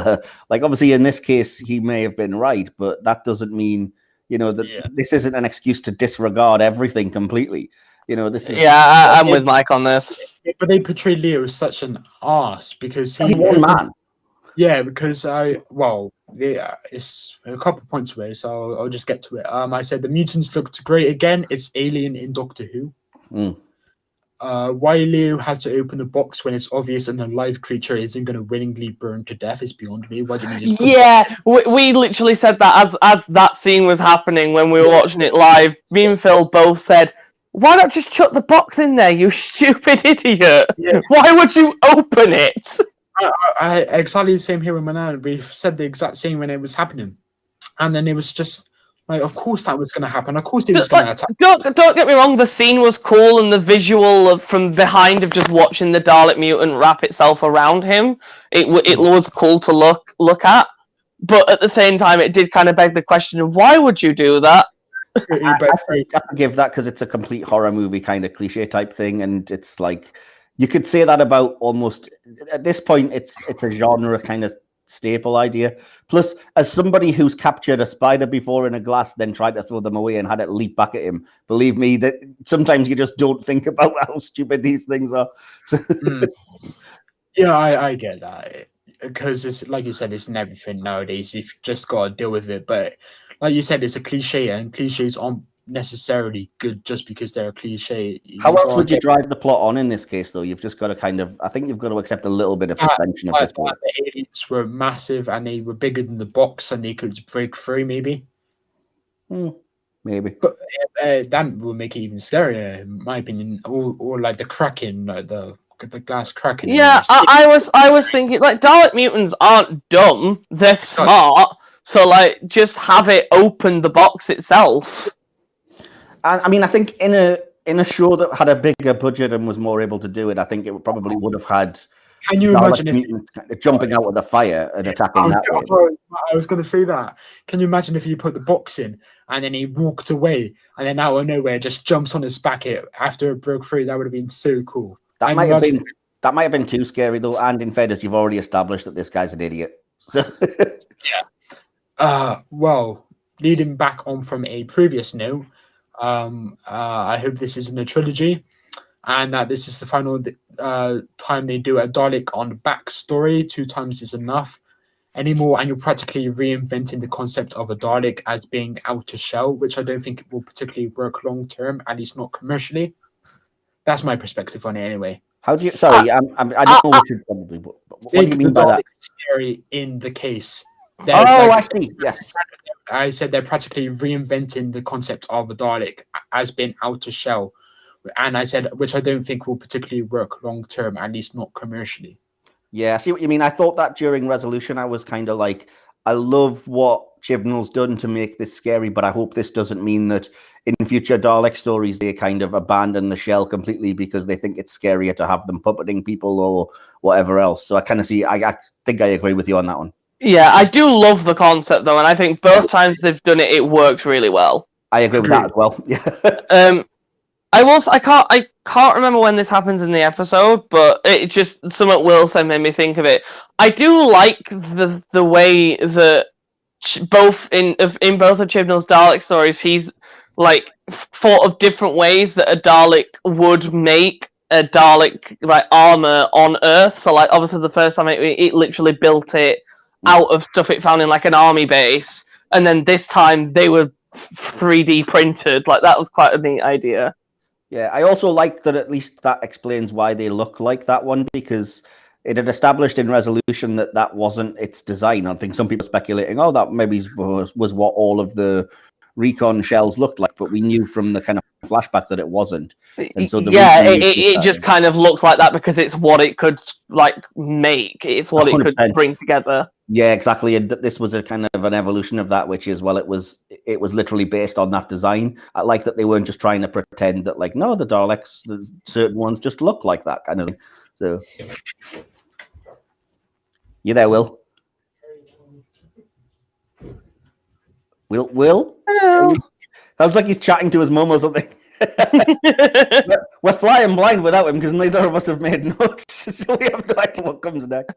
[SPEAKER 1] like, obviously in this case he may have been right, but that doesn't mean, you know, that this isn't an excuse to disregard everything completely. You know, this is
[SPEAKER 3] I'm with Mike on this.
[SPEAKER 2] But they portrayed Leo as such an arse because
[SPEAKER 1] he's one man.
[SPEAKER 2] Yeah, because it's a couple of points away, so I'll just get to it. I said the mutants looked great again. It's Alien in Doctor Who. Why Leo had to open the box when it's obvious an alive creature isn't going to willingly burn to death is beyond me. Why didn't you just?
[SPEAKER 3] We literally said that as that scene was happening when we were watching it live. Me and Phil both said, "Why not just chuck the box in there, you stupid idiot? Yeah. Why would you open it?"
[SPEAKER 2] I exactly the same here with Manan. We said the exact same when it was happening, and then it was just like, of course that was going to happen. Of course it was going to attack.
[SPEAKER 3] Don't get me wrong. The scene was cool, and the visual from behind of just watching the Dalek mutant wrap itself around him, it was cool to look at. But at the same time, it did kind of beg the question of why would you do that?
[SPEAKER 1] I give that because it's a complete horror movie kind of cliche type thing, and it's like, you could say that about almost, at this point, it's a genre kind of staple idea. Plus, as somebody who's captured a spider before in a glass, then tried to throw them away and had it leap back at him, believe me, that sometimes you just don't think about how stupid these things are.
[SPEAKER 2] Yeah, I get that. Because it's like you said, it's in everything nowadays. You've just got to deal with it. But like you said, it's a cliche, and cliches aren't necessarily good just because they're a cliche.
[SPEAKER 1] How else would you drive the plot on in this case, though? You've just got to I think you've got to accept a little bit of suspension at this point.
[SPEAKER 2] The aliens were massive and they were bigger than the box and they could break through, maybe.
[SPEAKER 1] Maybe.
[SPEAKER 2] But that would make it even scarier, in my opinion. Or like the cracking, like the glass cracking.
[SPEAKER 3] Yeah, I was thinking, like, Dalek mutants aren't dumb, they're smart. So, like, just have it open the box itself.
[SPEAKER 1] I mean, I think in a show that had a bigger budget and was more able to do it, I think it probably would have had.
[SPEAKER 2] Can you imagine
[SPEAKER 1] if jumping out of the fire and attacking that way?
[SPEAKER 2] I was going to say that. Can you imagine if you put the box in and then he walked away and then out of nowhere just jumps on his back after it broke free? That would have been so cool.
[SPEAKER 1] That might have been too scary though. And in fairness, you've already established that this guy's an idiot. So
[SPEAKER 2] well, leading back on from a previous note. I hope this isn't a trilogy and that this is the final time they do a Dalek on the backstory. 2 times is enough anymore, and you're practically reinventing the concept of a Dalek as being outer shell, which I don't think will particularly work long term, at least not commercially. That's my perspective on it anyway.
[SPEAKER 1] How do you? Sorry, I don't know what you probably. What do you mean by that?
[SPEAKER 2] Scary in the case.
[SPEAKER 1] I see. Yes.
[SPEAKER 2] I said they're practically reinventing the concept of a Dalek as being outer shell. And I said, which I don't think will particularly work long term, at least not commercially.
[SPEAKER 1] Yeah, I see what you mean. I thought that during Resolution, I was kind of like, I love what Chibnall's done to make this scary, but I hope this doesn't mean that in future Dalek stories, they kind of abandon the shell completely because they think it's scarier to have them puppeting people or whatever else. So I kind of see, I think I agree with you on that one.
[SPEAKER 3] Yeah, I do love the concept though, and I think both times they've done it, it works really well.
[SPEAKER 1] I agree with that as well. Yeah.
[SPEAKER 3] I can't remember when this happens in the episode, but it just something Will said made me think of it. I do like the way that both in both of Chibnall's Dalek stories, he's like thought of different ways that a Dalek would make a Dalek like armor on Earth. So like obviously the first time it literally built it out of stuff it found in like an army base, and then this time they were 3D printed. Like that was quite a neat idea.
[SPEAKER 1] Yeah, I also like that at least that explains why they look like that one, because it had established in Resolution that that wasn't its design. I think some people are speculating, oh, that maybe was what all of the Recon shells looked like, but we knew from the kind of flashback that it wasn't. And so
[SPEAKER 3] it just kind of looked like that because it's what it could like make. It's what 100%. It could bring together.
[SPEAKER 1] Yeah, exactly. And this was a kind of an evolution of that, which is, well, it was literally based on that design. I like that they weren't just trying to pretend that, like, no, the Daleks, certain ones just look like that kind of thing. So, you there, Will? Will?
[SPEAKER 3] Hello.
[SPEAKER 1] Sounds like he's chatting to his mum or something. We're flying blind without him because neither of us have made notes, so we have no idea what comes next.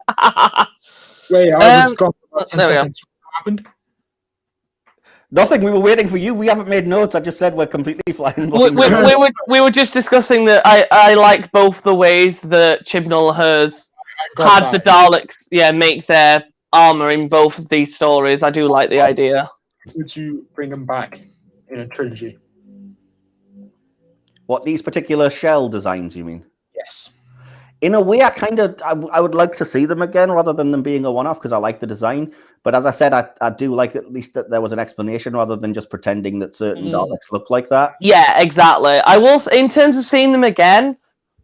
[SPEAKER 2] Wait, I was gone for about 10 seconds. What happened?
[SPEAKER 1] Nothing. We were waiting for you. We haven't made notes. I just said we're completely flying blind.
[SPEAKER 3] We were just discussing that I like both the ways that Chibnall has had the Daleks make their armor in both of these stories. I do like the idea.
[SPEAKER 2] Would you bring them back in a trilogy?
[SPEAKER 1] What, these particular shell designs, you mean?
[SPEAKER 2] Yes.
[SPEAKER 1] In a way, I would like to see them again rather than them being a one-off because I like the design. But as I said, I do like at least that there was an explanation rather than just pretending that certain Daleks look like that.
[SPEAKER 3] Yeah, exactly. I will, in terms of seeing them again,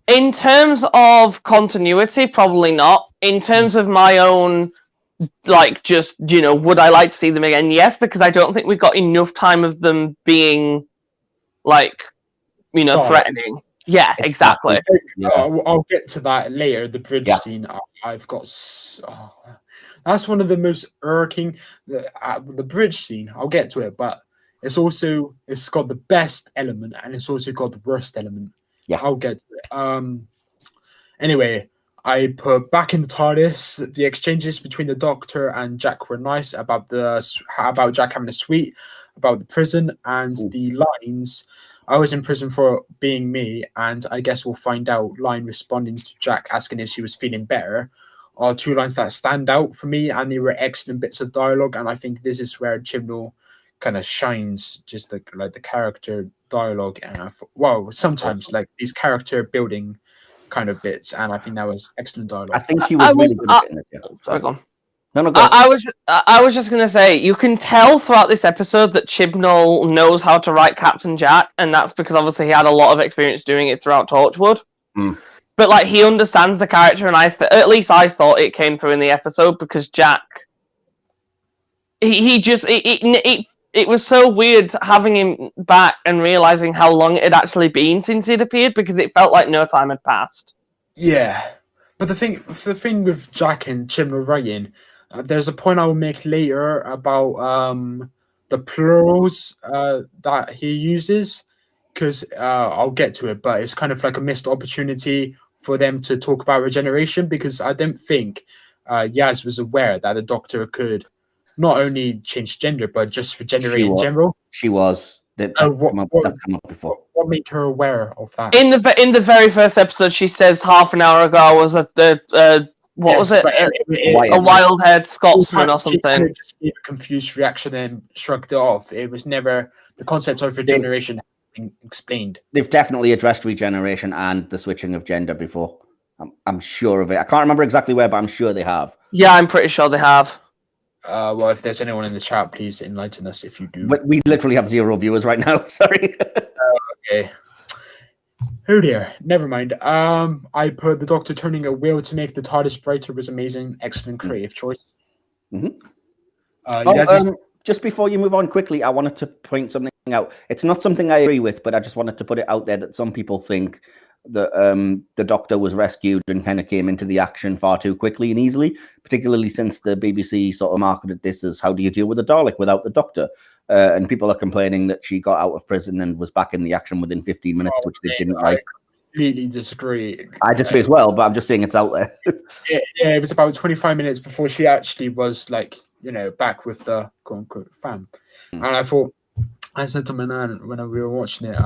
[SPEAKER 3] in terms of continuity, probably not. In terms of my own, like, just, would I like to see them again? Yes, because I don't think we've got enough time of them being, like, threatening. Yeah, exactly.
[SPEAKER 1] Yeah.
[SPEAKER 2] I'll get to that later. The bridge scene, I've got. That's one of the most irking. The bridge scene, I'll get to it, but it's got the best element and it's also got the worst element.
[SPEAKER 1] Yeah,
[SPEAKER 2] I'll get to it. Anyway, I put back in the TARDIS. The exchanges between the Doctor and Jack were nice about Jack having a suite, about the prison, and the lines. I was in prison for being me, and I guess we'll find out. Line responding to Jack asking if she was feeling better are two lines that stand out for me, and they were excellent bits of dialogue. And I think this is where Chibnall kind of shines, just the character dialogue. And I thought, wow, sometimes like these character building kind of bits, and I think that was excellent dialogue.
[SPEAKER 1] I think he was really good at it. Yeah.
[SPEAKER 3] Sorry, go on.
[SPEAKER 1] No, go
[SPEAKER 3] on. I was just gonna say, you can tell throughout this episode that Chibnall knows how to write Captain Jack, and that's because obviously he had a lot of experience doing it throughout Torchwood. But like he understands the character, and at least I thought it came through in the episode because Jack, it was so weird having him back and realizing how long it had actually been since he'd appeared because it felt like no time had passed.
[SPEAKER 2] Yeah, but the thing with Jack and Chibnall writing. There's a point I will make later about the plurals that he uses, because I'll get to it, but it's kind of like a missed opportunity for them to talk about regeneration, because I don't think Yaz was aware that the Doctor could not only change gender, but just regenerate in general.
[SPEAKER 1] She was. That came up before.
[SPEAKER 2] What made her aware of that?
[SPEAKER 3] In the very first episode, she says half an hour ago I was at the... What was it? A wild-haired Scotsman or something.
[SPEAKER 2] She just gave a confused reaction and shrugged it off. It was never the concept of regeneration being explained.
[SPEAKER 1] They've definitely addressed regeneration and the switching of gender before. I'm sure of it. I can't remember exactly where, but I'm sure they have.
[SPEAKER 3] Yeah, I'm pretty sure they have.
[SPEAKER 2] Well, if there's anyone in the chat, please enlighten us if you do.
[SPEAKER 1] But we literally have 0 viewers right now. Sorry.
[SPEAKER 2] Okay. Oh dear, never mind. I put the Doctor turning a wheel to make the TARDIS brighter was amazing. Excellent creative choice.
[SPEAKER 1] Just before you move on quickly, I wanted to point something out. It's not something I agree with, but I just wanted to put it out there that some people think that the Doctor was rescued and kind of came into the action far too quickly and easily, particularly since the BBC sort of marketed this as how do you deal with a Dalek without the Doctor? And people are complaining that she got out of prison and was back in the action within 15 minutes, which they didn't like.
[SPEAKER 2] I completely disagree.
[SPEAKER 1] I disagree as well, but I'm just saying it's out there.
[SPEAKER 2] Yeah, it was about 25 minutes before she actually was, like, back with the quote-unquote fam. And I thought I said to my nan when we were watching it,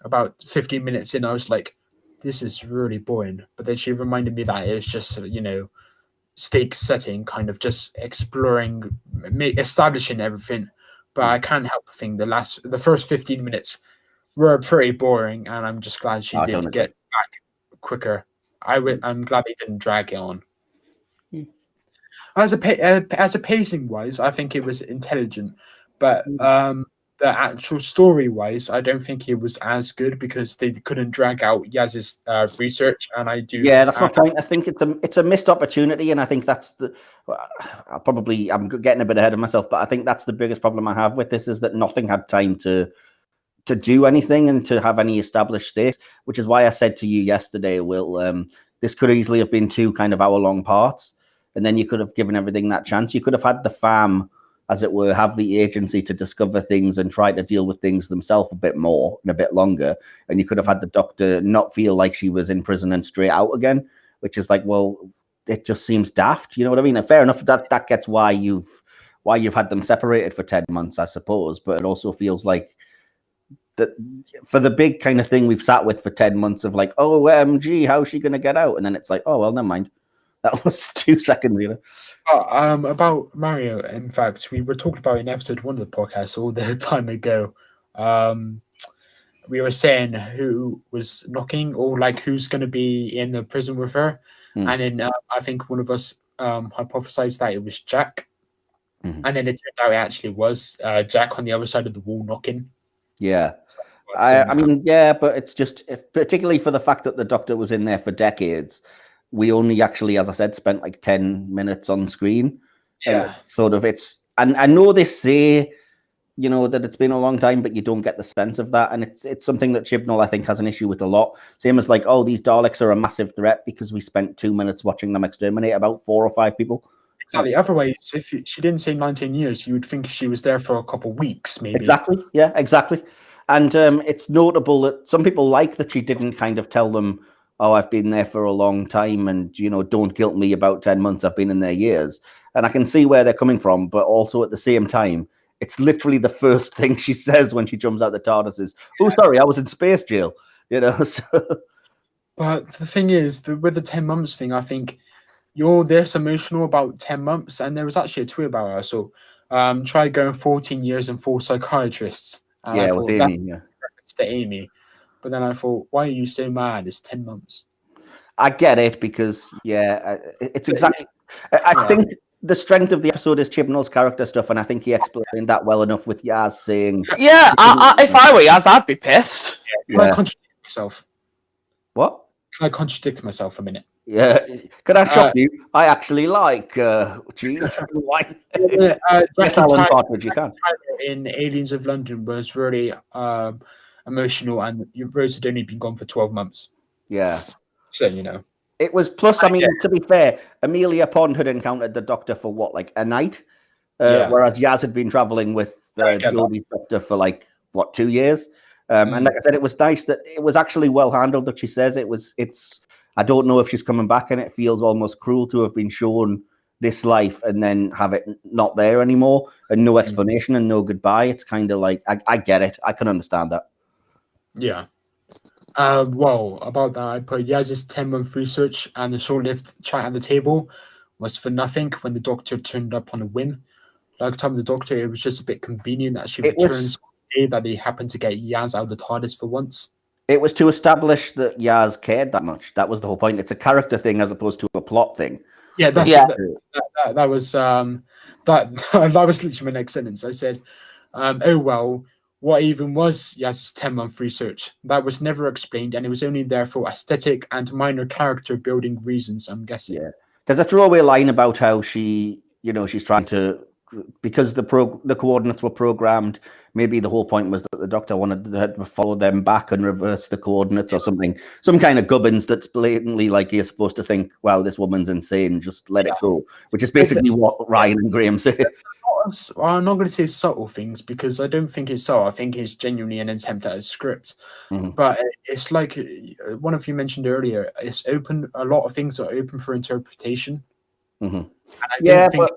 [SPEAKER 2] about 15 minutes in, I was like, this is really boring. But then she reminded me that it was just, stake setting, kind of just exploring, establishing everything. But I can't help but think the first 15 minutes were pretty boring, and I'm just glad she
[SPEAKER 1] I
[SPEAKER 2] did
[SPEAKER 1] don't
[SPEAKER 2] get
[SPEAKER 1] agree.
[SPEAKER 2] back quicker. I'm glad they didn't drag it on.
[SPEAKER 1] Hmm.
[SPEAKER 2] As a pacing wise, I think it was intelligent, but the actual story wise, I don't think it was as good because they couldn't drag out Yaz's research, and I do.
[SPEAKER 1] Yeah, that's my point. I think it's a missed opportunity, and I think that's the. I'm getting a bit ahead of myself, but I think that's the biggest problem I have with this is that nothing had time to do anything and to have any established stakes, which is why I said to you yesterday, Will, this could easily have been 2 kind of hour-long parts, and then you could have given everything that chance. You could have had the fam, as it were, have the agency to discover things and try to deal with things themselves a bit more and a bit longer, and you could have had the Doctor not feel like she was in prison and straight out again, which is like, well, it just seems daft. You know what I mean? And fair enough, that gets why you've had them separated for 10 months, I suppose, but it also feels like that for the big kind of thing we've sat with for 10 months of like, oh, OMG, how's she going to get out? And then it's like, oh, well, never mind. That was 2 seconds, you know.
[SPEAKER 2] About Mario, in fact, we were talking about in episode 1 of the podcast all the time ago. We were saying who was knocking or like who's going to be in the prison with her. And then I think one of us hypothesized that it was Jack. And then it turned out it actually was Jack on the other side of the wall knocking.
[SPEAKER 1] Yeah. I mean, yeah, but it's just particularly for the fact that the Doctor was in there for decades. We only actually, as I said, spent like 10 minutes on screen.
[SPEAKER 2] Yeah.
[SPEAKER 1] And I know they say, you know, that it's been a long time, but you don't get the sense of that. And it's something that Chibnall, I think, has an issue with a lot. Same as like, oh, these Daleks are a massive threat because we spent 2 minutes watching them exterminate about 4 or 5 people.
[SPEAKER 2] Exactly. Otherwise, if she didn't say 19 years, you would think she was there for a couple of weeks, maybe.
[SPEAKER 1] Exactly. Yeah, exactly. And it's notable that some people like that she didn't kind of tell them, oh, I've been there for a long time and, you know, don't guilt me about 10 months. I've been in there years. And I can see where they're coming from. But also at the same time, it's literally the first thing she says when she jumps out the TARDIS is, oh, sorry, I was in space jail. You know, so...
[SPEAKER 2] But the thing is, with the 10 months thing, I think you're this emotional about 10 months. And there was actually a tweet about her. So try going 14 years and 4 psychiatrists. And
[SPEAKER 1] yeah, with Amy, yeah.
[SPEAKER 2] Reference to Amy. But then I thought, why are you so mad? It's 10 months.
[SPEAKER 1] I get it because, yeah, it's exactly... I think the strength of the episode is Chibnall's character stuff, and I think he explained that well enough with Yaz saying...
[SPEAKER 3] Yeah, if I were Yaz, I'd be pissed.
[SPEAKER 2] Can I contradict myself?
[SPEAKER 1] What?
[SPEAKER 2] Can I contradict myself a minute?
[SPEAKER 1] Yeah. Can I shock you? I actually like cheese and wine. Yes, Alan Partridge, you can.
[SPEAKER 2] In Aliens of London was really emotional, and Rose had only been gone for 12 months.
[SPEAKER 1] Yeah.
[SPEAKER 2] So, you know.
[SPEAKER 1] It was plus, I mean, to be fair, Amelia Pond had encountered the Doctor for what, like a night? Whereas Yaz had been traveling with Jodie's Doctor for like, what, 2 years? And like I said, it was nice that it was actually well handled that she says it's, I don't know if she's coming back, and it feels almost cruel to have been shown this life and then have it not there anymore and no explanation and no goodbye. It's kind of like, I get it. I can understand that.
[SPEAKER 2] Yeah. Well, about that, I put Yaz's 10-month research and the short-lived chat at the table was for nothing when the Doctor turned up on a whim. Like time the Doctor, it was just a bit convenient that she returns the day that they happened to get Yaz out of the TARDIS for once.
[SPEAKER 1] It was to establish that Yaz cared that much. That was the whole point. It's a character thing as opposed to a plot thing.
[SPEAKER 2] Yeah, that was that was literally my next sentence. I said, "Oh well, what even was Yaz's 10-month research? That was never explained, and it was only there for aesthetic and minor character building reasons. I'm guessing." Yeah,
[SPEAKER 1] there's a throwaway line about how she's trying to. Because the coordinates were programmed, maybe the whole point was that the Doctor wanted to follow them back and reverse the coordinates or something. Some kind of gubbins that's blatantly like you're supposed to think, wow, this woman's insane, just let it go. Which is basically what Ryan and Graham say.
[SPEAKER 2] I'm not going to say subtle things because I don't think it's so. I think it's genuinely an attempt at a script. But it's like one of you mentioned earlier, it's open. A lot of things are open for interpretation. And I don't think...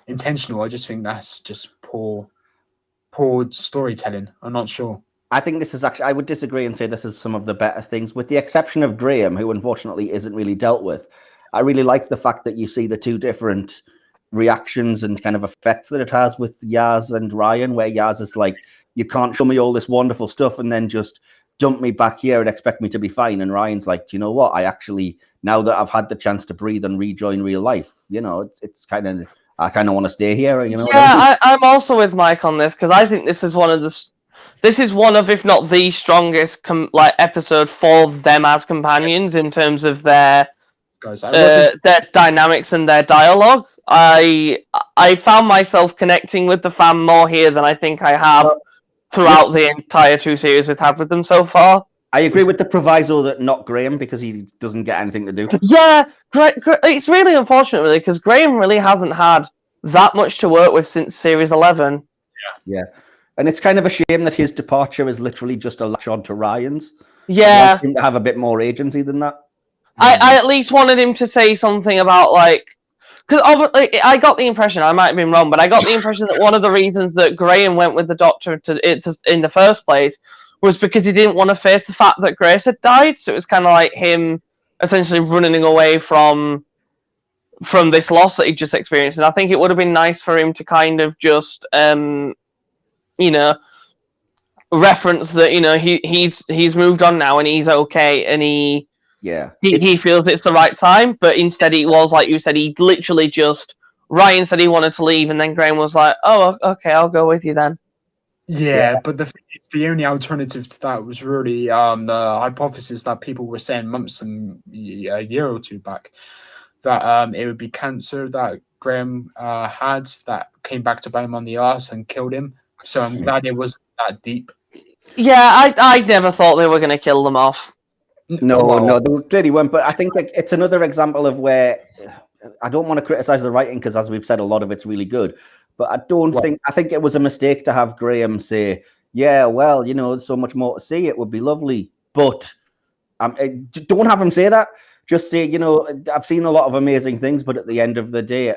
[SPEAKER 2] intentional. I just think that's just poor storytelling. I'm not sure.
[SPEAKER 1] I think this is actually, I would disagree and say this is some of the better things, with the exception of Graham, who unfortunately isn't really dealt with. I really like the fact that you see the two different reactions and kind of effects that it has with Yaz and Ryan, where Yaz is like, you can't show me all this wonderful stuff and then just dump me back here and expect me to be fine. And Ryan's like, do you know what? I actually, now that I've had the chance to breathe and rejoin real life, you know, it's kind of, I kind of want to stay here. You know.
[SPEAKER 3] Yeah, I'm also with Mike on this because I think this is one of, if not the strongest episode for them as companions in terms of their dynamics and their dialogue. I found myself connecting with the fam more here than I think I have throughout the entire 2 series we've had with them so far.
[SPEAKER 1] I agree with the proviso that not Graham, because he doesn't get anything to do.
[SPEAKER 3] Yeah, it's really unfortunate, really, because Graham really hasn't had that much to work with since Series 11.
[SPEAKER 1] Yeah. And it's kind of a shame that his departure is literally just a latch on to Ryan's.
[SPEAKER 3] Yeah.
[SPEAKER 1] I want him to have a bit more agency than that.
[SPEAKER 3] I at least wanted him to say something about, like, because I got the impression, I might have been wrong, but I got the impression that one of the reasons that Graham went with the Doctor in the first place was because he didn't want to face the fact that Grace had died. So it was kind of like him essentially running away from this loss that he just experienced. And I think it would have been nice for him to kind of just, you know, reference that, you know, he's moved on now and he's okay and he feels it's the right time. But instead it was, like you said, he literally just, Ryan said he wanted to leave and then Graham was like, oh, okay, I'll go with you then.
[SPEAKER 2] Yeah, but the only alternative to that was really the hypothesis that people were saying months and a year or two back that it would be cancer that Graham had that came back to bite him on the arse and killed him. So I'm glad it wasn't that deep.
[SPEAKER 3] Yeah, I never thought they were going to kill them off.
[SPEAKER 1] No, they clearly weren't. But I think it's another example of where I don't want to criticize the writing because, as we've said, a lot of it's really good. But I think it was a mistake to have Graham say, yeah, well, you know, there's so much more to see. It would be lovely. But don't have him say that. Just say, you know, I've seen a lot of amazing things, but at the end of the day,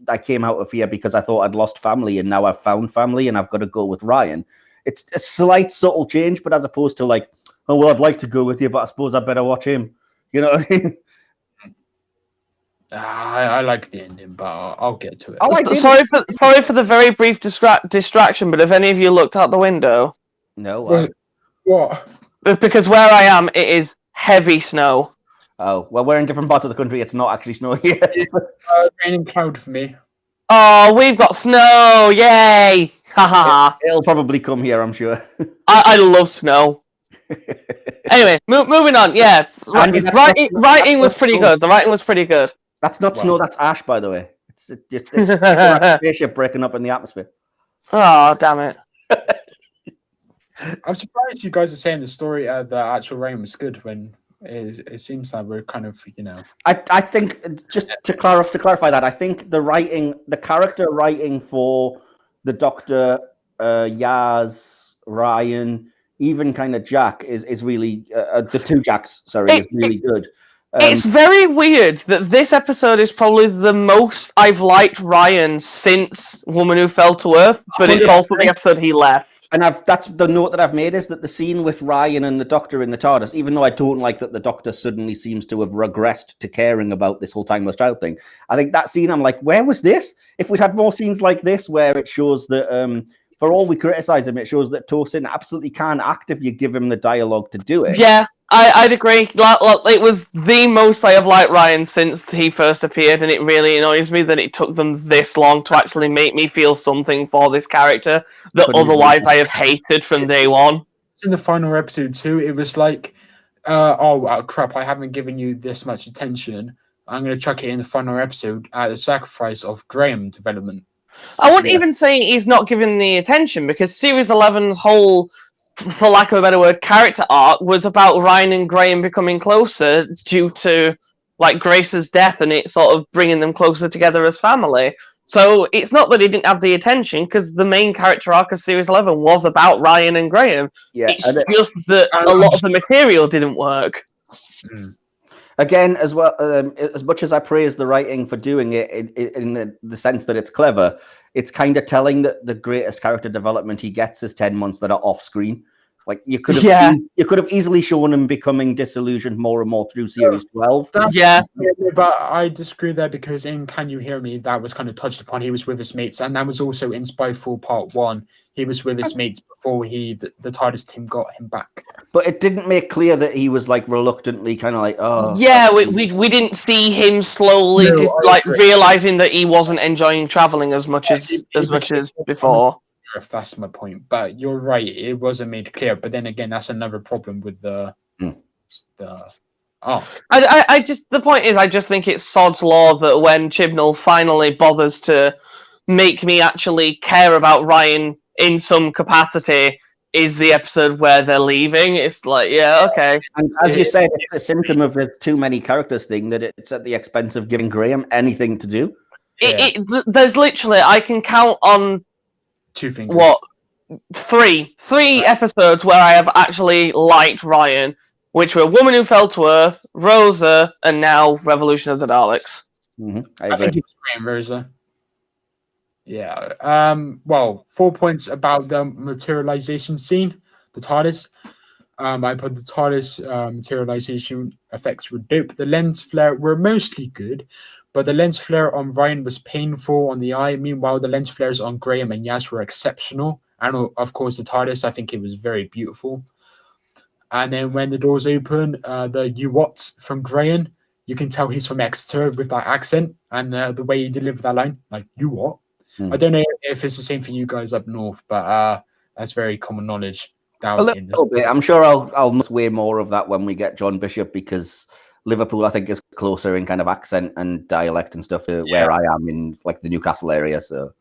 [SPEAKER 1] I came out of here because I thought I'd lost family and now I've found family and I've got to go with Ryan. It's a slight subtle change, but as opposed to like, oh, well, I'd like to go with you, but I suppose I better watch him. You know what I mean?
[SPEAKER 2] I like the ending, but I'll get to it.
[SPEAKER 3] Sorry for the very brief distraction, but have any of you looked out the window?
[SPEAKER 1] No.
[SPEAKER 2] What?
[SPEAKER 3] Because where I am, it is heavy snow.
[SPEAKER 1] Oh, well, we're in different parts of the country. It's not actually snow here.
[SPEAKER 2] Raining cloud for me.
[SPEAKER 3] Oh, we've got snow! Yay! Haha!
[SPEAKER 1] It'll probably come here, I'm sure.
[SPEAKER 3] I love snow. Anyway, moving on. Yeah, writing was pretty good. The writing was pretty good.
[SPEAKER 1] That's not snow. That's ash, by the way. It's a spaceship breaking up in the atmosphere.
[SPEAKER 3] Oh, damn it!
[SPEAKER 2] I'm surprised you guys are saying the actual rain was good when it seems like we're kind of, you know.
[SPEAKER 1] I think just to clarify that, I think the character writing for the Doctor, Yaz, Ryan, even kind of Jack is really the two Jacks. Sorry, is really good.
[SPEAKER 3] It's very weird that this episode is probably the most I've liked Ryan since Woman Who Fell to Earth, but it's also the episode he left.
[SPEAKER 1] And that's the note that I've made, is that the scene with Ryan and the Doctor in the TARDIS, even though I don't like that the Doctor suddenly seems to have regressed to caring about this whole timeless child thing, I think that scene, I'm like, where was this? If we'd had more scenes like this where it shows that, for all we criticize him, it shows that Tosin absolutely can act if you give him the dialogue to do it.
[SPEAKER 3] Yeah, I'd agree. It was the most I have liked Ryan since he first appeared, and it really annoys me that it took them this long to actually make me feel something for this character that otherwise I have hated from day one.
[SPEAKER 2] In the final episode too, it was like, crap, I haven't given you this much attention. I'm going to chuck it in the final episode at the sacrifice of Graham development.
[SPEAKER 3] I wouldn't even say he's not given the attention, because Series 11's whole, for lack of a better word, character arc was about Ryan and Graham becoming closer due to, like, Grace's death and it sort of bringing them closer together as family. So it's not that he didn't have the attention, because the main character arc of Series 11 was about Ryan and Graham. Yeah, it's just that a lot of the material didn't work.
[SPEAKER 1] Again, as well, as much as I praise the writing for doing it in the sense that it's clever, it's kind of telling that the greatest character development he gets is 10 months that are off screen. Like you could have easily shown him becoming disillusioned more and more through series 12.
[SPEAKER 2] But I disagree there because in Can You Hear Me, that was kind of touched upon. He was with his mates, and that was also in Spyfall Part 1. He was with his mates before the TARDIS team got him back.
[SPEAKER 1] But it didn't make clear that he was like reluctantly kind of like, oh.
[SPEAKER 3] Yeah, we didn't see him slowly realizing that he wasn't enjoying traveling as much as before.
[SPEAKER 2] If that's my point, but you're right, it wasn't made clear. But then again, that's another problem with the
[SPEAKER 3] the point is, I just think it's sod's law that when Chibnall finally bothers to make me actually care about Ryan in some capacity is the episode where they're leaving. It's like, yeah, okay.
[SPEAKER 1] And as you said, it's a symptom of the too many characters thing that it's at the expense of giving Graham anything to do.
[SPEAKER 3] There's literally, I can count on
[SPEAKER 2] 2 fingers.
[SPEAKER 3] What? Three episodes where I have actually liked Ryan, which were Woman Who Fell to Earth, Rosa, and now Revolution of the Daleks.
[SPEAKER 1] Mm-hmm.
[SPEAKER 2] I think it was Graham Rosa. Yeah. Well, 4 points about the materialization scene, the TARDIS. I put the TARDIS materialization effects were dope. The lens flare were mostly good, but the lens flare on Ryan was painful on the eye. Meanwhile, the lens flares on Graham and Yaz were exceptional. And of course, the TARDIS, I think it was very beautiful. And then when the doors open, the "you what" from Graham, you can tell he's from Exeter with that accent and the way he delivered that line, like "you what." I don't know if it's the same for you guys up north, but that's very common knowledge.
[SPEAKER 1] A little bit. I'm sure I'll know way more of that when we get John Bishop, because Liverpool, I think, is closer in kind of accent and dialect and stuff to where I am in like the Newcastle area. So,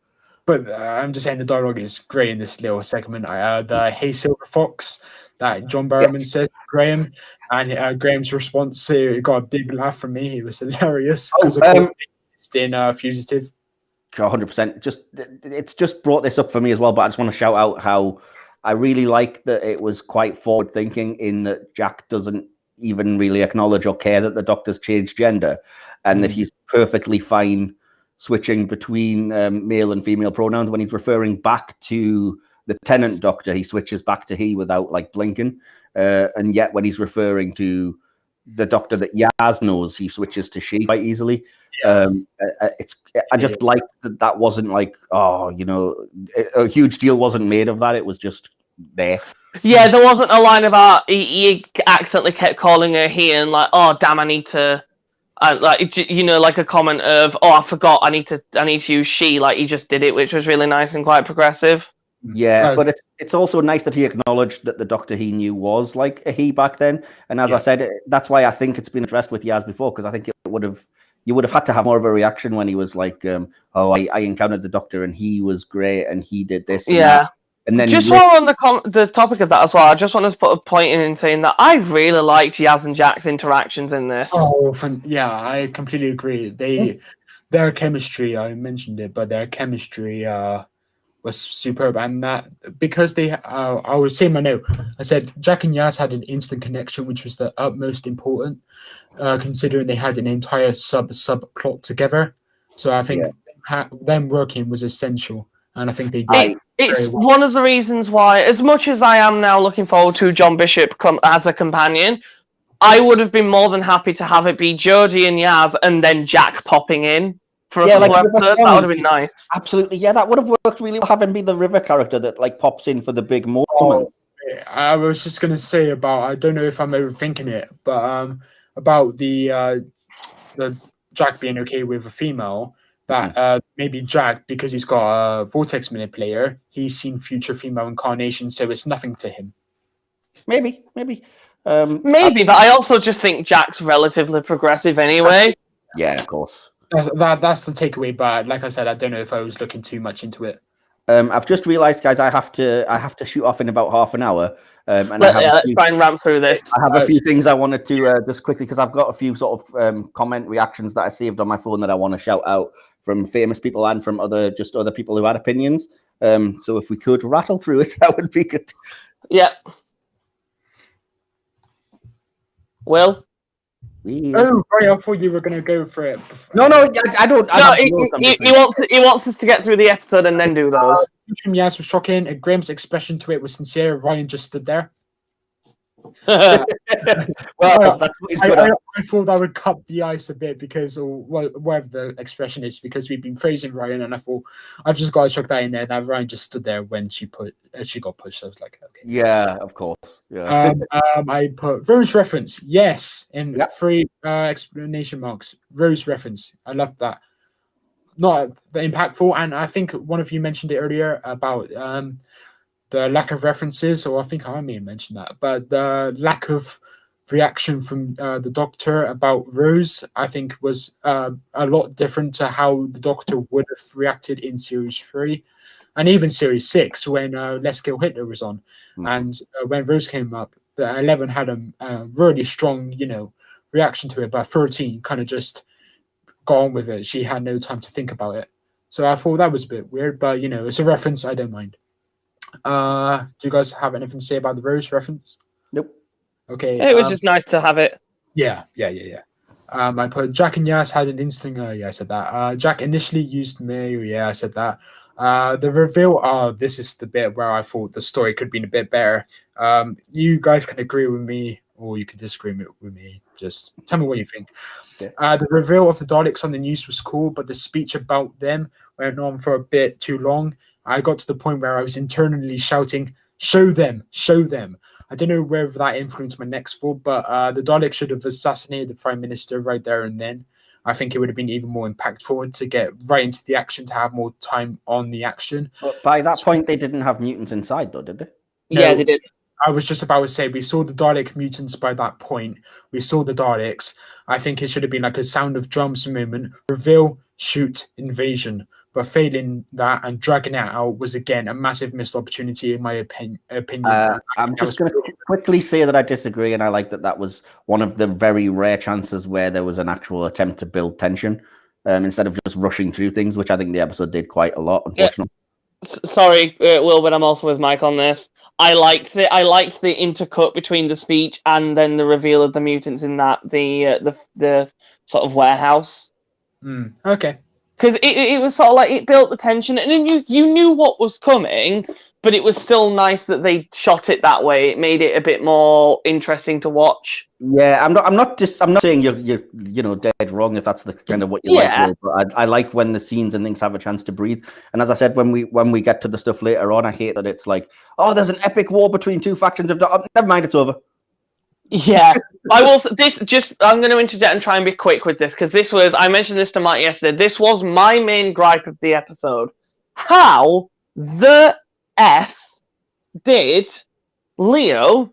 [SPEAKER 2] but I'm just saying the dialogue is great in this little segment. The "Hey Silver Fox" that John Barrowman says to Graham, and Graham's response to it got a big laugh from me. It was hilarious because it's in Fugitive.
[SPEAKER 1] 100%. It's just brought this up for me as well. But I just want to shout out how I really like that it was quite forward thinking in that Jack doesn't even really acknowledge or care that the Doctor's changed gender, and that he's perfectly fine switching between male and female pronouns. When he's referring back to the Tenant Doctor, he switches back to he without like blinking, and yet when he's referring to the Doctor that Yaz knows, he switches to she quite easily. I just like that wasn't like, a huge deal wasn't made of that. It was just there.
[SPEAKER 3] Yeah, there wasn't a line about he accidentally kept calling her he and like, oh damn, I need to, like a comment of, oh I forgot, I need to use she. Like he just did it, which was really nice and quite progressive.
[SPEAKER 1] Yeah, but it's also nice that he acknowledged that the Doctor he knew was like a he back then. And as I said, that's why I think it's been addressed with Yaz before, because I think you would have had to have more of a reaction when he was like, I encountered the Doctor and he was great and he did this. And that. And then
[SPEAKER 3] just while on the topic of that as well, I just want to put a point in saying that I really liked Yaz and Jack's interactions in this.
[SPEAKER 2] Oh, I completely agree. Their chemistry, I mentioned it, but their chemistry was superb, and that because they, I would say in my note, I said Jack and Yaz had an instant connection, which was the utmost important, considering they had an entire subplot together. So I think them working was essential, and I think they did.
[SPEAKER 3] It's one of the reasons why, as much as I am now looking forward to John Bishop as a companion, I would have been more than happy to have it be Jodie and Yaz and then Jack popping in for a couple episodes. That would have been nice.
[SPEAKER 1] Absolutely, yeah, that would have worked really well, having been the River character that like pops in for the big moments.
[SPEAKER 2] I was just gonna say about, I don't know if I'm overthinking it, but about the Jack being okay with a female. That maybe Jack, because he's got a vortex manipulator, he's seen future female incarnations, so it's nothing to him.
[SPEAKER 1] Maybe.
[SPEAKER 3] But I also just think Jack's relatively progressive anyway.
[SPEAKER 1] Yeah, of course.
[SPEAKER 2] That's the takeaway. But like I said, I don't know if I was looking too much into it.
[SPEAKER 1] I've just realised, guys, I have to shoot off in about half an hour.
[SPEAKER 3] Let's try and ramp through this.
[SPEAKER 1] I have a few things I wanted to just quickly, because I've got a few sort of comment reactions that I saved on my phone that I want to shout out from famous people and from other people who had opinions. So if we could rattle through it, that would be good.
[SPEAKER 3] Yeah. Will?
[SPEAKER 1] Weird.
[SPEAKER 2] Oh, right. I thought you were going to go for it.
[SPEAKER 1] No, I don't.
[SPEAKER 3] No, he wants us to get through the episode and then do those.
[SPEAKER 2] Yes was shocking. Graham's expression to it was sincere. Ryan just stood there.
[SPEAKER 1] Well, that's what he's good at.
[SPEAKER 2] I thought I would cut the ice a bit because, or whatever the expression is, because we've been praising Ryan, and I thought I've just got to chuck that in there. Now Ryan just stood there when she got pushed. I was like, okay.
[SPEAKER 1] Yeah, of course. Yeah.
[SPEAKER 2] I put Rose reference. Yes, in 3 explanation marks. Rose reference. I love that. Not impactful, and I think one of you mentioned it earlier about the lack of references, or I think I may have mentioned that, but the lack of reaction from the Doctor about Rose, I think, was a lot different to how the Doctor would have reacted in Series 3 and even Series 6 when Let's Kill Hitler was on. And when Rose came up, the 11 had a really strong, reaction to it, but 13 kind of just got on with it. She had no time to think about it. So I thought that was a bit weird, but, it's a reference. I don't mind. Do you guys have anything to say about the Rose reference?
[SPEAKER 1] Nope.
[SPEAKER 3] Okay. It was just nice to have it.
[SPEAKER 2] Yeah. I put Jack and Yas had an instinct. I said that. Jack initially used May. Yeah, I said that. The reveal. This is the bit where I thought the story could have been a bit better. You guys can agree with me, or you can disagree with me. Just tell me what you think. Yeah. The reveal of the Daleks on the news was cool, but the speech about them went on for a bit too long. I got to the point where I was internally shouting, "Show them! Show them!" I don't know whether that influenced my next thought, but the Daleks should have assassinated the Prime Minister right there and then. I think it would have been even more impactful to get right into the action, to have more time on the action.
[SPEAKER 1] But by that point, they didn't have mutants inside, though, did they?
[SPEAKER 3] Yeah, they did.
[SPEAKER 2] I was just about to say, we saw the Dalek mutants by that point. We saw the Daleks. I think it should have been like a sound of drums moment. Reveal, shoot, invasion. But failing that and dragging it out was, again, a massive missed opportunity, in my opinion.
[SPEAKER 1] I'm just going to quickly say that I disagree, and I like that was one of the very rare chances where there was an actual attempt to build tension instead of just rushing through things, which I think the episode did quite a lot, unfortunately.
[SPEAKER 3] Yeah. Sorry, Will, but I'm also with Mike on this. I liked the intercut between the speech and then the reveal of the mutants in that the sort of warehouse.
[SPEAKER 2] Okay.
[SPEAKER 3] Because it was sort of like it built the tension, and then you knew what was coming, but it was still nice that they shot it that way. It made it a bit more interesting to watch.
[SPEAKER 1] Yeah, I'm not saying you're dead wrong if that's the kind of what you like. But I like when the scenes and things have a chance to breathe. And as I said, when we get to the stuff later on, I hate that it's like, oh, there's an epic war between two factions of. Never mind, it's over.
[SPEAKER 3] Yeah, I'm going to interject and try and be quick with this, because I mentioned this to Mike yesterday. This was my main gripe of the episode. How the F did Leo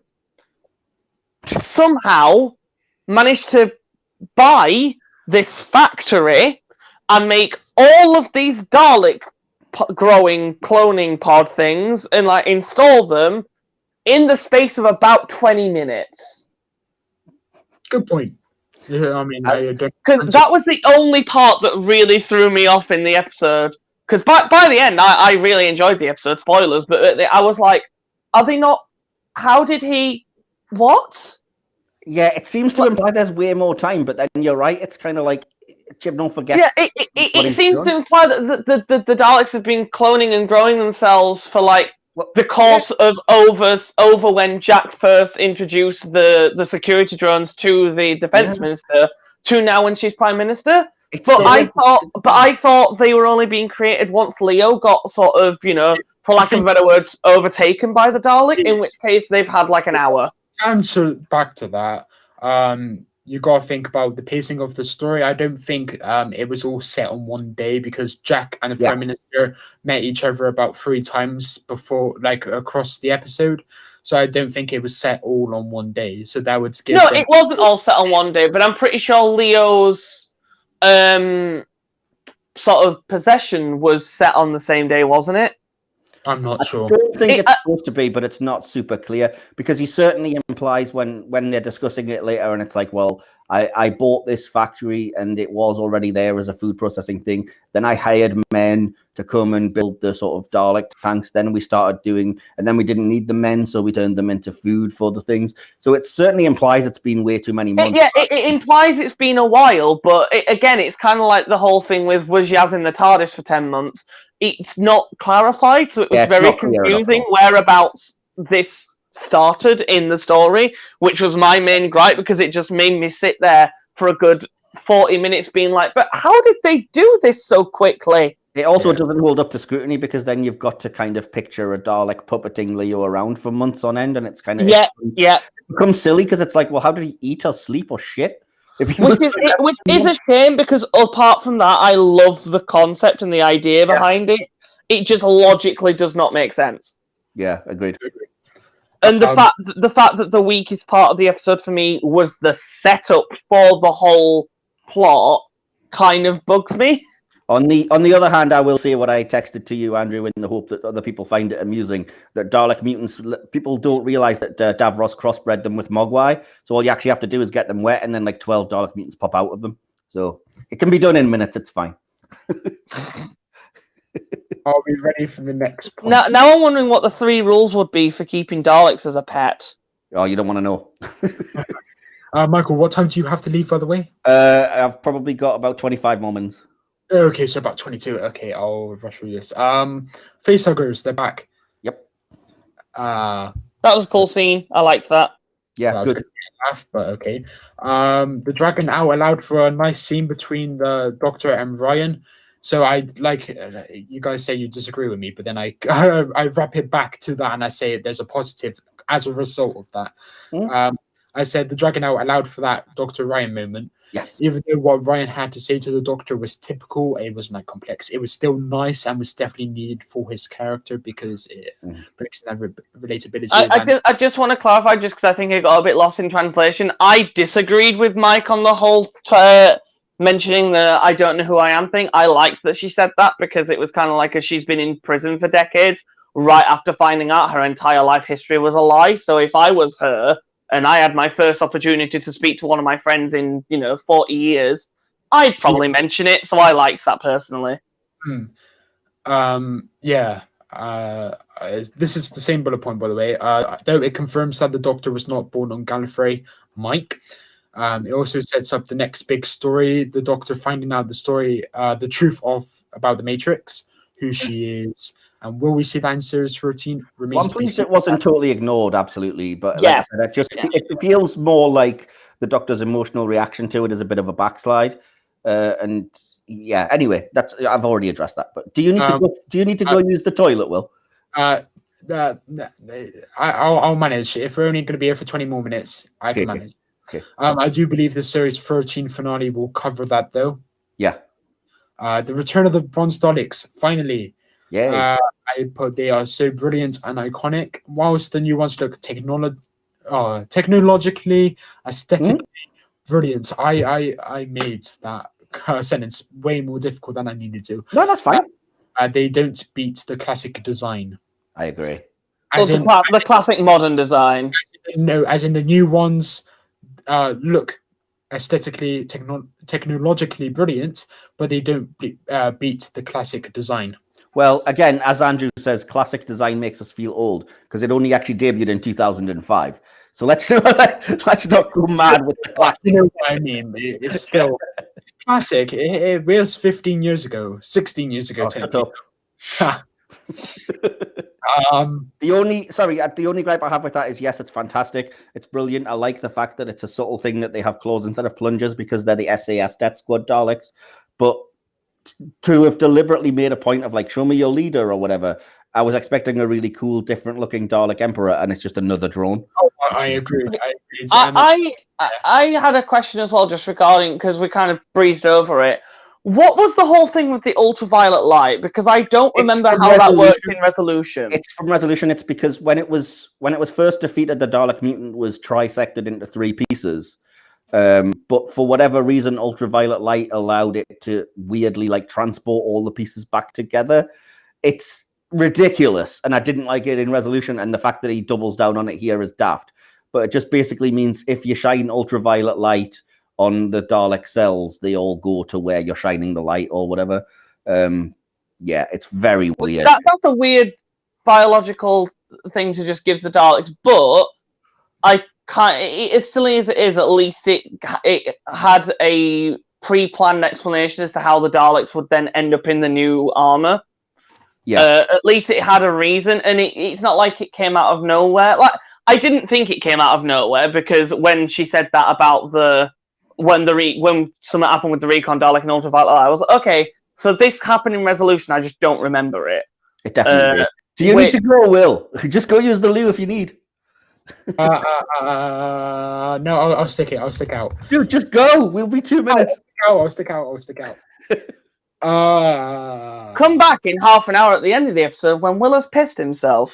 [SPEAKER 3] somehow manage to buy this factory and make all of these Dalek growing cloning pod things and install them in the space of about 20 minutes?
[SPEAKER 2] Good point. Yeah, I mean,
[SPEAKER 3] because that was the only part that really threw me off in the episode. Because by the end, I really enjoyed the episode. Spoilers, but I was like, "Are they not? How did he? What?"
[SPEAKER 1] Yeah, it seems to imply there's way more time, but then you're right. It's kind of like Chib don't forget. Yeah,
[SPEAKER 3] it seems to imply that the Daleks have been cloning and growing themselves for the course of over when Jack first introduced the security drones to the defense minister to now when she's prime minister. I thought they were only being created once Leo got sort of, for lack of better words, overtaken by the Dalek. In which case they've had an hour.
[SPEAKER 2] Answer back to that. You got to think about the pacing of the story. I don't think it was all set on one day, because Jack and the Prime Minister met each other about 3 times before, across the episode. So I don't think it was set all on one day. So that would give.
[SPEAKER 3] No, it wasn't all set on one day, but I'm pretty sure Leo's sort of possession was set on the same day, wasn't it?
[SPEAKER 2] I'm not sure.
[SPEAKER 1] I don't think it's supposed to be, but it's not super clear because he certainly implies when they're discussing it later, and it's like, well, I bought this factory and it was already there as a food processing thing. Then I hired men to come and build the sort of Dalek tanks. Then we started doing, and then we didn't need the men, so we turned them into food for the things. So it certainly implies it's been way too many months.
[SPEAKER 3] It implies it's been a while, but again, it's kind of like the whole thing with was Yaz in the TARDIS for 10 months. It's not clarified, so it was very confusing whereabouts this started in the story, which was my main gripe because it just made me sit there for a good 40 minutes being like, but how did they do this so quickly?
[SPEAKER 1] It also doesn't hold up to scrutiny because then you've got to kind of picture a Dalek puppeting Leo around for months on end, and it's kind of it becomes silly because it's like, well, how did he eat or sleep or shit?
[SPEAKER 3] Which is a shame because apart from that, I love the concept and the idea behind it. It just logically does not make sense.
[SPEAKER 1] Yeah, agreed.
[SPEAKER 3] And the fact that the weakest part of the episode for me was the setup for the whole plot kind of bugs me.
[SPEAKER 1] On the other hand, I will say what I texted to you, Andrew, in the hope that other people find it amusing, that Dalek mutants, people don't realize that Davros crossbred them with Mogwai. So all you actually have to do is get them wet and then like 12 Dalek mutants pop out of them. So it can be done in minutes. It's fine.
[SPEAKER 2] Are we ready for the next point?
[SPEAKER 3] Now I'm wondering what the 3 rules would be for keeping Daleks as a pet.
[SPEAKER 1] Oh, you don't want to know.
[SPEAKER 2] Michael, what time do you have to leave, by the way?
[SPEAKER 1] I've probably got about 25 moments.
[SPEAKER 2] Okay, so about 22. Okay, I'll rush through this. Facehuggers, they're back.
[SPEAKER 1] Yep.
[SPEAKER 3] That was a cool scene. I liked that.
[SPEAKER 1] Yeah, good.
[SPEAKER 2] Laugh, but okay. The Dragon Owl allowed for a nice scene between the Doctor and Ryan. So I like you guys say you disagree with me, but then I wrap it back to that and I say there's a positive as a result of that. I said the Dragon Owl allowed for that Dr. Ryan moment.
[SPEAKER 1] Yes.
[SPEAKER 2] Even though what Ryan had to say to the Doctor was typical, it wasn't that complex. It was still nice and was definitely needed for his character because it brings that relatability.
[SPEAKER 3] I just want to clarify, just because I think it got a bit lost in translation. I disagreed with Mike on the whole mentioning the I don't know who I am thing. I liked that she said that because it was kind of like she's been in prison for decades right after finding out her entire life history was a lie. So if I was her and I had my first opportunity to speak to one of my friends in 40 years, I'd probably mention it. So I liked that personally.
[SPEAKER 2] This is the same bullet point, by the way. Though it confirms that the Doctor was not born on Gallifrey, Mike. It also sets up the next big story, the Doctor finding out the story, the truth about the Matrix, who she is, and will we see that in series 13?
[SPEAKER 1] I'm pleased it wasn't totally ignored, absolutely, but like I said, it feels more like the Doctor's emotional reaction to it is a bit of a backslide, and yeah. Anyway, I've already addressed that. But do you need to go? Do you need to go use the toilet, Will?
[SPEAKER 2] I'll manage. If we're only going to be here for 20 more minutes, I can manage.
[SPEAKER 1] Okay.
[SPEAKER 2] I do believe the series 13 finale will cover that, though.
[SPEAKER 1] Yeah.
[SPEAKER 2] The return of the Bronze Daleks, finally.
[SPEAKER 1] Yeah.
[SPEAKER 2] I put they are so brilliant and iconic. Whilst the new ones look technologically, aesthetically brilliant, I made that sentence way more difficult than I needed to.
[SPEAKER 1] No, that's fine.
[SPEAKER 2] They don't beat the classic design.
[SPEAKER 1] I agree.
[SPEAKER 3] The classic modern design.
[SPEAKER 2] No, as in the new ones look aesthetically, technologically brilliant, but they don't beat the classic design.
[SPEAKER 1] Well, again, as Andrew says, classic design makes us feel old because it only actually debuted in 2005. So let's not go mad with the classic.
[SPEAKER 2] You know what I mean? It's still classic. It was 15 years ago, 16 years ago.
[SPEAKER 1] The only gripe I have with that is yes, it's fantastic, it's brilliant. I like the fact that it's a subtle thing that they have claws instead of plungers because they're the SAS Death Squad Daleks. But to have deliberately made a point of like, show me your leader or whatever, I was expecting a really cool, different looking Dalek Emperor, and it's just another drone.
[SPEAKER 2] Oh, I agree.
[SPEAKER 3] I had a question as well, just regarding, because we kind of breezed over it. What was the whole thing with the ultraviolet light? Because I don't remember how that worked in Resolution.
[SPEAKER 1] It's from Resolution. It's because when it was first defeated, the Dalek mutant was trisected into 3 pieces. But for whatever reason, ultraviolet light allowed it to weirdly like transport all the pieces back together. It's ridiculous, and I didn't like it in Resolution, and the fact that he doubles down on it here is daft. But it just basically means if you shine ultraviolet light on the Dalek cells, they all go to where you're shining the light or whatever. Yeah, it's very weird.
[SPEAKER 3] That's a weird biological thing to just give the Daleks, but I can't. As silly as it is, at least it had a pre-planned explanation as to how the Daleks would then end up in the new armor.
[SPEAKER 1] Yeah.
[SPEAKER 3] At least it had a reason, and it's not like it came out of nowhere. Like, I didn't think it came out of nowhere, because when she said that about when something happened with the recon Dalek and ultraviolet light, I was like, okay, so this happened in Resolution. I just don't remember it.
[SPEAKER 1] It definitely did. Do you need to go, Will? Just go use the loo if you need.
[SPEAKER 2] No, I'll stick it. I'll stick out.
[SPEAKER 1] Dude, just go. We'll be 2 minutes.
[SPEAKER 2] I'll stick out.
[SPEAKER 3] Come back in half an hour at the end of the episode when Will has pissed himself.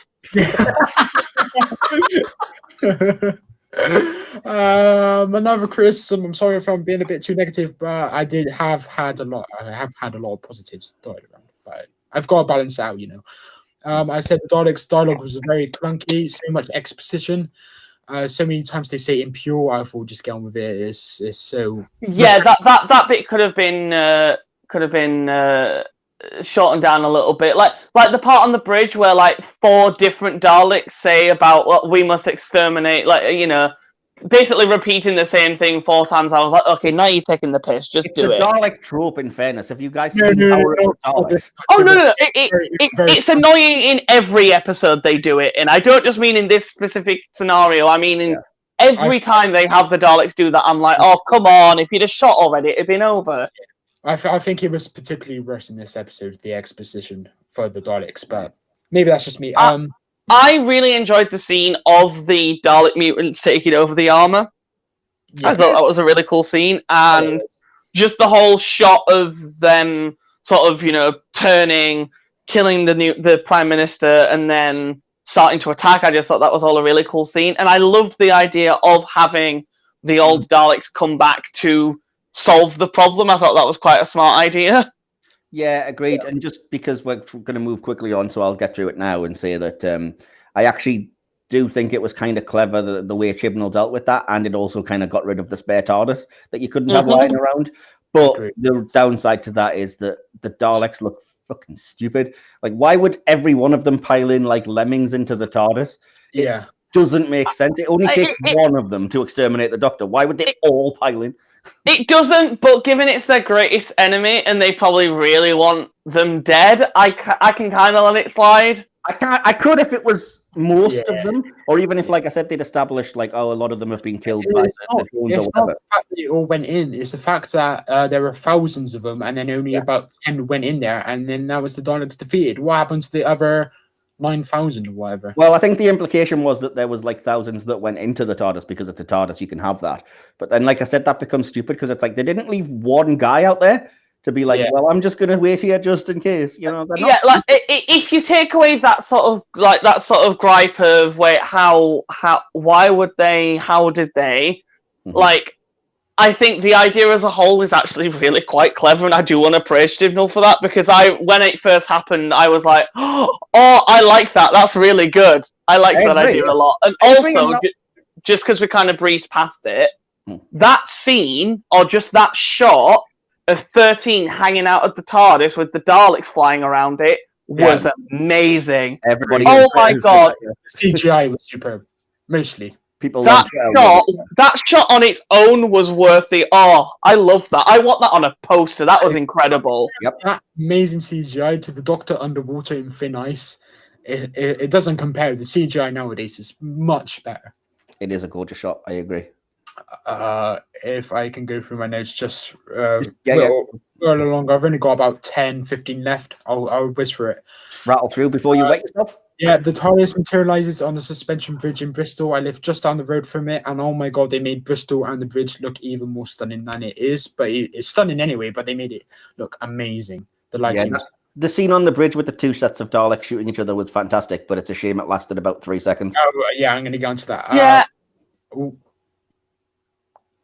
[SPEAKER 2] Another criticism. I'm sorry if I'm being a bit too negative, but I have had a lot of positives thrown around. But I've got to balance it out, you know. I said the Daleks' dialogue was very clunky, so much exposition. So many times they say impure. I thought just get on with it. It's so.
[SPEAKER 3] Yeah, that bit could have been shortened down a little bit, like the part on the bridge where like 4 different Daleks say about what we must exterminate, like, you know, basically repeating the same thing 4 times. I was like, okay, now you're taking the piss. Just do it.
[SPEAKER 1] It's a Dalek trope, in fairness. Have you guys seen Daleks?
[SPEAKER 3] Oh no! It's annoying in every episode they do it, and I don't just mean in this specific scenario. I mean in every time they have the Daleks do that. I'm like, oh come on! If you'd have shot already, it'd been over.
[SPEAKER 2] I think it was particularly worse in this episode, the exposition for the Daleks, but maybe that's just me.
[SPEAKER 3] I really enjoyed the scene of the Dalek mutants taking over the armor. Yeah. I thought that was a really cool scene, and just the whole shot of them sort of, you know, turning, killing the Prime Minister, and then starting to attack. I just thought that was all a really cool scene, and I loved the idea of having the old Daleks come back to solve the problem. I thought that was quite a smart idea.
[SPEAKER 1] Yeah, agreed. And just because we're going to move quickly on, so I'll get through it now and say that I actually do think it was kind of clever the way Chibnall dealt with that, and it also kind of got rid of the spare TARDIS that you couldn't have lying around. But the downside to that is that the Daleks look fucking stupid. Like, why would every one of them pile in like lemmings into the TARDIS? It doesn't make sense. It only takes one of them to exterminate the Doctor. Why would they all pile in?
[SPEAKER 3] It doesn't, but given it's their greatest enemy and they probably really want them dead, I can kind of let it slide.
[SPEAKER 1] I could if it was most of them, or even if, like I said, they'd established like, oh, a lot of them have been killed by the drones or whatever. It's not the
[SPEAKER 2] fact that it all went in. It's the fact that there were thousands of them, and then only about 10 went in there, and then that was the Daleks defeated. What happened to the other 9,000 or whatever?
[SPEAKER 1] Well, I think the implication was that there was like thousands that went into the TARDIS because it's a TARDIS, you can have that. But then, like I said, that becomes stupid because it's like they didn't leave one guy out there to be like, well, I'm just going to wait here just in case. You know, they're not
[SPEAKER 3] like if you take away that sort of gripe of wait, why would they? How did they? Like, I think the idea as a whole is actually really quite clever, and I do want to praise Chibnall for that, because when it first happened, I was like, oh, I like that. That's really good. I like that idea a lot. And also, just because we kind of breezed past it, that scene, or just that shot of 13 hanging out at the TARDIS with the Daleks flying around it was amazing.
[SPEAKER 1] Everybody,
[SPEAKER 3] oh my god,
[SPEAKER 2] CGI was superb, mostly.
[SPEAKER 3] That shot on its own was worth the. Oh, I love that. I want that on a poster. That was incredible.
[SPEAKER 1] Yep.
[SPEAKER 2] That amazing CGI to the Doctor underwater in thin ice. It doesn't compare. The CGI nowadays is much better.
[SPEAKER 1] It is a gorgeous shot. I agree.
[SPEAKER 2] If I can go through my notes just along, I've only got about 10, 15 left. I'll whiz through it.
[SPEAKER 1] Just rattle through before you wet yourself.
[SPEAKER 2] Yeah, the TARDIS materializes on the suspension bridge in Bristol. I live just down the road from it, and oh my god, they made Bristol and the bridge look even more stunning than it is. But it's stunning anyway, but they made it look amazing. The lighting.
[SPEAKER 1] Yeah, the scene on the bridge with the 2 sets of Daleks shooting each other was fantastic, but it's a shame it lasted about 3 seconds.
[SPEAKER 2] Oh, yeah, I'm going to go into that.
[SPEAKER 3] Yeah.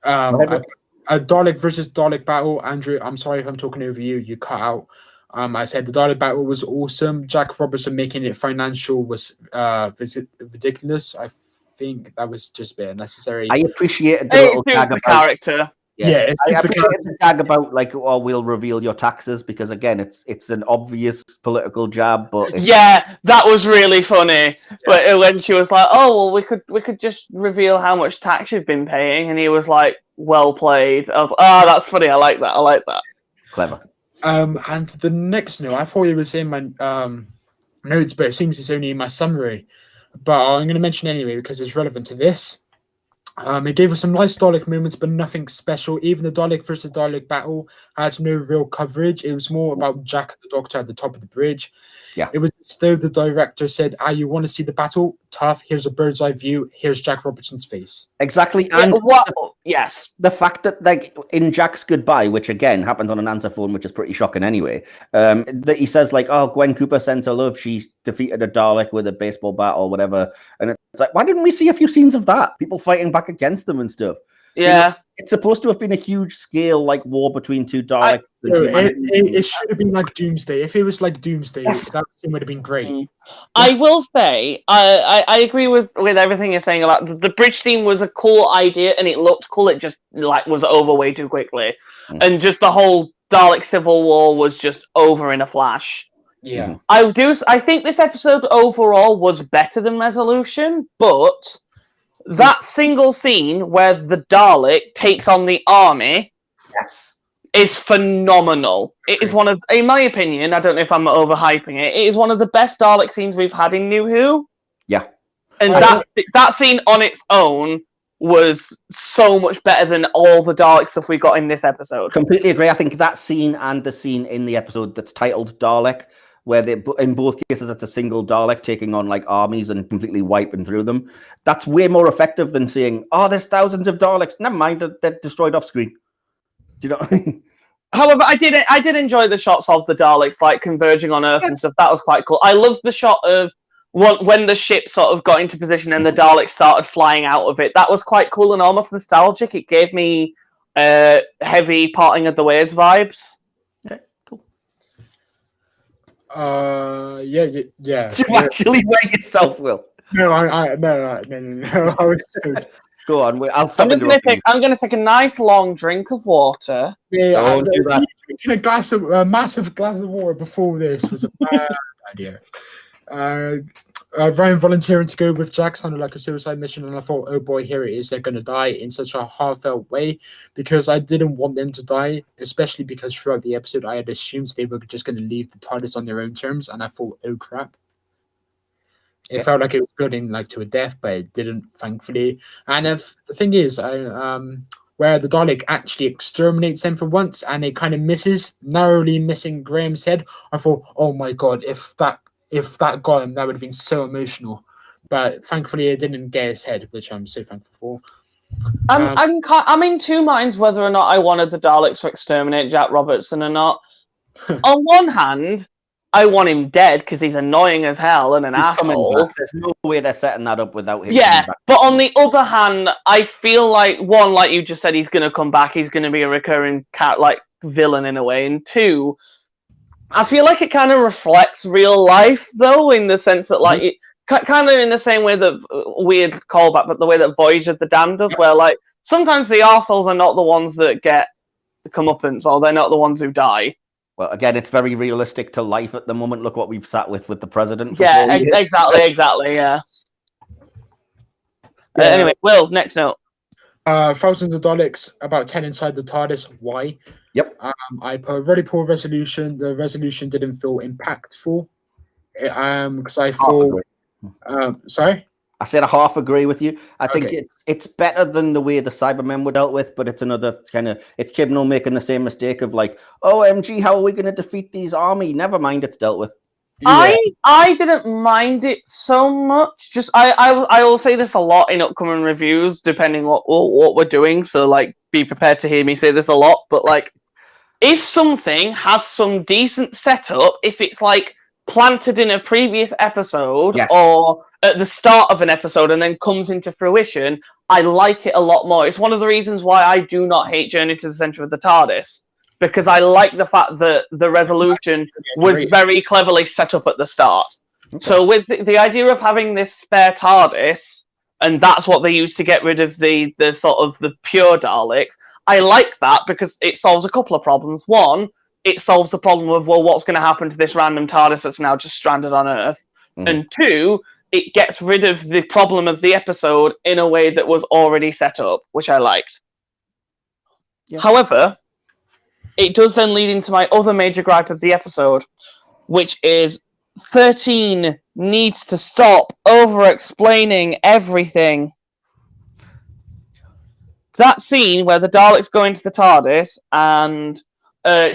[SPEAKER 2] A Dalek versus Dalek battle. Andrew, I'm sorry if I'm talking over you. You cut out. I said the Dalek battle was awesome. Jack Robertson making it financial was ridiculous. I think that was just a bit unnecessary.
[SPEAKER 1] I appreciated the
[SPEAKER 3] It
[SPEAKER 1] little
[SPEAKER 3] suits
[SPEAKER 1] gag
[SPEAKER 3] the
[SPEAKER 1] about
[SPEAKER 3] character.
[SPEAKER 2] Yeah,
[SPEAKER 1] I appreciated the gag about like, oh, we'll reveal your taxes, because again, it's an obvious political jab, but
[SPEAKER 3] Yeah, that was really funny. But when she was like, "Oh, well, we could just reveal how much tax you've been paying," and he was like, "Well played." I was like, "Oh, that's funny. I like that."
[SPEAKER 1] clever.
[SPEAKER 2] And the next note, I thought it was in my notes, but it seems it's only in my summary. But I'm going to mention anyway because it's relevant to this. It gave us some nice Dalek moments, but nothing special. Even the Dalek versus Dalek battle has no real coverage. It was more about Jack and the Doctor at the top of the bridge.
[SPEAKER 1] Yeah.
[SPEAKER 2] It was as though the director said, you want to see the battle? Tough. Here's a bird's eye view. Here's Jack Robertson's face.
[SPEAKER 1] Exactly. And
[SPEAKER 3] yes.
[SPEAKER 1] The fact that, like, in Jack's goodbye, which again happens on an answer phone, which is pretty shocking anyway, that he says, like, oh, Gwen Cooper sends her love. She defeated a Dalek with a baseball bat or whatever. And it's like, why didn't we see a few scenes of that? People fighting back against them and stuff.
[SPEAKER 3] Yeah.
[SPEAKER 1] You know, it's supposed to have been a huge scale, like, war between two Daleks.
[SPEAKER 2] It should have been like Doomsday. If it was like Doomsday, that scene would have been great.
[SPEAKER 3] I will say, I agree with everything you're saying about the bridge scene was a cool idea and it looked cool. It just like was over way too quickly, and just the whole Dalek Civil War was just over in a flash.
[SPEAKER 2] Yeah,
[SPEAKER 3] I think this episode overall was better than Resolution, but that single scene where the Dalek takes on the army,
[SPEAKER 1] yes,
[SPEAKER 3] is phenomenal. It is one of, in my opinion, I don't know if I'm overhyping it, it is one of the best Dalek scenes we've had in New Who.
[SPEAKER 1] Yeah.
[SPEAKER 3] And that scene on its own was so much better than all the Dalek stuff we got in this episode.
[SPEAKER 1] Completely agree. I think that scene and the scene in the episode that's titled Dalek, where they, in both cases it's a single Dalek taking on like armies and completely wiping through them, that's way more effective than saying, oh, there's thousands of Daleks. Never mind, they're destroyed off screen. Do you know what I mean?
[SPEAKER 3] However, I did enjoy the shots of the Daleks like converging on Earth and stuff. That was quite cool. I loved the shot of when the ship sort of got into position and the Daleks started flying out of it. That was quite cool and almost nostalgic. It gave me heavy Parting of the Ways vibes.
[SPEAKER 1] Okay, cool.
[SPEAKER 2] Yeah.
[SPEAKER 1] Do you actually weigh yourself, Will?
[SPEAKER 2] No. I was joking.
[SPEAKER 1] Go on, I'll stop.
[SPEAKER 3] I'm gonna take a nice long drink of water.
[SPEAKER 2] Yeah,
[SPEAKER 1] do that.
[SPEAKER 2] Drinking a massive glass of water before this was a bad idea. Ryan volunteering to go with Jack sounded like a suicide mission, and I thought, oh boy, here it is. They're going to die in such a heartfelt way, because I didn't want them to die, especially because throughout the episode I had assumed they were just going to leave the TARDIS on their own terms, and I thought, oh crap. It felt like it was building like to a death, but it didn't, thankfully. And the thing is, where the Dalek actually exterminates them for once, and it kind of narrowly missing Graham's head, I thought, oh my god, if that got him, that would have been so emotional. But thankfully, it didn't get his head, which I'm so thankful for.
[SPEAKER 3] I'm in two minds whether or not I wanted the Daleks to exterminate Jack Robertson or not. On one hand, I want him dead because he's annoying as hell and an asshole.
[SPEAKER 1] There's no way they're setting that up without him.
[SPEAKER 3] Yeah, but on the other hand, I feel like, one, like you just said, he's going to come back. He's going to be a recurring villain in a way. And two, I feel like it kind of reflects real life, though, in the sense that, like, it kind of in the same way that weird callback, but the way that Voyage of the Damned does, where, like, sometimes the arseholes are not the ones that get the comeuppance, or they're not the ones who die.
[SPEAKER 1] Well, again, it's very realistic to life at the moment. Look what we've sat with the president.
[SPEAKER 3] Yeah, exactly, yeah. Anyway, Will, next note.
[SPEAKER 2] Thousands of Daleks, about 10 inside the TARDIS. Why?
[SPEAKER 1] Yep.
[SPEAKER 2] I put a very poor resolution. The resolution didn't feel impactful. Because I thought... sorry?
[SPEAKER 1] I said I half agree with you. I think it's better than the way the Cybermen were dealt with, but it's another kind of... It's Chibnall making the same mistake of like, OMG, how are we going to defeat these army? Never mind, it's dealt with.
[SPEAKER 3] Yeah. I didn't mind it so much. Just I will say this a lot in upcoming reviews, depending what we're doing. So like, be prepared to hear me say this a lot. But like, if something has some decent setup, if it's like planted in a previous episode or at the start of an episode and then comes into fruition, I like it a lot more. It's one of the reasons why I do not hate Journey to the Center of the TARDIS, because I like the fact that the resolution was very cleverly set up at the start.
[SPEAKER 1] Okay.
[SPEAKER 3] So with the idea of having this spare TARDIS, and that's what they use to get rid of the sort of the pure Daleks, I like that because it solves a couple of problems. One, it solves the problem of, well, what's going to happen to this random TARDIS that's now just stranded on Earth? And two, it gets rid of the problem of the episode in a way that was already set up, which I liked.
[SPEAKER 1] Yeah.
[SPEAKER 3] However, it does then lead into my other major gripe of the episode, which is 13 needs to stop over-explaining everything. That scene where the Daleks go into the TARDIS and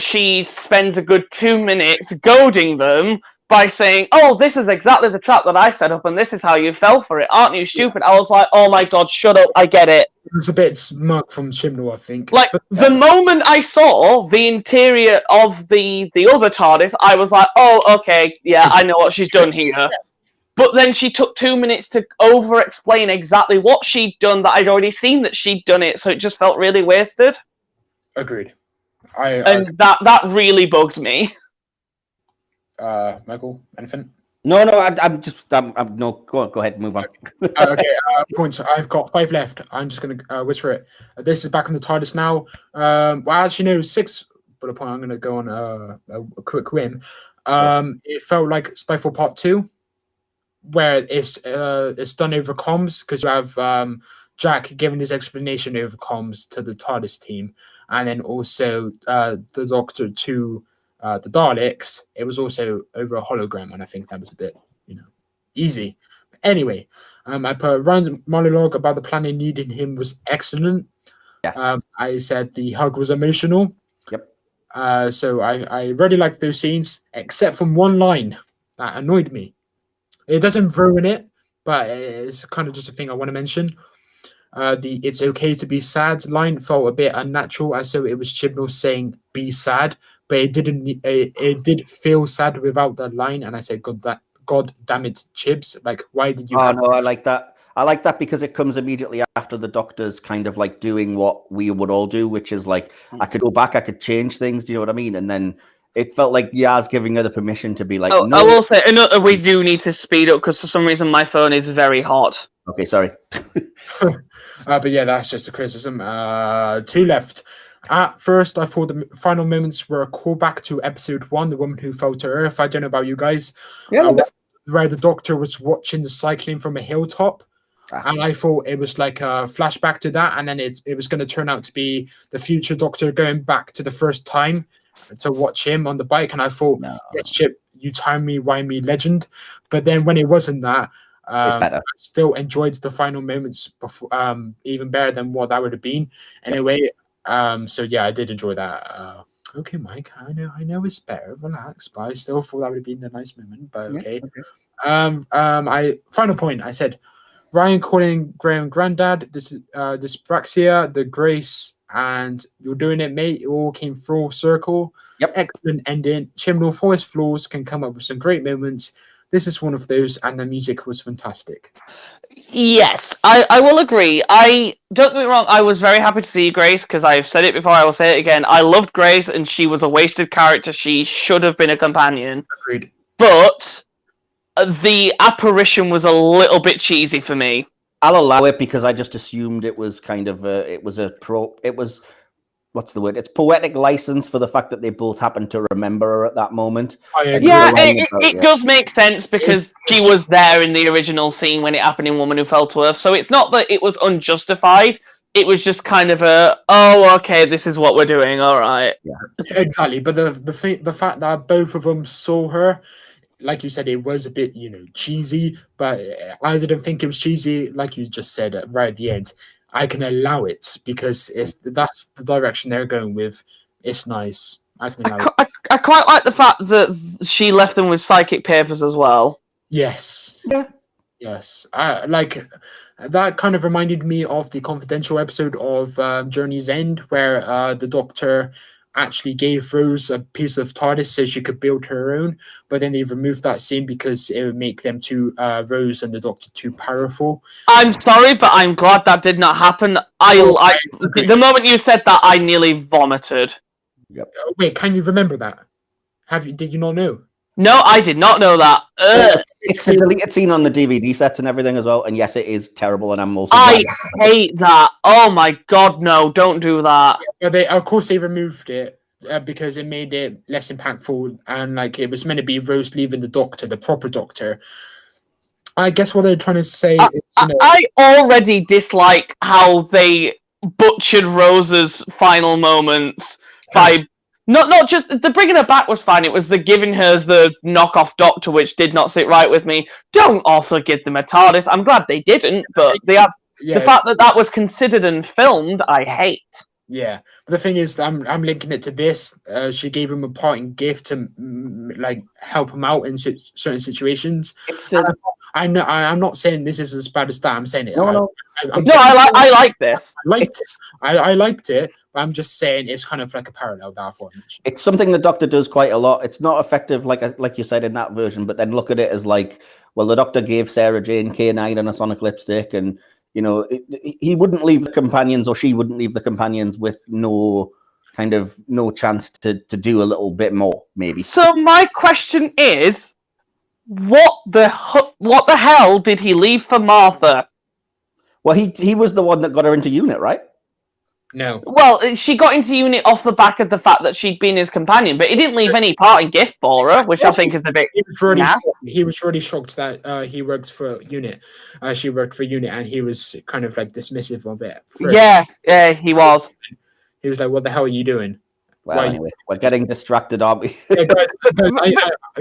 [SPEAKER 3] she spends a good 2 minutes goading them by saying, "Oh, this is exactly the trap that I set up, and this is how you fell for it. Aren't you stupid?" I was like, "Oh my god, shut up! I get it."
[SPEAKER 2] It was a bit smug from Chibnall, I think.
[SPEAKER 3] Like, the moment I saw the interior of the other TARDIS, I was like, "Oh, okay, yeah, I know what she's done here." But then she took 2 minutes to over-explain exactly what she'd done that I'd already seen that she'd done it, so it just felt really wasted.
[SPEAKER 2] Agreed.
[SPEAKER 3] That really bugged me.
[SPEAKER 2] Michael, anything?
[SPEAKER 1] No, I'm no. Go ahead, move on.
[SPEAKER 2] Okay, points. I've got 5 left. I'm just going to whisper it. This is back on the TARDIS now. Well, actually, no, 6 bullet point. I'm going to go on a quick whim. It felt like Spyfall Part 2, where it's done over comms, because you have Jack giving his explanation over comms to the TARDIS team, and then also the Doctor to the Daleks. It was also over a hologram, and I think that was a bit, easy. Anyway, I put Ryan's monologue about the planet needing him was excellent.
[SPEAKER 1] Yes.
[SPEAKER 2] I said the hug was emotional.
[SPEAKER 1] Yep.
[SPEAKER 2] So I really liked those scenes, except from one line that annoyed me. It doesn't ruin it, but it's kind of just a thing I want to mention. The "it's okay to be sad" line felt a bit unnatural, as though it was Chibnall saying "be sad," but it didn't. It did feel sad without that line, and I said, "God damn it, Chibs! Like, why did you?"
[SPEAKER 1] Oh no, I like that. I like that because it comes immediately after the Doctor's kind of like doing what we would all do, which is like, I could go back, I could change things. Do you know what I mean? And then it felt like Yaz giving her the permission to be like,
[SPEAKER 3] "Oh,
[SPEAKER 1] no.
[SPEAKER 3] I will say, we do need to speed up because for some reason my phone is very hot."
[SPEAKER 1] Okay, sorry.
[SPEAKER 2] But yeah, that's just a criticism. 2 left. At first, I thought the final moments were a callback to episode 1, The Woman Who Fell to Earth. I don't know about you guys.
[SPEAKER 1] Yeah,
[SPEAKER 2] where the Doctor was watching the cycling from a hilltop. And I thought it was like a flashback to that. And then it was going to turn out to be the future Doctor going back to the first time to watch him on the bike. And I thought, yes, Chip, you time me, why me, legend. But then when it wasn't that,
[SPEAKER 1] it's better.
[SPEAKER 2] I still enjoyed the final moments before, even better than what that would have been. Anyway, so yeah, I did enjoy that. Okay, Mike, I know it's better, relax, but I still thought that would have been a nice moment. But okay. Final point. I said Ryan calling Graham granddad. This dyspraxia, the grace, and you're doing it, mate. It all came full circle.
[SPEAKER 1] Yep.
[SPEAKER 2] Excellent ending. Chibnall, for his flaws, can come up with some great moments. This is one of those, and the music was fantastic.
[SPEAKER 3] Yes, I will agree. Don't get me wrong, I was very happy to see Grace, because I've said it before, I will say it again. I loved Grace, and she was a wasted character. She should have been a companion.
[SPEAKER 2] Agreed.
[SPEAKER 3] But the apparition was a little bit cheesy for me.
[SPEAKER 1] I'll allow it because I just assumed it was kind of what's the word? It's poetic license for the fact that they both happened to remember her at that moment.
[SPEAKER 3] Yeah, it does make sense because she was there in the original scene when it happened in Woman Who Fell to Earth. So it's not that it was unjustified. It was just kind of okay, this is what we're doing. All right.
[SPEAKER 2] Yeah, exactly. But the fact that both of them saw her, like you said, it was a bit, cheesy. But I didn't think it was cheesy, like you just said right at the end. I can allow it because that's the direction they're going with. It's nice. I
[SPEAKER 3] quite like the fact that she left them with psychic papers as well.
[SPEAKER 2] Yes.
[SPEAKER 1] Yeah.
[SPEAKER 2] Yes. Like that kind of reminded me of the Confidential episode of Journey's End, where the Doctor actually gave Rose a piece of TARDIS so she could build her own, but then they removed that scene because it would make them Rose and the Doctor too powerful.
[SPEAKER 3] I'm sorry, but I'm glad that did not happen. The moment you said that, I nearly vomited.
[SPEAKER 1] Yep.
[SPEAKER 2] Wait, can you remember that? Did you not know?
[SPEAKER 3] No, I did not know that.
[SPEAKER 1] It's a deleted scene on the DVD sets and everything as well. And yes, it is terrible. And I'm also
[SPEAKER 3] I hate that. Oh my god, no! Don't do that.
[SPEAKER 2] Yeah, of course, they removed it because it made it less impactful, and like it was meant to be Rose leaving the Doctor, the proper Doctor. I guess what they're trying to say is,
[SPEAKER 3] I already dislike how they butchered Rose's final moments by not just the bringing her back was fine. It was the giving her the knockoff Doctor, which did not sit right with me. Don't also give them a TARDIS. I'm glad they didn't, but the fact that was considered and filmed, I hate.
[SPEAKER 2] Yeah, but the thing is, I'm linking it to this. She gave him a parting gift to like help him out in certain situations. I'm not saying this is as bad as that. I'm saying it.
[SPEAKER 3] I like this.
[SPEAKER 2] I liked it, but I'm just saying it's kind of like a parallel that I mentioned.
[SPEAKER 1] It's something the Doctor does quite a lot. It's not effective like you said in that version, but then look at it as like, well, the Doctor gave Sarah Jane K9 and a sonic lipstick, and you know he wouldn't leave the companions, or she wouldn't leave the companions with no chance to do a little bit more, maybe.
[SPEAKER 3] So my question is, what the hell did he leave for Martha?
[SPEAKER 1] Well, he was the one that got her into UNIT, right?
[SPEAKER 2] No.
[SPEAKER 3] Well, she got into UNIT off the back of the fact that she'd been his companion, but he didn't leave any parting gift for her, which I think is a bit.
[SPEAKER 2] He was really shocked that he worked for UNIT. She worked for UNIT, and he was kind of like dismissive of it.
[SPEAKER 3] Yeah, he was.
[SPEAKER 2] He was like, "What the hell are you doing?"
[SPEAKER 1] Well, anyway, we're getting distracted, aren't we?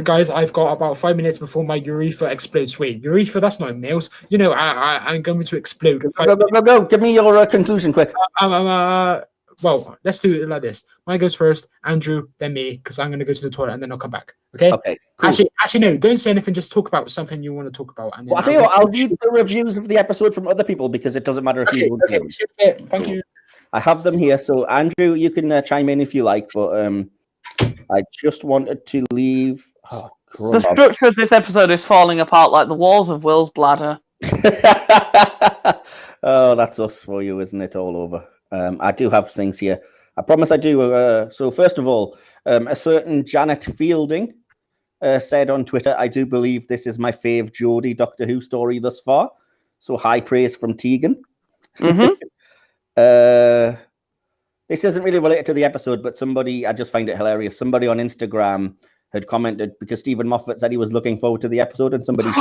[SPEAKER 2] Guys, I've got about 5 minutes before my urethra explodes. Wait, urethra? That's not males. You know, I'm going to explode.
[SPEAKER 1] Go. Give me your conclusion, quick.
[SPEAKER 2] Well, let's do it like this. Mine goes first, Andrew, then me, because I'm going to go to the toilet and then I'll come back. Okay?
[SPEAKER 1] Okay, cool.
[SPEAKER 2] Actually, no, don't say anything. Just talk about something you want to talk about. And then
[SPEAKER 1] I'll tell you what, I'll read the reviews of the episode from other people, because it doesn't matter if you don't do them.
[SPEAKER 2] Thank you.
[SPEAKER 1] I have them here. So, Andrew, you can chime in if you like, but I just wanted to leave. Oh,
[SPEAKER 3] the structure of this episode is falling apart like the walls of Will's bladder.
[SPEAKER 1] Oh, that's us for you, isn't it? All over. I do have things here. I promise I do. So, first of all, a certain Janet Fielding said on Twitter, I do believe this is my fave Geordie Doctor Who story thus far. So, high praise from Tegan.
[SPEAKER 3] Mm-hmm.
[SPEAKER 1] This isn't really related to the episode, but I just find it hilarious. Somebody on Instagram had commented, because Stephen Moffat said he was looking forward to the episode, and somebody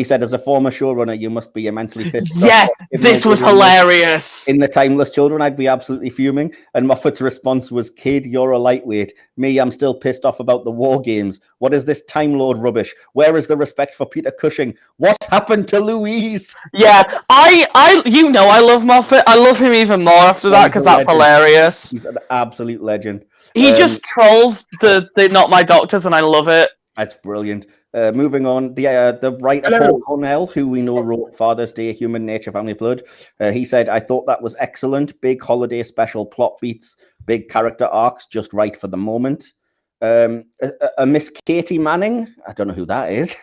[SPEAKER 1] said, as a former showrunner, you must be immensely pissed.
[SPEAKER 3] Yes, this was hilarious.
[SPEAKER 1] In the Timeless Children, I'd be absolutely fuming. And Moffat's response was, kid, you're a lightweight. Me, I'm still pissed off about the war games. What is this Time Lord rubbish? Where is the respect for Peter Cushing? What happened to Louise?
[SPEAKER 3] Yeah, I love Moffat. I love him even more after that, because that's hilarious.
[SPEAKER 1] He's an absolute legend.
[SPEAKER 3] He just trolls the Not My Doctors, and I love it.
[SPEAKER 1] That's brilliant. Moving on, the writer Paul Cornell, who we know wrote Father's Day, Human Nature, Family Blood, he said, I thought that was excellent. Big holiday special plot beats, big character arcs, just right for the moment. A Miss Katie Manning, I don't know who that is,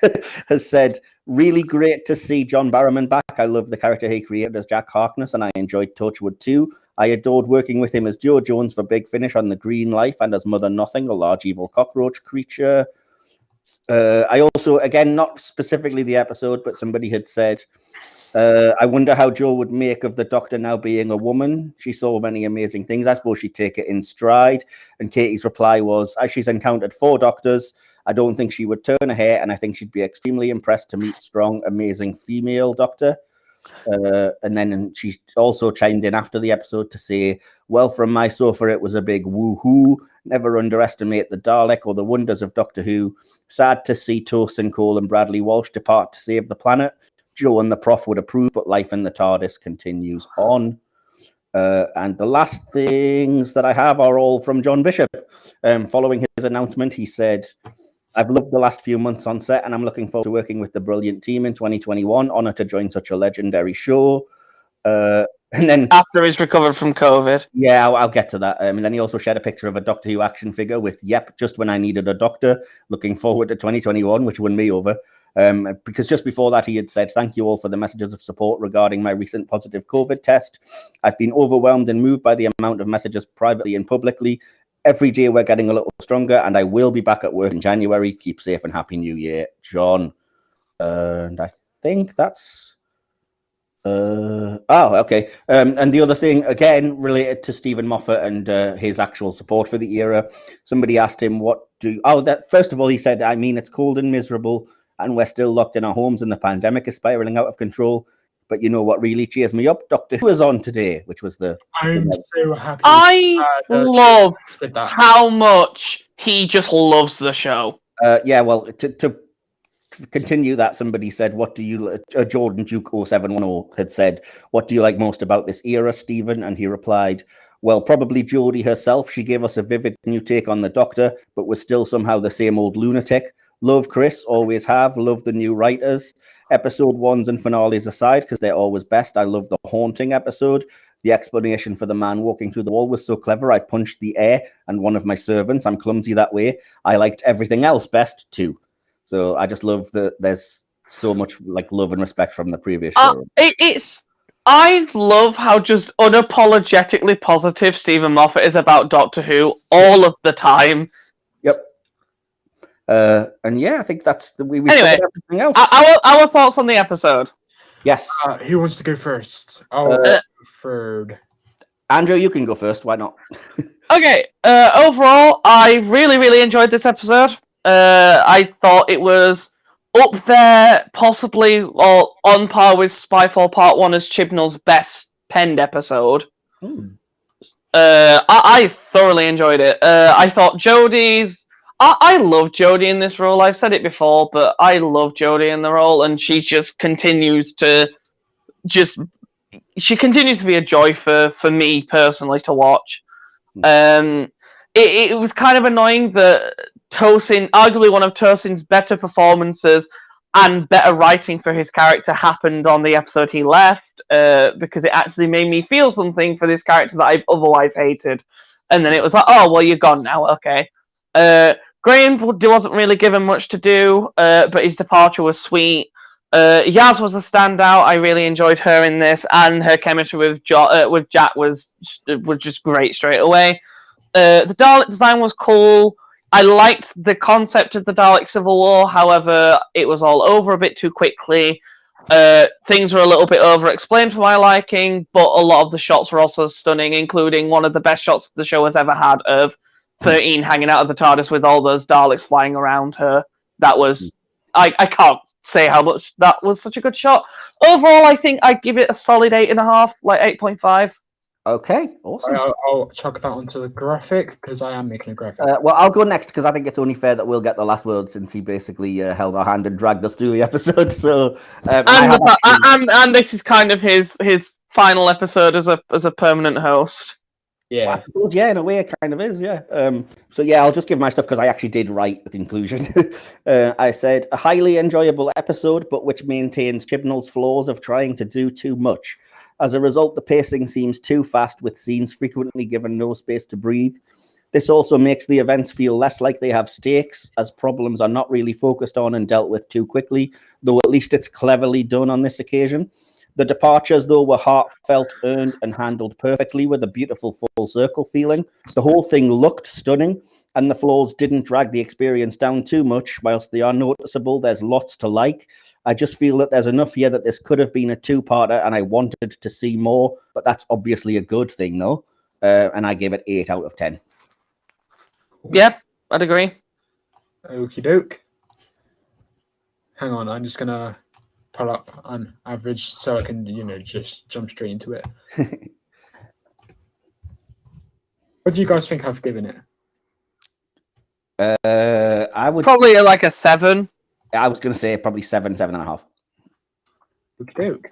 [SPEAKER 1] has said, really great to see John Barrowman back. I love the character he created as Jack Harkness, and I enjoyed Torchwood too. I adored working with him as Joe Jones for Big Finish on The Green Life, and as Mother Nothing, a large evil cockroach creature. I also, again, not specifically the episode, but somebody had said, I wonder how Jo would make of the Doctor now being a woman. She saw many amazing things. I suppose she'd take it in stride. And Katie's reply was, as she's encountered 4 Doctors, I don't think she would turn a hair, and I think she'd be extremely impressed to meet strong, amazing female Doctor. And then she also chimed in after the episode to say, well, from my sofa, it was a big woohoo. Never underestimate the Dalek or the wonders of Doctor Who. Sad to see Tosin Cole and Bradley Walsh depart to save the planet. Joe and the Prof would approve, but life in the TARDIS continues on. And the last things that I have are all from John Bishop. Following his announcement, he said, I've loved the last few months on set, and I'm looking forward to working with the brilliant team in 2021. Honored to join such a legendary show. And then
[SPEAKER 3] after he's recovered from COVID.
[SPEAKER 1] Yeah, I'll get to that. And then he also shared a picture of a Doctor Who action figure with, yep, just when I needed a doctor. Looking forward to 2021, which won me over. Because just before that, he had said, "Thank you all for the messages of support regarding my recent positive COVID test. I've been overwhelmed and moved by the amount of messages privately and publicly. Every day we're getting a little stronger, and I will be back at work in January. Keep safe and Happy New Year, John." And I think that's... okay. And the other thing, again, related to Stephen Moffat and his actual support for the era, somebody asked him, first of all, he said, "I mean, it's cold and miserable, and we're still locked in our homes, and the pandemic is spiraling out of control. But you know what really cheers me up? Doctor Who is on today," which was
[SPEAKER 2] I'm so happy.
[SPEAKER 3] I love how much he just loves the show.
[SPEAKER 1] Yeah, well, to continue that, somebody said, "What do you..." Jordan Duke 0710 had said, "What do you like most about this era, Stephen?" And he replied, "Well, probably Jodie herself. She gave us a vivid new take on the Doctor, but was still somehow the same old lunatic. Love Chris, always have. Love the new writers. Episode 1s and finales aside, because they're always best. I love the haunting episode. The explanation for the man walking through the wall was so clever. I punched the air and one of my servants. I'm clumsy that way. I liked everything else best too." So I just love that there's so much like love and respect from the previous show.
[SPEAKER 3] I love how just unapologetically positive Stephen Moffat is about Doctor Who all of the time.
[SPEAKER 1] Yep. And yeah, I think that's we
[SPEAKER 3] anyway,
[SPEAKER 1] everything else.
[SPEAKER 3] Our thoughts on the episode.
[SPEAKER 1] Yes.
[SPEAKER 2] Who wants to go first? Third.
[SPEAKER 1] Andrew, you can go first. Why not?
[SPEAKER 3] Okay. Overall, I really, really enjoyed this episode. I thought it was up there, possibly, or on par with Spyfall Part 1 as Chibnall's best penned episode. I thoroughly enjoyed it. I thought Jodie's... I love Jodie in this role. I've said it before, but I love Jodie in the role, and she just continues to she continues to be a joy for me personally to watch. It was kind of annoying that Tosin, arguably one of Tosin's better performances and better writing for his character, happened on the episode he left, because it actually made me feel something for this character that I've otherwise hated. And then it was like, oh, well, you're gone now, okay. Graham wasn't really given much to do, but his departure was sweet. Yaz was a standout. I really enjoyed her in this, and her chemistry with Jack was just great straight away. The Dalek design was cool. I liked the concept of the Dalek Civil War. However, it was all over a bit too quickly. Things were a little bit over-explained for my liking, but a lot of the shots were also stunning, including one of the best shots the show has ever had of 13 hanging out of the TARDIS with all those Daleks flying around her. That was... I can't say how much that was such a good shot. Overall, I think I'd give it a solid 8.5, like 8.5.
[SPEAKER 1] Okay, awesome.
[SPEAKER 2] I'll chuck that onto the graphic, because I am making a graphic.
[SPEAKER 1] Well, I'll go next, because I think it's only fair that we'll get the last word, since he basically held our hand and dragged us through the episode. So,
[SPEAKER 3] and this is kind of his final episode as a permanent host.
[SPEAKER 2] Yeah,
[SPEAKER 1] well, I suppose, yeah, in a way it kind of is, yeah. So yeah, I'll just give my stuff because I actually did write the conclusion. I said, a highly enjoyable episode, but which maintains Chibnall's flaws of trying to do too much. As a result, the pacing seems too fast, with scenes frequently given no space to breathe. This also makes the events feel less like they have stakes, as problems are not really focused on and dealt with too quickly, though at least it's cleverly done on this occasion. The departures, though, were heartfelt, earned, and handled perfectly with a beautiful full circle feeling. The whole thing looked stunning, and the flaws didn't drag the experience down too much. Whilst they are noticeable, there's lots to like. I just feel that there's enough here that this could have been a two-parter, and I wanted to see more, but that's obviously a good thing, though. And I gave it 8 out of 10.
[SPEAKER 3] Yep, I'd agree.
[SPEAKER 2] Okie doke. Hang on, I'm just gonna pull up an average so I can, just jump straight into it. What do you guys think I've given it?
[SPEAKER 1] I would
[SPEAKER 3] probably like a 7.
[SPEAKER 1] I was going to say probably 7, 7.5.
[SPEAKER 2] Okie doke.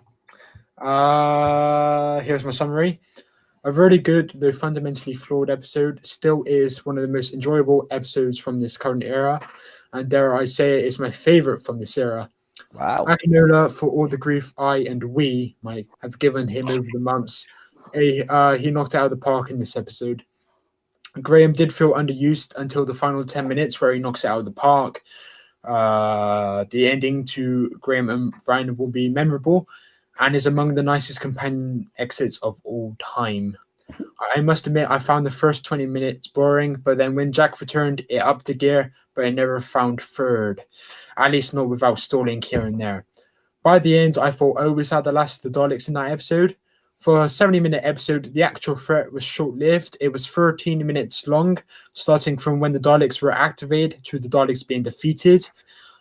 [SPEAKER 2] Here's my summary. A really good, though fundamentally flawed episode, still is one of the most enjoyable episodes from this current era, and dare I say it is my favorite from this era.
[SPEAKER 1] Wow.
[SPEAKER 2] Akinola, for all the grief I and we might have given him over the months, he knocked it out of the park in this episode. Graham did feel underused until the final 10 minutes where he knocks it out of the park. The ending to Graham and Ryan will be memorable and is among the nicest companion exits of all time. I must admit, I found the first 20 minutes boring, but then when Jack returned, it upped the gear, but I never found third. At least not without stalling here and there. By the end, I thought I always had the last of the Daleks in that episode. For a 70-minute episode, the actual threat was short-lived. It was 13 minutes long, starting from when the Daleks were activated to the Daleks being defeated.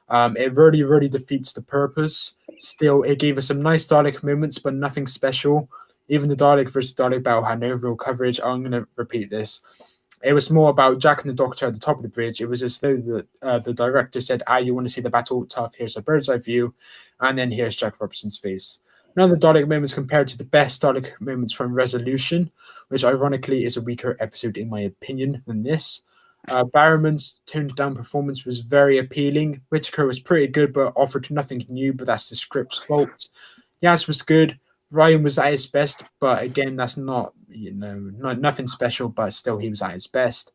[SPEAKER 2] It really defeats the purpose. Still, it gave us some nice Dalek moments, but nothing special. Even the Dalek versus Dalek battle had no real coverage. I'm going to repeat this. It was more about Jack and the Doctor at the top of the bridge. It was as though the director said, you want to see the battle? Tough. Here's a bird's eye view. And then here's Jack Robertson's face. None of the Dalek moments compared to the best Dalek moments from Resolution, which ironically is a weaker episode in my opinion than this. Barrowman's toned down performance was very appealing. Whittaker was pretty good but offered nothing new, but that's the script's fault. Yaz was good. Ryan was at his best, but again, that's not nothing special, but still he was at his best.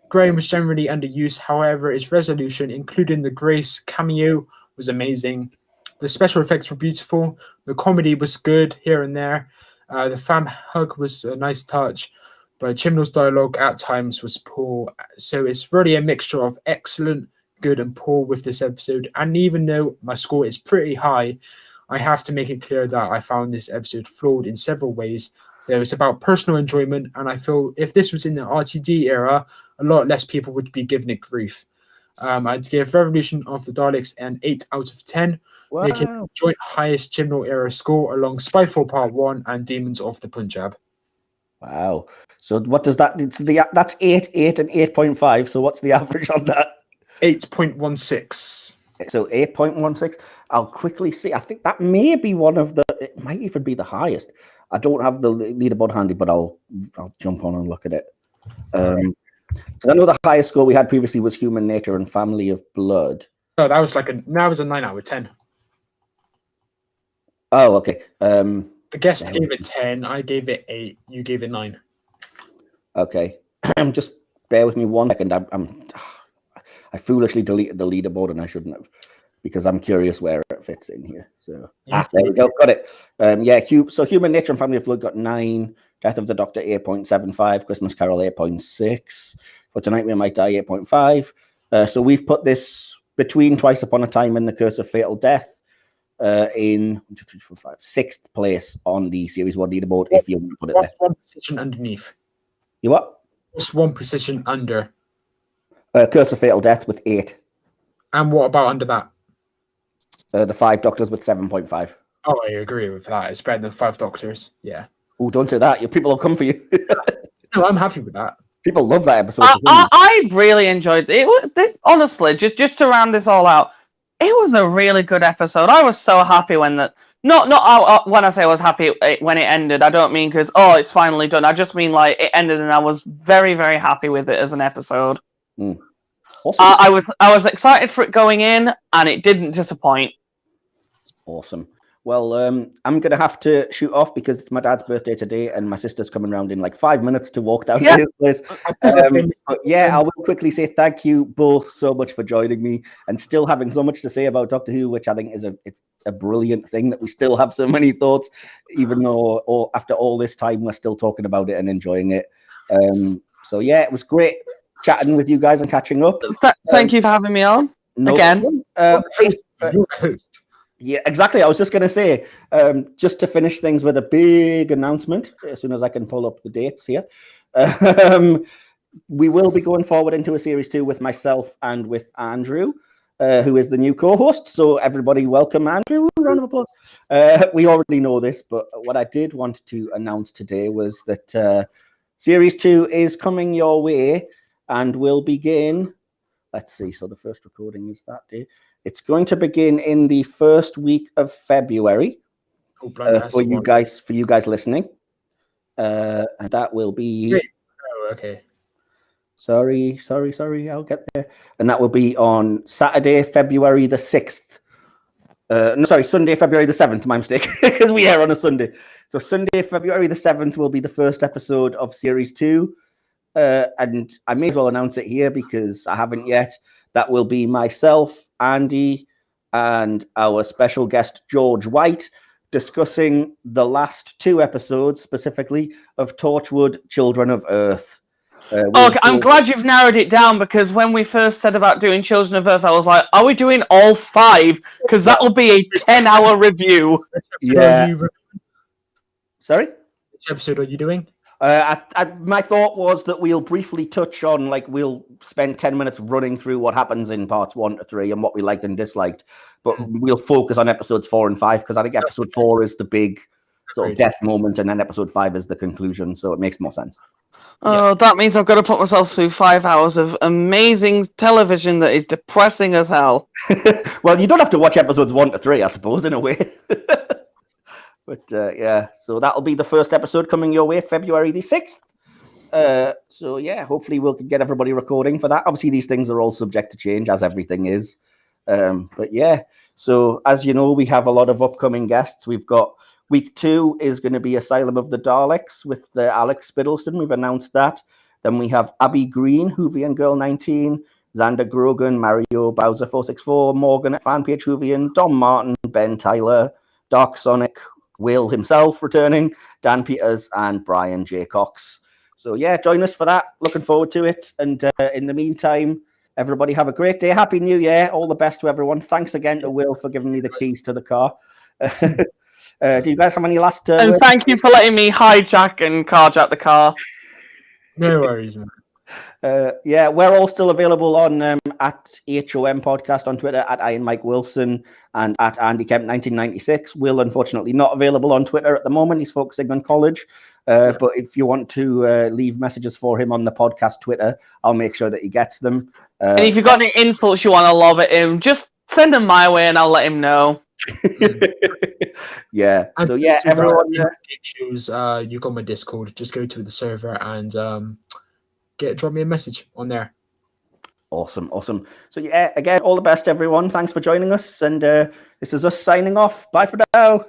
[SPEAKER 2] Graham was generally underused, however, his resolution, including the Grace cameo, was amazing. The special effects were beautiful. The comedy was good here and there. The fam hug was a nice touch, but Chibnall's dialogue at times was poor. So it's really a mixture of excellent, good, and poor with this episode. And even though my score is pretty high, I have to make it clear that I found this episode flawed in several ways. There was about personal enjoyment, and I feel if this was in the RTD era, a lot less people would be giving it grief. I'd give Revolution of the Daleks an 8 out of 10, making it joint highest Chibnall era score along Spyfall Part 1 and Demons of the Punjab.
[SPEAKER 1] Wow. So what does that... that's 8, 8, and 8.5. So what's the average on that?
[SPEAKER 2] 8.16.
[SPEAKER 1] So 8.16. I'll quickly see. I think that may be one of the... It might even be the highest. I don't have the leaderboard handy, but I'll jump on and look at it. Because I know the highest score we had previously was Human Nature and Family of Blood.
[SPEAKER 2] Oh, that was a 9 out of 10.
[SPEAKER 1] Oh, okay.
[SPEAKER 2] The guest gave it 10. I gave it 8. You gave it 9.
[SPEAKER 1] Okay. Just bear with me 1 second. I foolishly deleted the leaderboard and I shouldn't have, because I'm curious where it fits in here. So there we go. Got it. So Human Nature and Family of Blood got 9. Death of the Doctor 8.75. Christmas Carol 8.6. For Tonight We Might Die 8.5. So we've put this between Twice Upon a Time and The Curse of Fatal Death in 1, 2, 3, 4, 5, 6th place on the Series 1 leaderboard, if you want to put it there.
[SPEAKER 2] One position underneath.
[SPEAKER 1] You what?
[SPEAKER 2] Just one position under.
[SPEAKER 1] Curse of Fatal Death with 8.
[SPEAKER 2] And what about under that?
[SPEAKER 1] The 5 Doctors with 7.5.
[SPEAKER 2] Oh, I agree with that. It's better than 5 Doctors. Yeah.
[SPEAKER 1] Oh, don't say that. Your people will come for you.
[SPEAKER 2] No, I'm happy with that.
[SPEAKER 1] People love that episode.
[SPEAKER 3] I really enjoyed it. Honestly, just to round this all out, it was a really good episode. I was so happy when that. Not when I say I was happy when it ended. I don't mean because it's finally done. I just mean like it ended, and I was very very happy with it as an episode.
[SPEAKER 1] Awesome.
[SPEAKER 3] I was excited for it going in, and it didn't disappoint.
[SPEAKER 1] Awesome. Well, I'm going to have to shoot off because it's my dad's birthday today and my sister's coming around in like 5 minutes to walk down to his place. But yeah, I will quickly say thank you both so much for joining me and still having so much to say about Doctor Who, which I think is a brilliant thing that we still have so many thoughts, even though after all this time, we're still talking about it and enjoying it. So yeah, it was great chatting with you guys and catching up.
[SPEAKER 3] Thank you for having me on again.
[SPEAKER 1] Yeah, exactly. I was just going to say, just to finish things with a big announcement, as soon as I can pull up the dates here. We will be going forward into a Series 2 with myself and with Andrew, who is the new co-host. So everybody welcome Andrew. Round of applause. We already know this, but what I did want to announce today was that Series 2 is coming your way and will begin. Let's see. So the first recording is that day. It's going to begin in the first week of February for you guys listening, and that will be.
[SPEAKER 2] Oh, okay.
[SPEAKER 1] Sorry. I'll get there, and that will be on Saturday, February the 6th. Sunday, February the 7th. My mistake, because we air on a Sunday. So Sunday, February the 7th will be the first episode of Series 2, and I may as well announce it here because I haven't yet. That will be myself, Andy and our special guest, George White, discussing the last 2 episodes, specifically, of Torchwood Children of Earth.
[SPEAKER 3] Okay, I'm glad you've narrowed it down, because when we first said about doing Children of Earth, I was like, are we doing all 5? Because that will be a 10-hour review.
[SPEAKER 1] Yeah. Sorry?
[SPEAKER 2] Which episode are you doing?
[SPEAKER 1] My thought was that we'll briefly touch on, like, we'll spend 10 minutes running through what happens in parts 1 to 3 and what we liked and disliked, but we'll focus on episodes 4 and 5, because I think episode 4 is the big sort of death moment, and then episode 5 is the conclusion, so it makes more sense.
[SPEAKER 3] Oh, that means I've got to put myself through 5 hours of amazing television that is depressing as hell.
[SPEAKER 1] Well, you don't have to watch episodes 1 to 3, I suppose, in a way. But yeah, so that'll be the first episode coming your way, February the 6th. So yeah, hopefully we'll get everybody recording for that. Obviously, these things are all subject to change, as everything is. But yeah, so as you know, we have a lot of upcoming guests. We've got week 2 is going to be Asylum of the Daleks with Alex Spiddleston. We've announced that. Then we have Abby Green, Whovian Girl 19, Xander Grogan, Mario Bowser 464, Morgan at Fanpage Whovian, Dom Martin, Ben Tyler, Dark Sonic, Will himself returning, Dan Peters, and Brian J. Cox. So yeah, join us for that. Looking forward to it. And in the meantime, everybody have a great day. Happy New Year. All the best to everyone. Thanks again to Will for giving me the keys to the car. Do you guys have any last
[SPEAKER 3] and thank you for letting me hijack and carjack the car.
[SPEAKER 2] No worries, man.
[SPEAKER 1] Yeah, we're all still available on at HoM Podcast on Twitter, at Iron Mike Wilson, and at Andy Kemp 1996. Will, unfortunately, not available on Twitter at the moment. He's focusing on college. But if you want to leave messages for him on the podcast Twitter, I'll make sure that he gets them.
[SPEAKER 3] And if you've got any insults you want to lob at him, just send them my way and I'll let him know.
[SPEAKER 1] Yeah.
[SPEAKER 2] And
[SPEAKER 1] so yeah, everyone.
[SPEAKER 2] Shows, you got my Discord. Just go to the server and drop me a message on there.
[SPEAKER 1] Awesome. So yeah, again, all the best, everyone. Thanks for joining us, and this is us signing off. Bye for now.